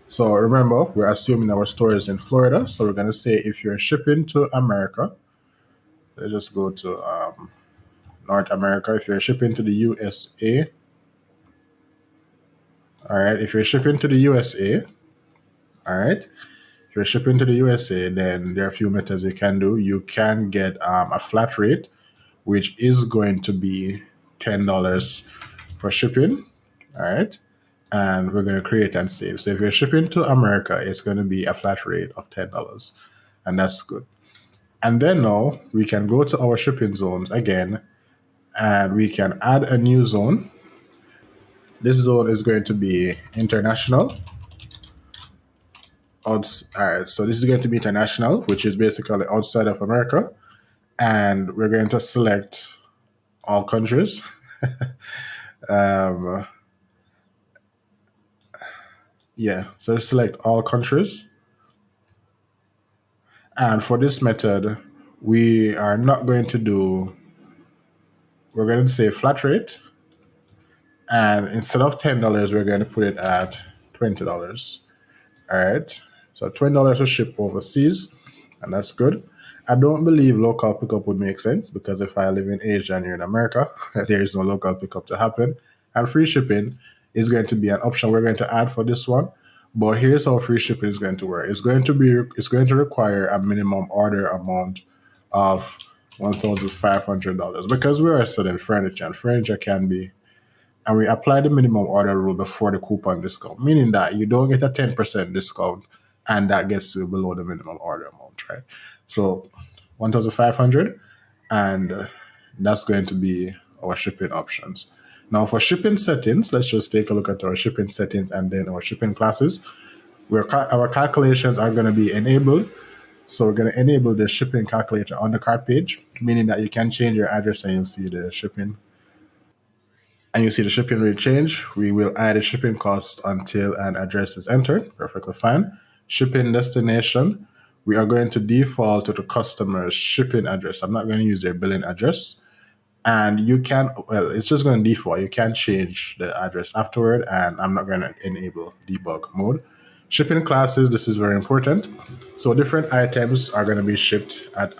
So remember, we're assuming our store is in Florida. So we're going to say if you're shipping to America, let's just go to North America. If you're shipping to the USA, all right, if you're shipping to the USA, all right, if you're shipping to the USA, then there are a few methods you can do. You can get a flat rate, which is going to be $10 for shipping, all right? And we're going to create and save. So if you're shipping to America, it's going to be a flat rate of $10, and that's good. And then now we can go to our shipping zones again, and we can add a new zone. This zone is going to be international. All right, so this is going to be international, which is basically outside of America. And we're going to select all countries. Yeah, so select all countries. And for this method, we are not going to do, we're going to say flat rate. And instead of $10, we're going to put it at $20. All right. So $20 to ship overseas, and that's good. I don't believe local pickup would make sense, because if I live in Asia and you're in America, there is no local pickup to happen. And free shipping is going to be an option we're going to add for this one. But here's how free shipping is going to work. It's going to require a minimum order amount of $1,500, because we are selling furniture, and furniture can be, and we apply the minimum order rule before the coupon discount, meaning that you don't get a 10% discount, and that gets you below the minimum order amount, right? So 1,500, and that's going to be our shipping options. Now for shipping settings, let's just take a look at our shipping settings and then our shipping classes. Our calculations are going to be enabled. So we're going to enable the shipping calculator on the cart page, meaning that you can change your address and you'll see the shipping. And you see the shipping rate change. We will add a shipping cost until an address is entered. Perfectly fine. Shipping destination. We are going to default to the customer's shipping address. I'm not going to use their billing address. And you can, well, it's just going to default. You can change the address afterward, and I'm not going to enable debug mode. Shipping classes, this is very important. So different items are going to be shipped at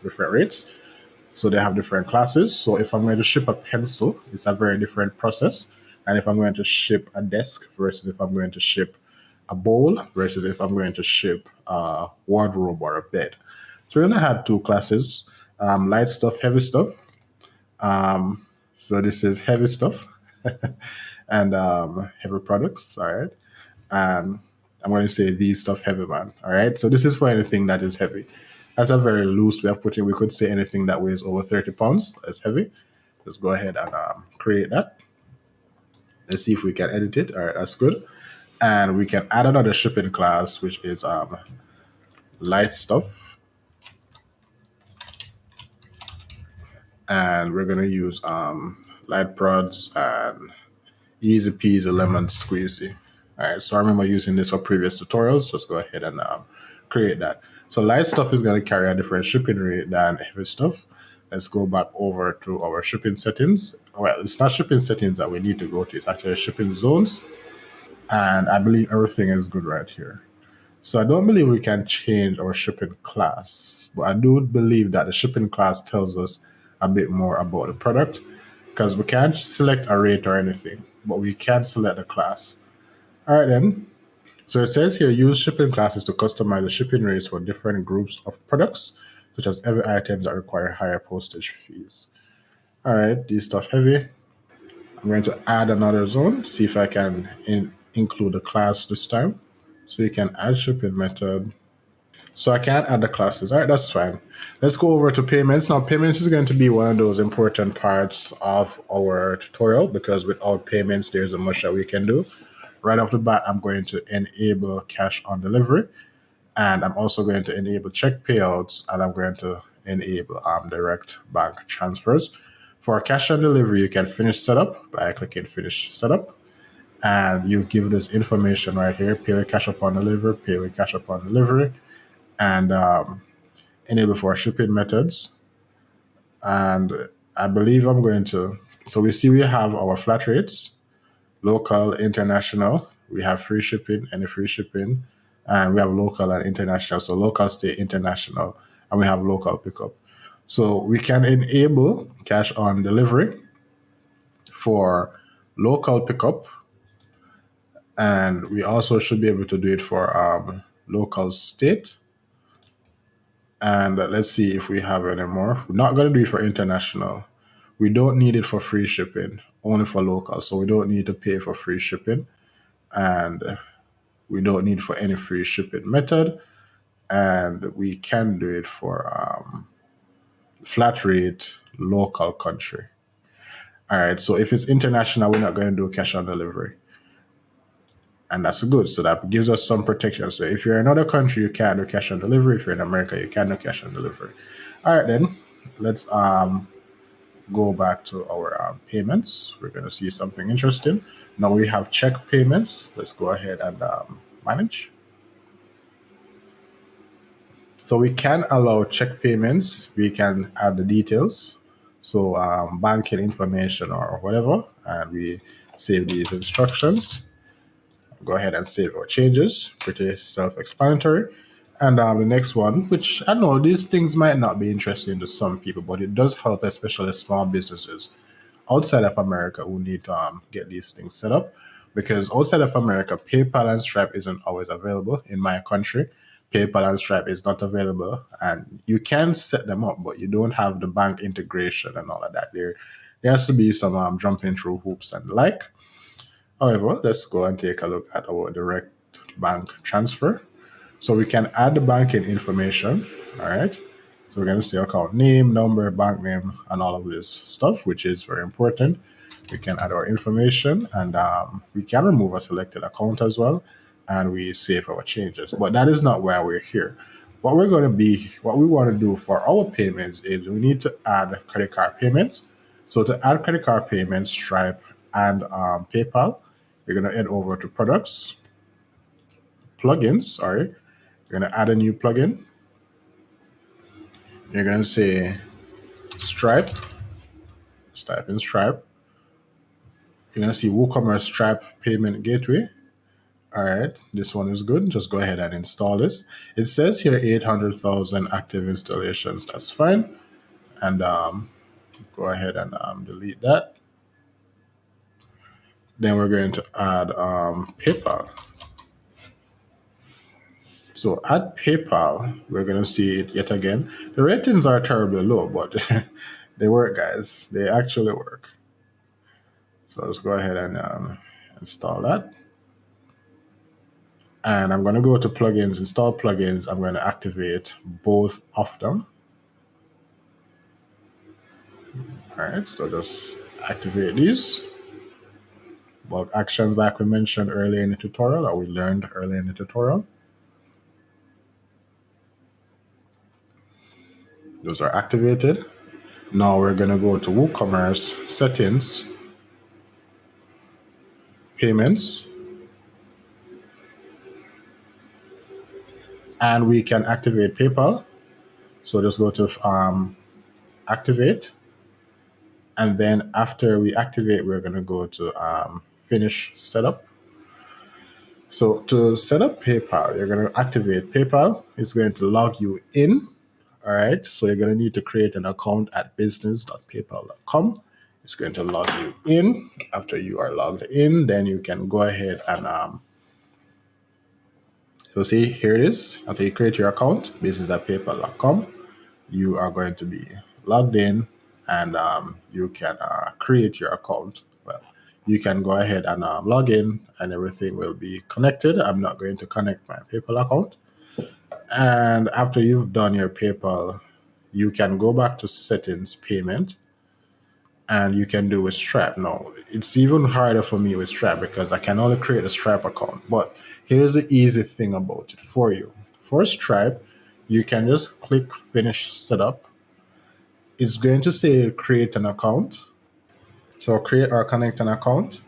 different rates. So they have different classes. So if I'm going to ship a pencil, it's a very different process. And if I'm going to ship a desk versus if I'm going to ship a bowl versus if I'm going to ship a wardrobe or a bed. So we're going to have two classes, light stuff, heavy stuff. So this is heavy stuff and heavy products, all right? And I'm going to say these stuff heavy, man, all right? So this is for anything that is heavy. That's a very loose way of putting it. We could say anything that weighs over 30 pounds is heavy. Let's go ahead and create that. Let's see if we can edit it. All right, that's good. And we can add another shipping class, which is light stuff. And we're going to use light prods and easy peasy lemon squeezy. All right, so I remember using this for previous tutorials. Just go ahead and create that. So light stuff is going to carry a different shipping rate than heavy stuff. Let's go back over to our shipping settings. Well, it's not shipping settings that we need to go to. It's actually shipping zones. And I believe everything is good right here. So I don't believe we can change our shipping class, but I do believe that the shipping class tells us a bit more about the product, because we can't select a rate or anything, but we can select a class. All right then. So it says here, use shipping classes to customize the shipping rates for different groups of products, such as heavy items that require higher postage fees. All right, these stuff heavy. I'm going to add another zone, see if I can include a class this time. So you can add shipping method. So I can't add the classes. All right, that's fine. Let's go over to payments. Now, payments is going to be one of those important parts of our tutorial, because without payments, there's a much that we can do. Right off the bat, I'm going to enable cash on delivery, and I'm also going to enable check payouts, and I'm going to enable direct bank transfers. For cash on delivery, you can finish setup by clicking finish setup, and you give this information right here: pay with cash upon delivery, pay with cash upon delivery, and enable for shipping methods. And I believe I'm going to, so we see we have our flat rates, local, international, we have free shipping, any free shipping, and we have local and international. So local, state, international, and we have local pickup. So we can enable cash on delivery for local pickup, and we also should be able to do it for local state. And let's see if we have any more. We're not going to do it for international. We don't need it for free shipping, only for local. So we don't need to pay for free shipping, and we don't need for any free shipping method. And we can do it for flat rate, local country. All right. So if it's international, we're not going to do cash on delivery. And that's good. So that gives us some protection. So if you're in another country, you can do cash on delivery. If you're in America, you can do cash on delivery. All right, then let's go back to our payments. We're going to see something interesting. Now we have check payments. Let's go ahead and manage. So we can allow check payments. We can add the details. So banking information or whatever. And we save these instructions. Go ahead and save our changes. Pretty self-explanatory. And the next one, which I know these things might not be interesting to some people, but it does help, especially small businesses outside of America who need to get these things set up. Because outside of America, PayPal and Stripe isn't always available. In my country, PayPal and Stripe is not available, and you can set them up, but you don't have the bank integration and all of that. There has to be some jumping through hoops and the like. However, let's go and take a look at our direct bank transfer. So we can add the banking information, all right? So we're going to say account name, number, bank name, and all of this stuff, which is very important. We can add our information, and we can remove a selected account as well, and we save our changes. But that is not why we're here. What we want to do for our payments is we need to add credit card payments. So to add credit card payments, Stripe and PayPal, you're going to head over to products, plugins, sorry. You're going to add a new plugin. You're going to say Stripe. Just type in Stripe. You're going to see WooCommerce Stripe Payment Gateway. All right, this one is good. Just go ahead and install this. It says here 800,000 active installations. That's fine. And go ahead and delete that. Then we're going to add PayPal. So at PayPal, we're going to see it yet again. The ratings are terribly low, but they work, guys. They actually work. So let's go ahead and install that. And I'm going to go to plugins, install plugins. I'm going to activate both of them. All right, so just activate these. Bulk actions like we mentioned earlier in the tutorial, or we learned earlier in the tutorial. Those are activated. Now we're going to go to WooCommerce settings, payments, and we can activate PayPal. So just go to activate. And then after we activate, we're going to go to finish setup. So to set up PayPal, you're going to activate PayPal. It's going to log you in. All right. So you're going to need to create an account at business.paypal.com. It's going to log you in. After you are logged in, then you can go ahead and so see here it is. After you create your account, business.paypal.com, you are going to be logged in, and you can create your account. Well, you can go ahead and log in, and everything will be connected. I'm not going to connect my PayPal account. And after you've done your PayPal, you can go back to settings, payment, and you can do with Stripe. Now, it's even harder for me with Stripe because I can only create a Stripe account. But here's the easy thing about it for you. For Stripe, you can just click finish setup. It's going to say create an account. So create or connect an account.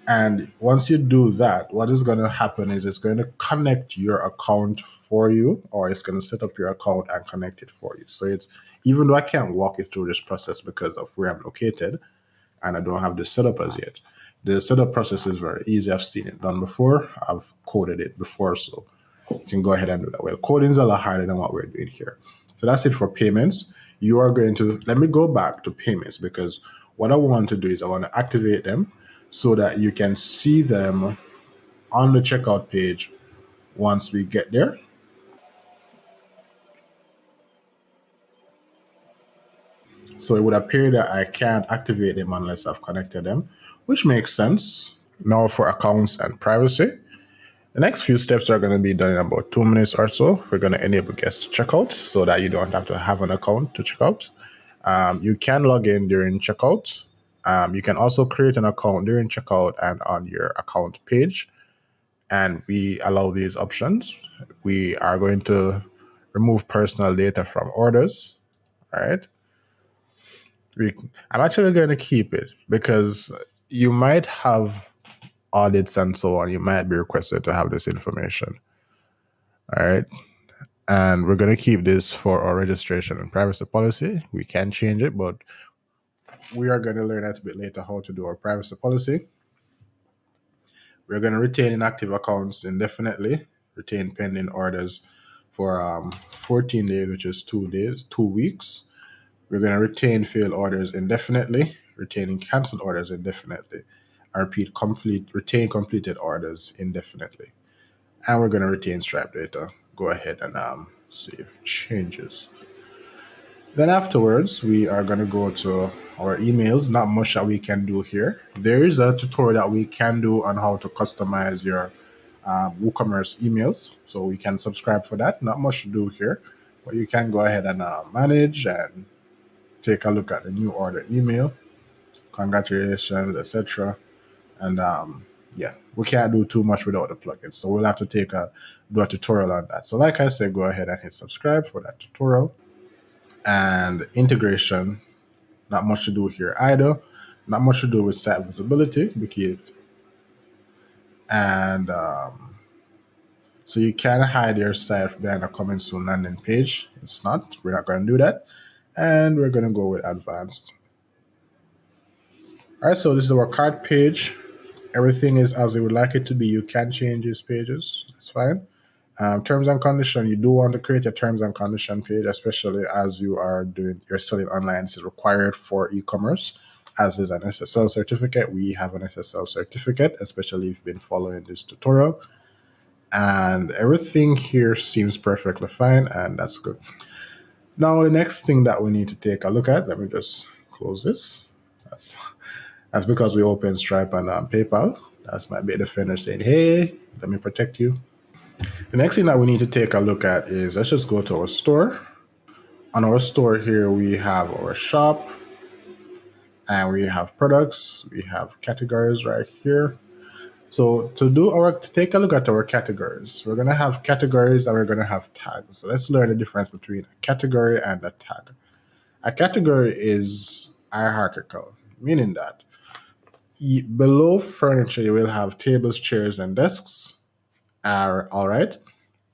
And once you do that, what is going to happen is it's going to connect your account for you, or it's going to set up your account and connect it for you. So it's, even though I can't walk you through this process because of where I'm located and I don't have the setup as yet, the setup process is very easy. I've seen it done before. I've coded it before. So you can go ahead and do that. Well, coding is a lot harder than what we're doing here. So that's it for payments. You are going to, let me go back to payments because what I want to do is I want to activate them so that you can see them on the checkout page once we get there. So it would appear that I can't activate them unless I've connected them, which makes sense. Now for accounts and privacy. The next few steps are going to be done in about 2 minutes or so. We're going to enable guest checkout so that you don't have to have an account to check out. You can log in during checkout. You can also create an account during checkout and on your account page. And we allow these options. We are going to remove personal data from orders. All right. I'm actually going to keep it because you might have audits and so on. You might be requested to have this information. All right. And we're going to keep this for our registration and privacy policy. We can change it, but we are going to learn a bit later how to do our privacy policy. We're going to retain inactive accounts indefinitely, retain pending orders for 14 days, which is 2 weeks. We're going to retain failed orders indefinitely, retaining canceled orders indefinitely. I repeat, retain completed orders indefinitely. And we're going to retain Stripe data. Go ahead and save changes. Then afterwards, we are going to go to our emails. Not much that we can do here. There is a tutorial that we can do on how to customize your WooCommerce emails. So we can subscribe for that. Not much to do here, but you can go ahead and manage and take a look at the new order email. Congratulations, etc. And yeah, we can't do too much without the plugins. So we'll have to do a tutorial on that. So like I said, go ahead and hit subscribe for that tutorial. And integration, not much to do here either. Not much to do with site visibility, because and so you can hide your site behind a coming soon landing page. It's not. We're not going to do that, and we're going to go with advanced. All right. So this is our cart page. Everything is as you would like it to be. You can change these pages. It's fine. Terms and condition, you do want to create a terms and condition page, especially as you're selling online. This is required for e-commerce, as is an SSL certificate. We have an SSL certificate, especially if you've been following this tutorial. And everything here seems perfectly fine, and that's good. Now, the next thing that we need to take a look at, let me just close this. That's because we opened Stripe and PayPal. That's my bit defender saying, hey, let me protect you. The next thing that we need to take a look at is, let's just go to our store. On our store here, we have our shop and we have products. We have categories right here. So to take a look at our categories, we're going to have categories and we're going to have tags. So let's learn the difference between a category and a tag. A category is hierarchical, meaning that below furniture, you will have tables, chairs, and desks. All right.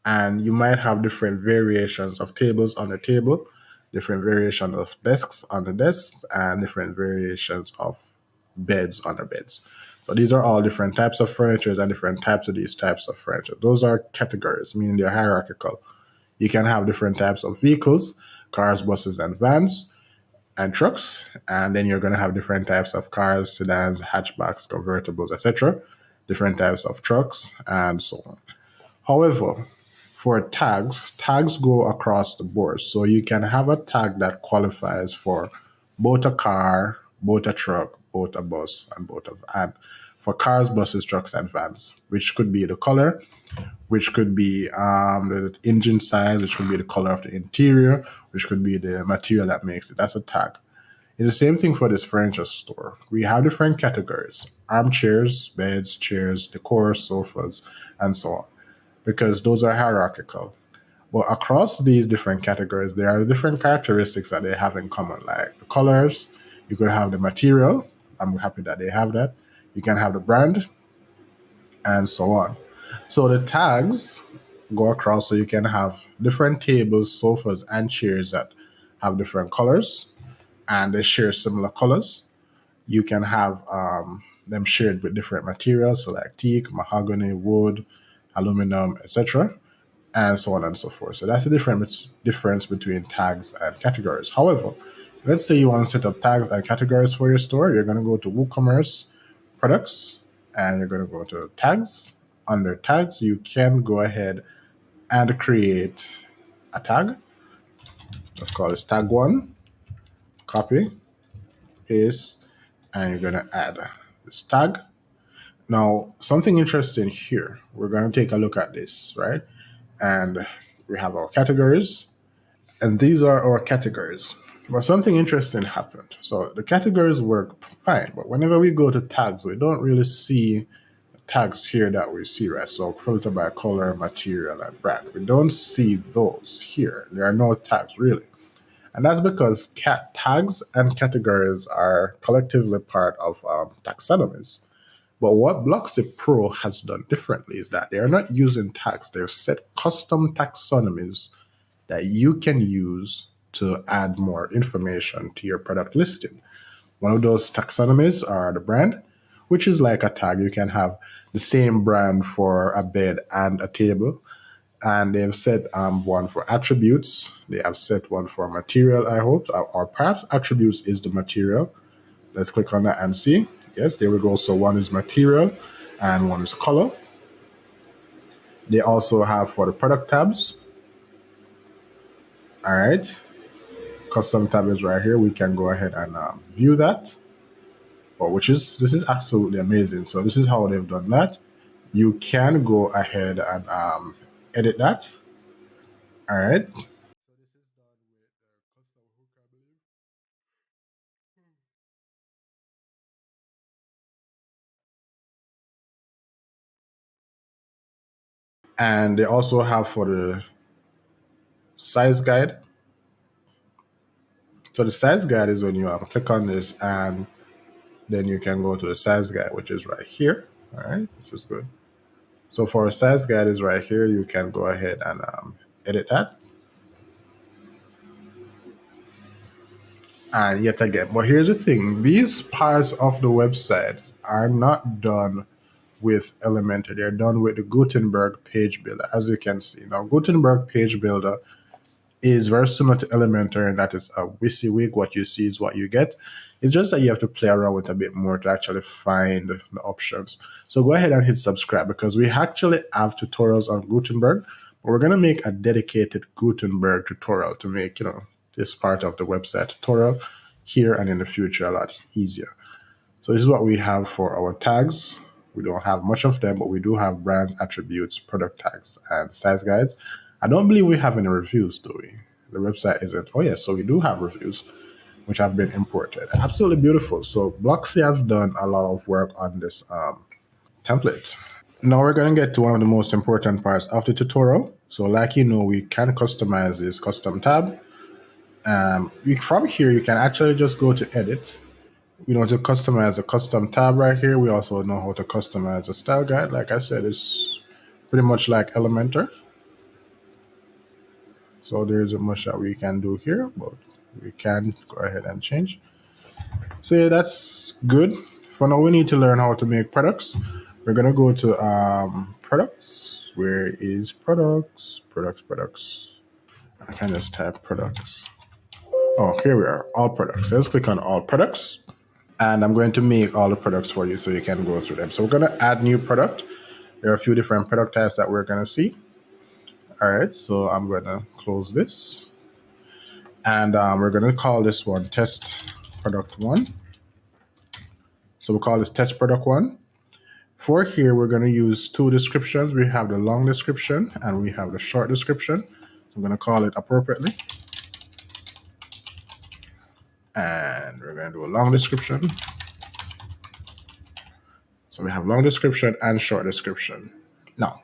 And you might have different variations of tables on the table, different variations of desks on the desks, and different variations of beds on the beds. So these are all different types of furnitures and different types of these types of furniture. Those are categories, meaning they're hierarchical. You can have different types of vehicles, cars, buses, and vans, and trucks. And then you're going to have different types of cars, sedans, hatchbacks, convertibles, etc. Different types of trucks, and so on. However, for tags go across the board. So you can have a tag that qualifies for both a car, both a truck, both a bus, and both a van. For cars, buses, trucks, and vans, which could be the color, which could be the engine size, which could be the color of the interior, which could be the material that makes it. That's a tag. It's the same thing for this furniture store. We have different categories: armchairs, beds, chairs, decor, sofas, and so on, because those are hierarchical. But across these different categories, there are different characteristics that they have in common, like the colors. You could have the material. I'm happy that they have that. You can have the brand, and so on. So the tags go across, so you can have different tables, sofas, and chairs that have different colors and they share similar colors. You can have them shared with different materials, so like teak, mahogany, wood, aluminum, etc., and so on and so forth. So that's the difference between tags and categories. However, let's say you want to set up tags and categories for your store. You're going to go to WooCommerce products and you're going to go to tags. Under tags, you can go ahead and create a tag. Let's call this tag one. Copy, paste, and you're going to add this tag. Now, something interesting here. We're going to take a look at this, right? And we have our categories, and these are our categories. But something interesting happened. So the categories work fine, but whenever we go to tags, we don't really see tags here that we see, right? So filter by color, material, and brand. We don't see those here. There are no tags really. And that's because tags and categories are collectively part of taxonomies. But what Blocksy Pro has done differently is that they are not using tags. They've set custom taxonomies that you can use to add more information to your product listing. One of those taxonomies are the brand, which is like a tag. You can have the same brand for a bed and a table. And they've set one for attributes. They have set one for material, I hope, or perhaps attributes is the material. Let's click on that and see. Yes, there we go. So one is material and one is color. They also have for the product tabs. All right. Custom tab is right here. We can go ahead and view that. But this is absolutely amazing. So this is how they've done that. You can go ahead and edit that. All right. And they also have for the size guide. So the size guide is when you click on this and then you can go to the size guide, which is right here. All right, this is good. So for a size guide is right here. You can go ahead and edit that. And yet again, but here's the thing. These parts of the website are not done with Elementor. They're done with the Gutenberg page builder, as you can see. Now, Gutenberg page builder is very similar to Elementor in that it's a WYSIWYG. What you see is what you get. It's just that you have to play around with a bit more to actually find the options. So go ahead and hit subscribe because we actually have tutorials on Gutenberg, but we're going to make a dedicated Gutenberg tutorial to make, this part of the website tutorial here and in the future a lot easier. So this is what we have for our tags. We don't have much of them, but we do have brands, attributes, product tags, and size guides. I don't believe we have any reviews, do we? The website isn't. Oh, yes. So we do have reviews, which have been imported. Absolutely beautiful. So Blocksy has done a lot of work on this template. Now we're going to get to one of the most important parts of the tutorial. So like we can customize this custom tab. From here, you can actually just go to edit. We know to customize a custom tab right here. We also know how to customize a style guide. Like I said, it's pretty much like Elementor. So there's a much that we can do here, but we can go ahead and change. So yeah, that's good For now, we need to learn how to make products. We're going to go to products. Where is products? Products. I can just type products. Oh, here we are, all products. Let's click on all products. And I'm going to make all the products for you so you can go through them. So we're going to add new product. There are a few different product types that we're going to see. All right, so I'm going to close this. And we're going to call this one test product one. So we'll call this test product one. For here, we're going to use two descriptions. We have the long description and we have the short description. I'm going to call it appropriately. And we're going to do a long description. So we have long description and short description. Now,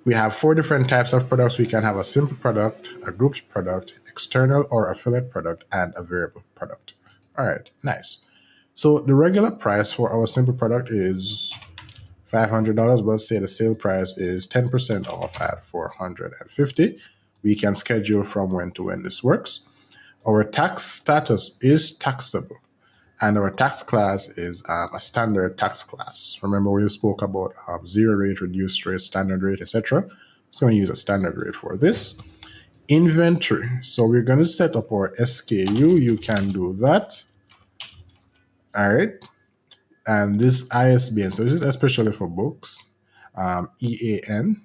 we have 4 different types of products. We can have a simple product, a grouped product, external or affiliate product, and a variable product. All right, nice. So the regular price for our simple product is $500, but say the sale price is 10% off at $450. We can schedule from when to when this works. Our tax status is taxable, and our tax class is a standard tax class. Remember we spoke about 0 rate, reduced rate, standard rate, etc. So I'm going to use a standard rate for this. Inventory. So we're going to set up our SKU. You can do that. All right. And this ISBN, so this is especially for books, EAN.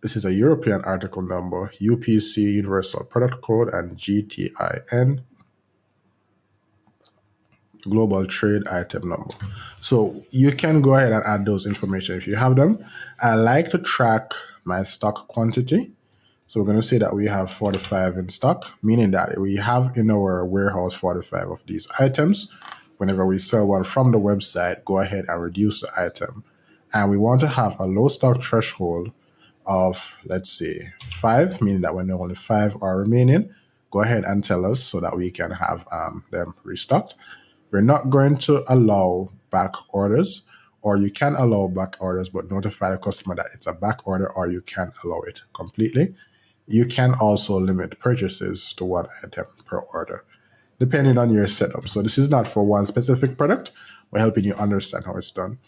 This is a European article number, UPC, Universal Product Code, and GTIN, Global Trade Item Number. So you can go ahead and add those information if you have them. I like to track my stock quantity. So we're going to say that we have 45 in stock, meaning that we have in our warehouse 45 of these items. Whenever we sell one from the website, go ahead and reduce the item. And we want to have a low stock threshold of, let's say, 5, meaning that when only 5 are remaining, go ahead and tell us so that we can have them restocked. We're not going to allow back orders, or you can allow back orders, but notify the customer that it's a back order, or you can allow it completely. You can also limit purchases to 1 item per order, depending on your setup. So this is not for one specific product. We're helping you understand how it's done.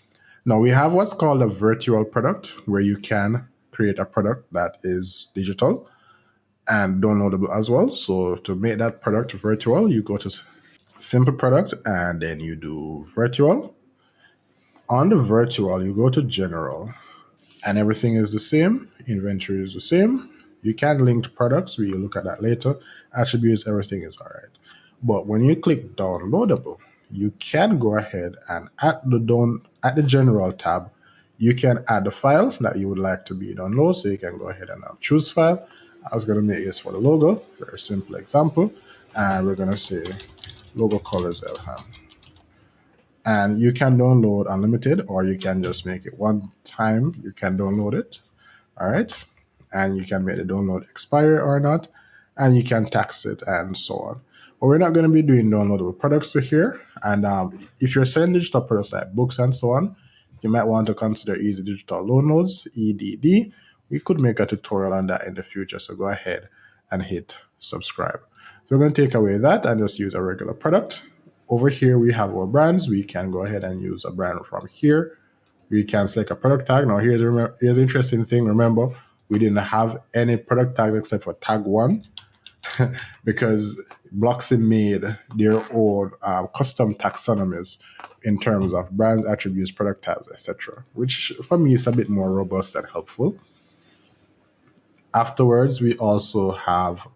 Now we have what's called a virtual product, where you can create a product that is digital and downloadable as well. So to make that product virtual, you go to simple product and then you do virtual. On the virtual, you go to general and everything is the same. Inventory is the same. You can link to products. We'll look at that later. Attributes, everything is all right. But when you click downloadable, you can go ahead and at the general tab, you can add the file that you would like to be downloaded. So you can go ahead and choose file. I was going to make this for the logo, very simple example. And we're going to say logo colors Zeilhan. And you can download unlimited, or you can just make it one time. You can download it. All right. And you can make the download expire or not. And you can tax it and so on. But we're not going to be doing downloadable products here. And if you're selling digital products like books and so on, you might want to consider easy digital downloads, EDD. We could make a tutorial on that in the future. So go ahead and hit subscribe. So we're going to take away that and just use a regular product. Over here, we have our brands. We can go ahead and use a brand from here. We can select a product tag. Now, here's the interesting thing. Remember, we didn't have any product tags except for tag 1 because Blocksy made their own custom taxonomies in terms of brands, attributes, product tags, etc., which for me is a bit more robust and helpful. Afterwards, we also have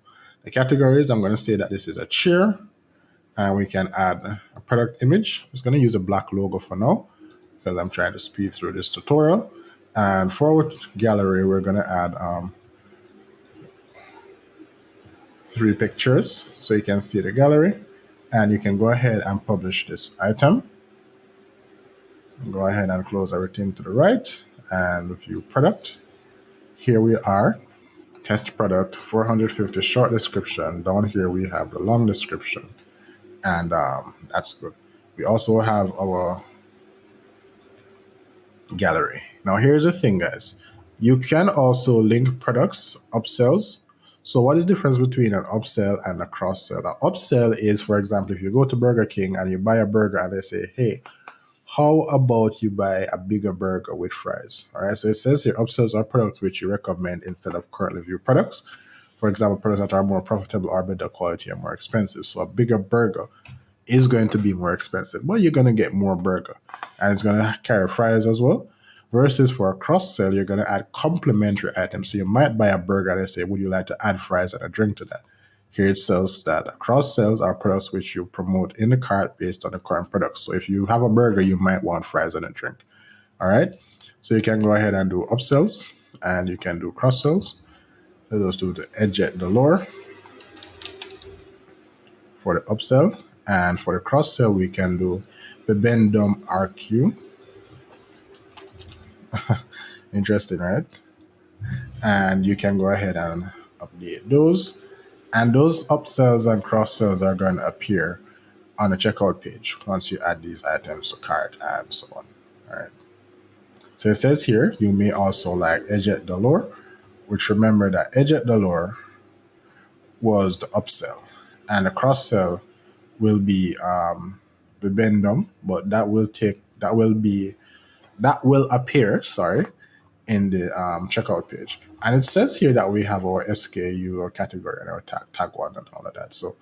the categories. I'm going to say that this is a chair, and we can add a product image. I'm just going to use a black logo for now because I'm trying to speed through this tutorial. And for our gallery, we're going to add 3 pictures so you can see the gallery, and you can go ahead and publish this item. Go ahead and close everything to the right and view product. Here we are, test product, 450 short description. Down here we have the long description, and that's good. We also have our gallery. Now here's the thing, guys. You can also link products, upsells. So what is the difference between an upsell and a cross-sell? An upsell is, for example, if you go to Burger King and you buy a burger and they say, hey, How about you buy a bigger burger with fries? All right. So it says here, upsells are products which you recommend instead of currently viewed products. For example, products that are more profitable or better quality and more expensive. So a bigger burger is going to be more expensive, but you're going to get more burger, and it's going to carry fries as well. Versus for a cross sell, you're going to add complementary items. So you might buy a burger and say, would you like to add fries and a drink to that? Here it says that cross sells are products which you promote in the cart based on the current products. So if you have a burger, you might want fries and a drink. All right. So you can go ahead and do upsells and you can do cross sells. So those do the eject the lore for the upsell. And for the cross sell, we can do the Bendum RQ. Interesting, right? And you can go ahead and update those. And those upsells and cross sells are going to appear on the checkout page once you add these items to cart and so on. All right. So it says here, you may also like eject the lore, which remember that eject the lore was the upsell, and the cross sell will be the Bendum, but that will appear, sorry, in the checkout page. And it says here that we have our SKU or category and our tag one and all of that. So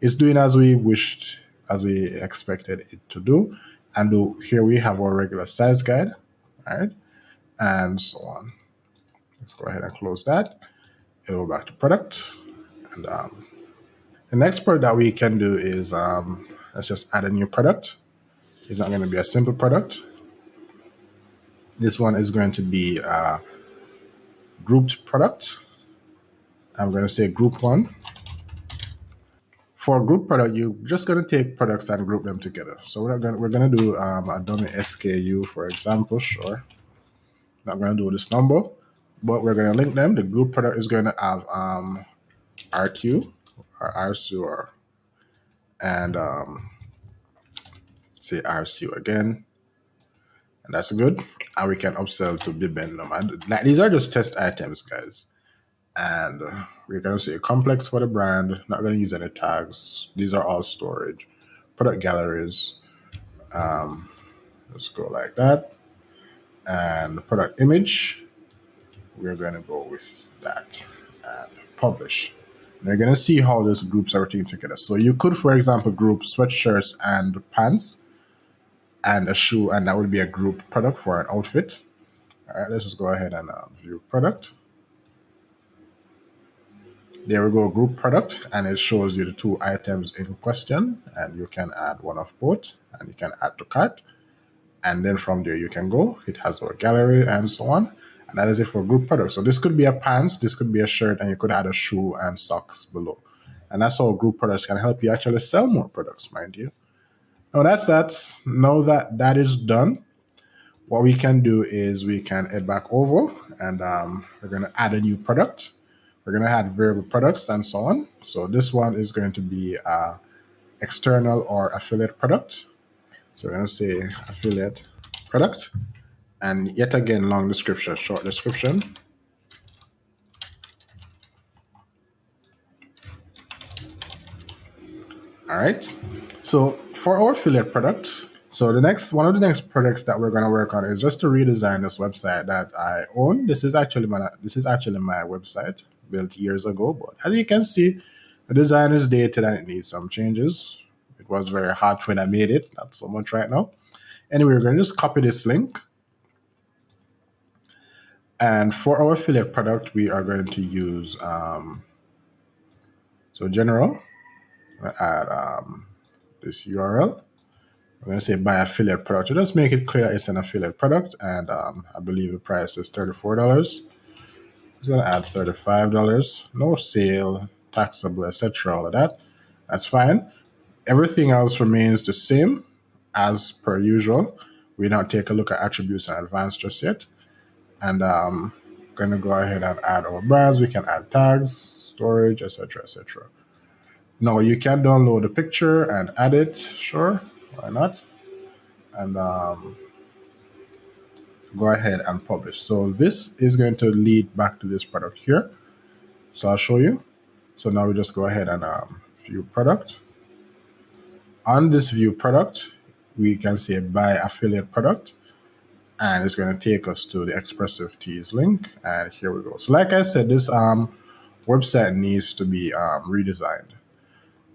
it's doing as we wished, as we expected it to do. And here we have our regular size guide, all right, and so on. Let's go ahead and close that. It'll go back to product. And the next part that we can do is let's just add a new product. It's not going to be a simple product. This one is going to be a grouped product. I'm going to say group one. For a group product, you're just going to take products and group them together. So we're going to do a dummy SKU, for example. Sure. Not going to do this number, but we're going to link them. The group product is going to have RQ or RCU and say RCU again. And that's good. And we can upsell to Bibendum. And like, these are just test items, guys. And we're going to say complex for the brand. Not going to use any tags. These are all storage. Product galleries. Let's go like that. And the product image, we're going to go with that and publish. And you're going to see how these groups are teamed together. So you could, for example, group sweatshirts and pants and a shoe, and that would be a group product for an outfit. All right, let's just go ahead and view product. There we go, group product, and it shows you the two items in question, and you can add one of both, and you can add to cart. And then from there you can go. It has our gallery and so on. And that is it for group products. So this could be a pants, this could be a shirt, and you could add a shoe and socks below. And that's how group products can help you actually sell more products, mind you. Now now that that is done, what we can do is we can head back over and we're going to add a new product. We're going to add variable products and so on. So this one is going to be external or affiliate product. So we're going to say affiliate product. And yet again, long description, short description. All right. So for our affiliate product, so one of the next products that we're going to work on is just to redesign this website that I own. This is actually my website built years ago, but as you can see, the design is dated and it needs some changes. It was very hot when I made it, not so much right now. Anyway, we're going to just copy this link. And for our affiliate product, we are going to use so general. Add this URL. I'm going to say buy affiliate product. So just make it clear it's an affiliate product, and I believe the price is $34. It's going to add $35. No sale, taxable, etc. All of that. That's fine. Everything else remains the same as per usual. We don't take a look at attributes in advance just yet. And going to go ahead and add our brands. We can add tags, storage, etc., etc. Now you can download a picture and add it. Sure, why not? And go ahead and publish. So this is going to lead back to this product here. So I'll show you. So now we just go ahead and view product. On this view product, we can say buy affiliate product, and it's going to take us to the Expressive Tees link. And here we go. So like I said, this website needs to be redesigned.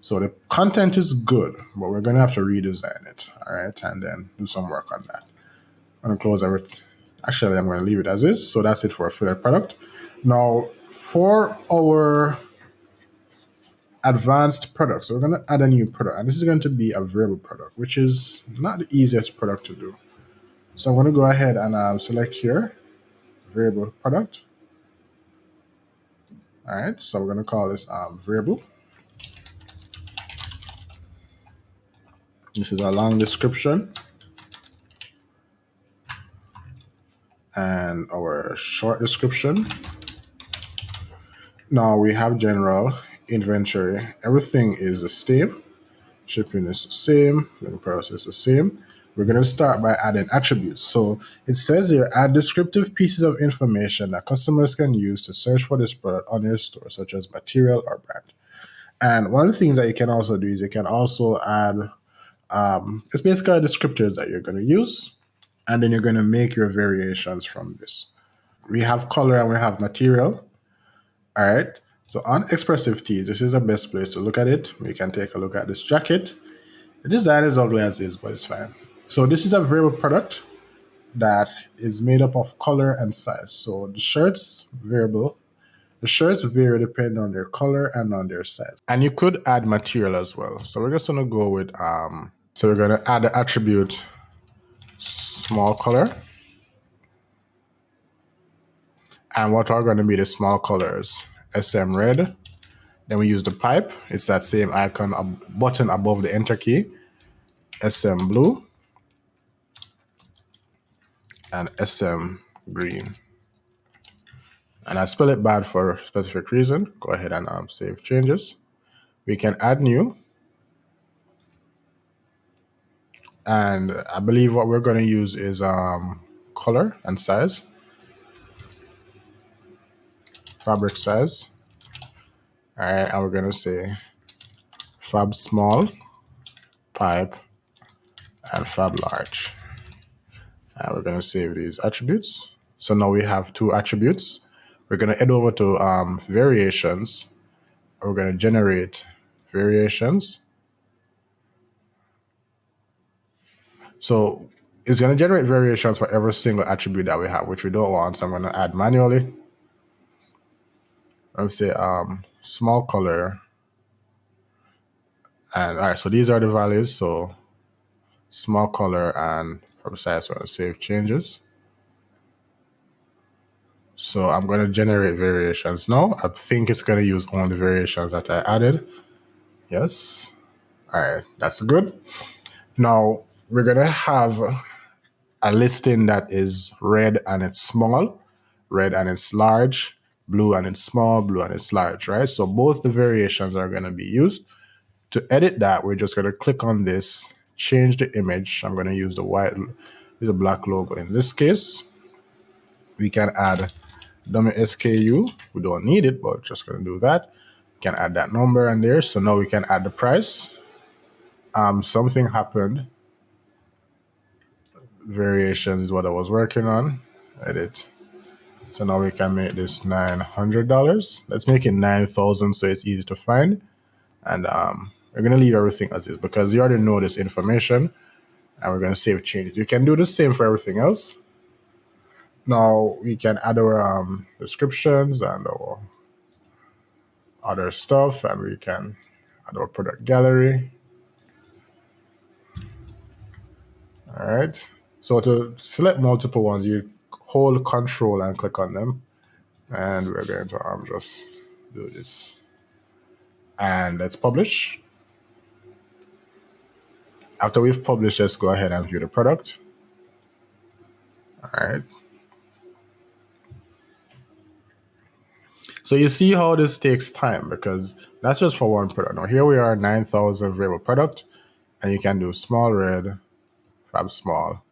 So the content is good, but we're going to have to redesign it. All right. And then do some work on that. I'm going to close everything. Actually, I'm going to leave it as is. So that's it for affiliate product. Now for our advanced product, so we're going to add a new product, and this is going to be a variable product, which is not the easiest product to do. So I'm going to go ahead and select here, variable product. All right, so we're going to call this variable. This is a long description and our short description. Now we have general, inventory, everything is the same. Shipping is the same, link process is the same. We're going to start by adding attributes. So it says here, add descriptive pieces of information that customers can use to search for this product on your store, such as material or brand. And one of the things that you can also do is you can also add, it's basically descriptors that you're going to use, and then you're going to make your variations from this. We have color and we have material. All right. So on Expressive Tees, this is the best place to look at it. We can take a look at this jacket. The design is ugly as is, but it's fine. So this is a variable product that is made up of color and size. So the shirts variable. The shirts vary depending on their color and on their size. And you could add material as well. So we're just gonna go with so we're gonna add the attribute small color. And what are gonna be the small colors? SM red. Then we use the pipe. It's that same icon button above the enter key. SM blue. And SM green. And I spell it bad for a specific reason. Go ahead and save changes. We can add new. And I believe what we're going to use is color and size. Fabric size. All right, and we're going to say fab small, pipe, and fab large. And we're going to save these attributes. So now we have two attributes. We're going to head over to variations. We're going to generate variations. So it's going to generate variations for every single attribute that we have, which we don't want. So I'm going to add manually. Let's say small color. And all right, so these are the values. So small color and for size, we're going to save changes. So I'm going to generate variations now. I think it's going to use only the variations that I added. Yes. All right, that's good. Now we're going to have a listing that is red and it's small, red and it's large, blue and it's small, blue and it's large, right? So both the variations are going to be used. To edit that, we're just going to click on this, change the image. I'm going to use the black logo in this case. We can add dummy SKU. We don't need it, but just going to do that. We can add that number in there. So now we can add the price. Something happened. Variations is what I was working on. Edit. So now we can make this $900. Let's make it 9,000 so it's easy to find. And we're going to leave everything as is because you already know this information. And we're going to save changes. You can do the same for everything else. Now we can add our descriptions and our other stuff. And we can add our product gallery. All right. So to select multiple ones, you hold Control and click on them. And we're going to just do this. And let's publish. After we've published, let's go ahead and view the product. All right. So you see how this takes time because that's just for one product. Now here we are, 9,000 variable product, and you can do small red, fab small,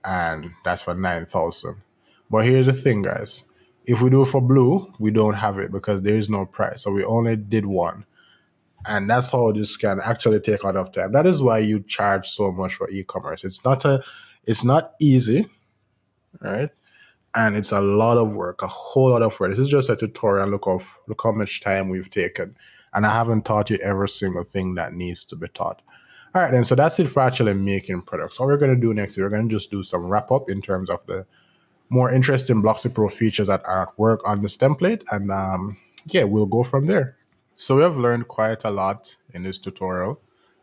and that's for 9,000. But here's the thing, guys. If we do it for blue, we don't have it because there is no price. So we only did one. And that's how this can actually take a lot of time. That is why you charge so much for e-commerce. It's not easy, right? And it's a lot of work, a whole lot of work. This is just a tutorial. Look how much time we've taken. And I haven't taught you every single thing that needs to be taught. All right, then. So that's it for actually making products. What we're going to do next is we're going to just do some wrap up in terms of the more interesting Blocksy Pro features that are at work on this template. And yeah, we'll go from there. So we have learned quite a lot in this tutorial.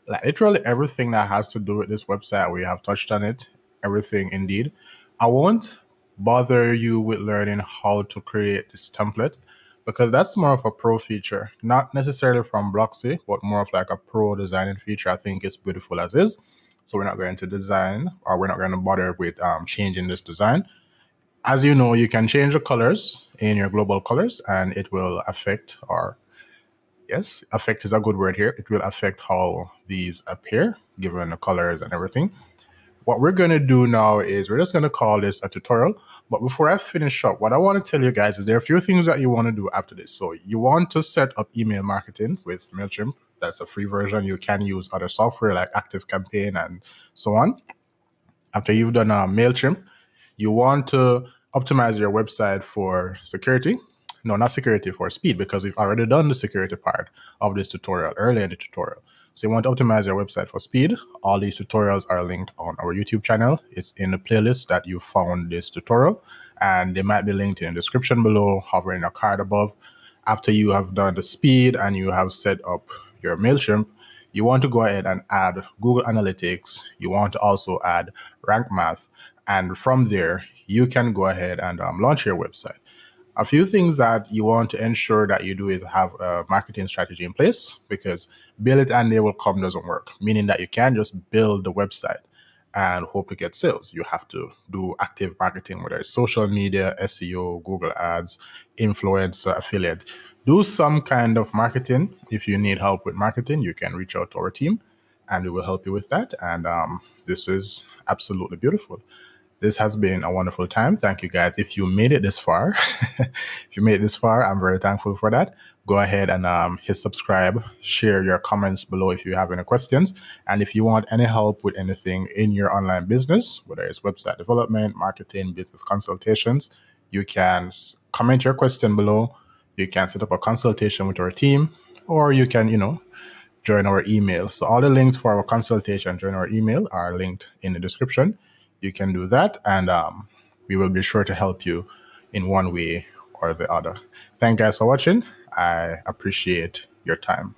Like literally everything that has to do with this website, we have touched on it. Everything indeed. I won't bother you with learning how to create this template because that's more of a pro feature, not necessarily from Blocksy, but more of like a pro designing feature. I think it's beautiful as is. So we're not going to design, or we're not going to bother with changing this design. As you know, you can change the colors in your global colors and it will affect, or yes, affect is a good word here. It will affect how these appear given the colors and everything. What we're going to do now is we're just going to call this a tutorial. But before I finish up, what I want to tell you guys is there are a few things that you want to do after this. So you want to set up email marketing with MailChimp. That's a free version. You can use other software like ActiveCampaign and so on. After you've done MailChimp, you want to optimize your website for security. No, not security, for speed, because we've already done the security part of this tutorial earlier in the tutorial. So you want to optimize your website for speed. All these tutorials are linked on our YouTube channel. It's in the playlist that you found this tutorial, and they might be linked in the description below, hovering a card above. After you have done the speed and you have set up your MailChimp, you want to go ahead and add Google Analytics. You want to also add Rank Math. And from there, you can go ahead and launch your website. A few things that you want to ensure that you do is have a marketing strategy in place, because build it and they will come doesn't work, meaning that you can't just build the website and hope to get sales. You have to do active marketing, whether it's social media, SEO, Google Ads, influencer, affiliate. Do some kind of marketing. If you need help with marketing, you can reach out to our team and we will help you with that. And this is absolutely beautiful. This has been a wonderful time. Thank you guys. If you made it this far, I'm very thankful for that. Go ahead and hit subscribe, share your comments below if you have any questions. And if you want any help with anything in your online business, whether it's website development, marketing, business consultations, you can comment your question below. You can set up a consultation with our team, or you can, join our email. So all the links for our consultation, join our email, are linked in the description. You can do that, and we will be sure to help you in one way or the other. Thank you guys for watching. I appreciate your time.